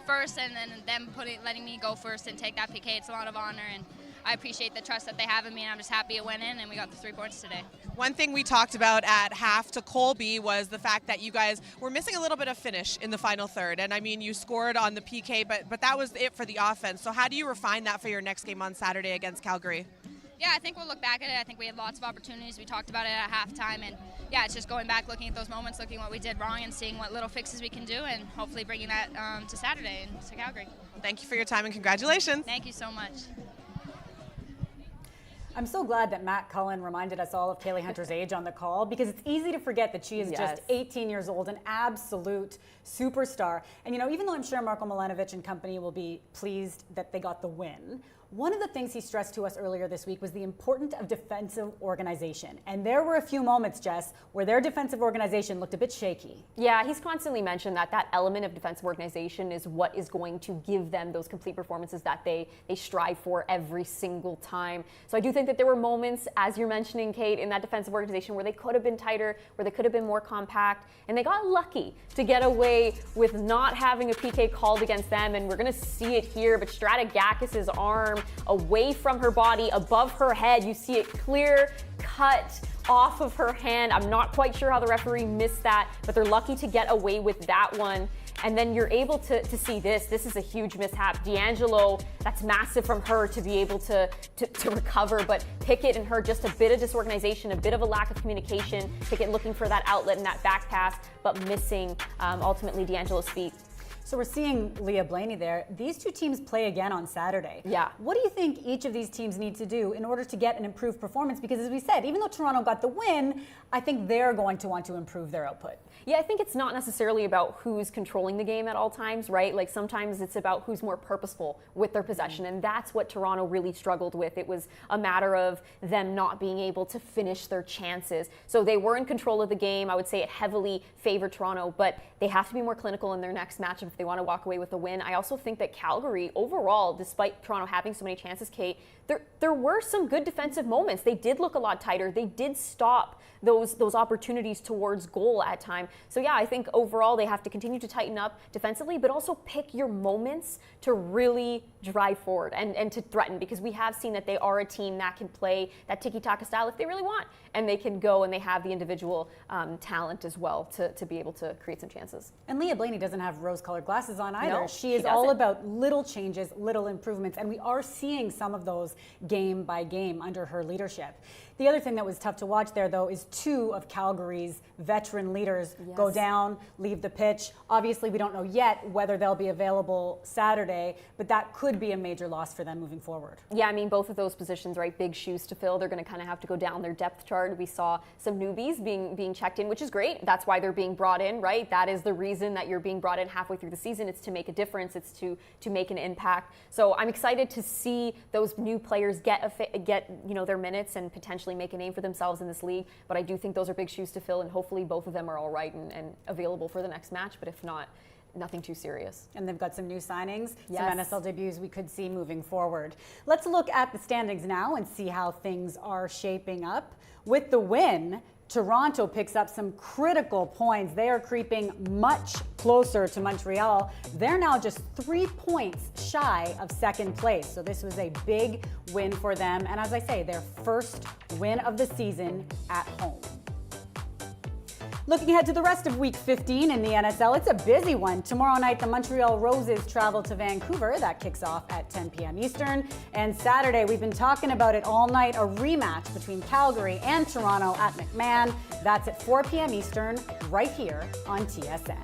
first, and then them letting me go first and take that PK. It's a lot of honor, and I appreciate the trust that they have in me, and I'm just happy it went in and we got the 3 points today. One thing we talked about at half to Colby was the fact that you guys were missing a little bit of finish in the final third. And I mean, you scored on the PK, but that was it for the offense. So how do you refine that for your next game on Saturday against Calgary? Yeah, I think we'll look back at it. I think we had lots of opportunities. We talked about it at halftime, and yeah, it's just going back, looking at those moments, looking what we did wrong, and seeing what little fixes we can do, and hopefully bringing that to Saturday and to Calgary. Thank you for your time and congratulations. Thank you so much. I'm so glad that Matt Cullen reminded us all of Kaylee Hunter's age on the call, because it's easy to forget that she is just 18 years old, an absolute superstar. And, you know, even though I'm sure Marko Milanovic and company will be pleased that they got the win, one of the things he stressed to us earlier this week was the importance of defensive organization. And there were a few moments, Jess, where their defensive organization looked a bit shaky. Yeah, he's constantly mentioned that element of defensive organization is what is going to give them those complete performances that they strive for every single time. So I do think that there were moments, as you're mentioning, Kate, in that defensive organization where they could have been tighter, where they could have been more compact, and they got lucky to get away with not having a PK called against them. And we're going to see it here, but Strategakis' arm away from her body, above her head. You see it clear cut off of her hand. I'm not quite sure how the referee missed that, but they're lucky to get away with that one. And then you're able to see this. This is a huge mishap. D'Angelo, that's massive from her to be able to recover, but Pickett and her, just a bit of disorganization, a bit of a lack of communication. Pickett looking for that outlet in that back pass, but missing ultimately D'Angelo's feet. So we're seeing Leah Blaney there. These two teams play again on Saturday. Yeah. What do you think each of these teams need to do in order to get an improved performance? Because as we said, even though Toronto got the win, I think they're going to want to improve their output. Yeah, I think it's not necessarily about who's controlling the game at all times, right? Like sometimes it's about who's more purposeful with their possession, and that's what Toronto really struggled with. It was a matter of them not being able to finish their chances. So they were in control of the game. I would say it heavily favored Toronto, but they have to be more clinical in their next matchup if they want to walk away with a win. I also think that Calgary, overall, despite Toronto having so many chances, Kate, there were some good defensive moments. They did look a lot tighter. They did stop those opportunities towards goal at time. So yeah, I think overall they have to continue to tighten up defensively, but also pick your moments to really drive forward and to threaten, because we have seen that they are a team that can play that tiki-taka style if they really want, and they can go and they have the individual talent as well to be able to create some chances. And Leah Blaney doesn't have rose-colored glasses on either. No, she is all about little changes, little improvements, and we are seeing some of those game by game under her leadership. The other thing that was tough to watch there, though, is two of Calgary's veteran leaders go down, leave the pitch. Obviously, we don't know yet whether they'll be available Saturday, but that could be a major loss for them moving forward. Yeah, I mean, both of those positions, right, big shoes to fill. They're going to kind of have to go down their depth chart. We saw some newbies being checked in, which is great. That's why they're being brought in, right? That is the reason that you're being brought in halfway through the season. It's to make a difference. It's to make an impact. So I'm excited to see those new players get their minutes and potentially make a name for themselves in this league. But I do think those are big shoes to fill, and hopefully both of them are all right and available for the next match. But if not, nothing too serious. And they've got some new signings, Yes. some NSL debuts we could see moving forward. Let's look at the standings now and see how things are shaping up. With the win, Toronto picks up some critical points. They are creeping much closer to Montreal. They're now just 3 points shy of second place. So this was a big win for them. And as I say, their first win of the season at home. Looking ahead to the rest of Week 15 in the NSL, it's a busy one. Tomorrow night, the Montreal Roses travel to Vancouver. That kicks off at 10 p.m. Eastern. And Saturday, we've been talking about it all night, a rematch between Calgary and Toronto at McMahon. That's at 4 p.m. Eastern, right here on TSN.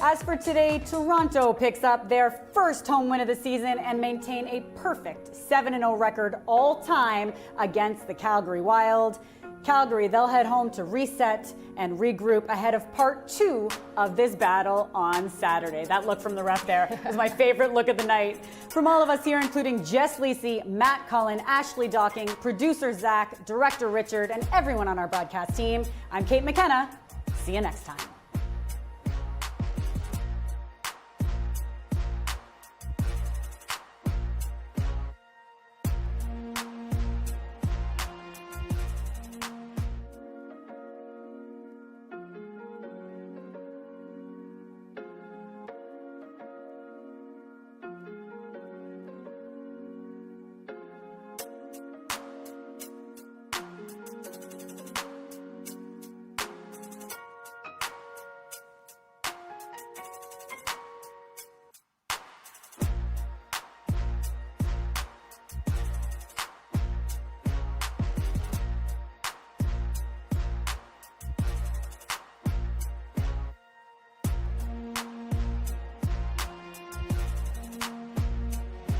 As for today, Toronto picks up their first home win of the season and maintain a perfect 7-0 record all time against the Calgary Wild. Calgary, they'll head home to reset and regroup ahead of part 2 of this battle on Saturday. That look from the ref there is my favorite look of the night. From all of us here, including Jess Lisi, Matt Cullen, Ashley Docking, producer Zach, director Richard, and everyone on our broadcast team, I'm Kate McKenna. See you next time.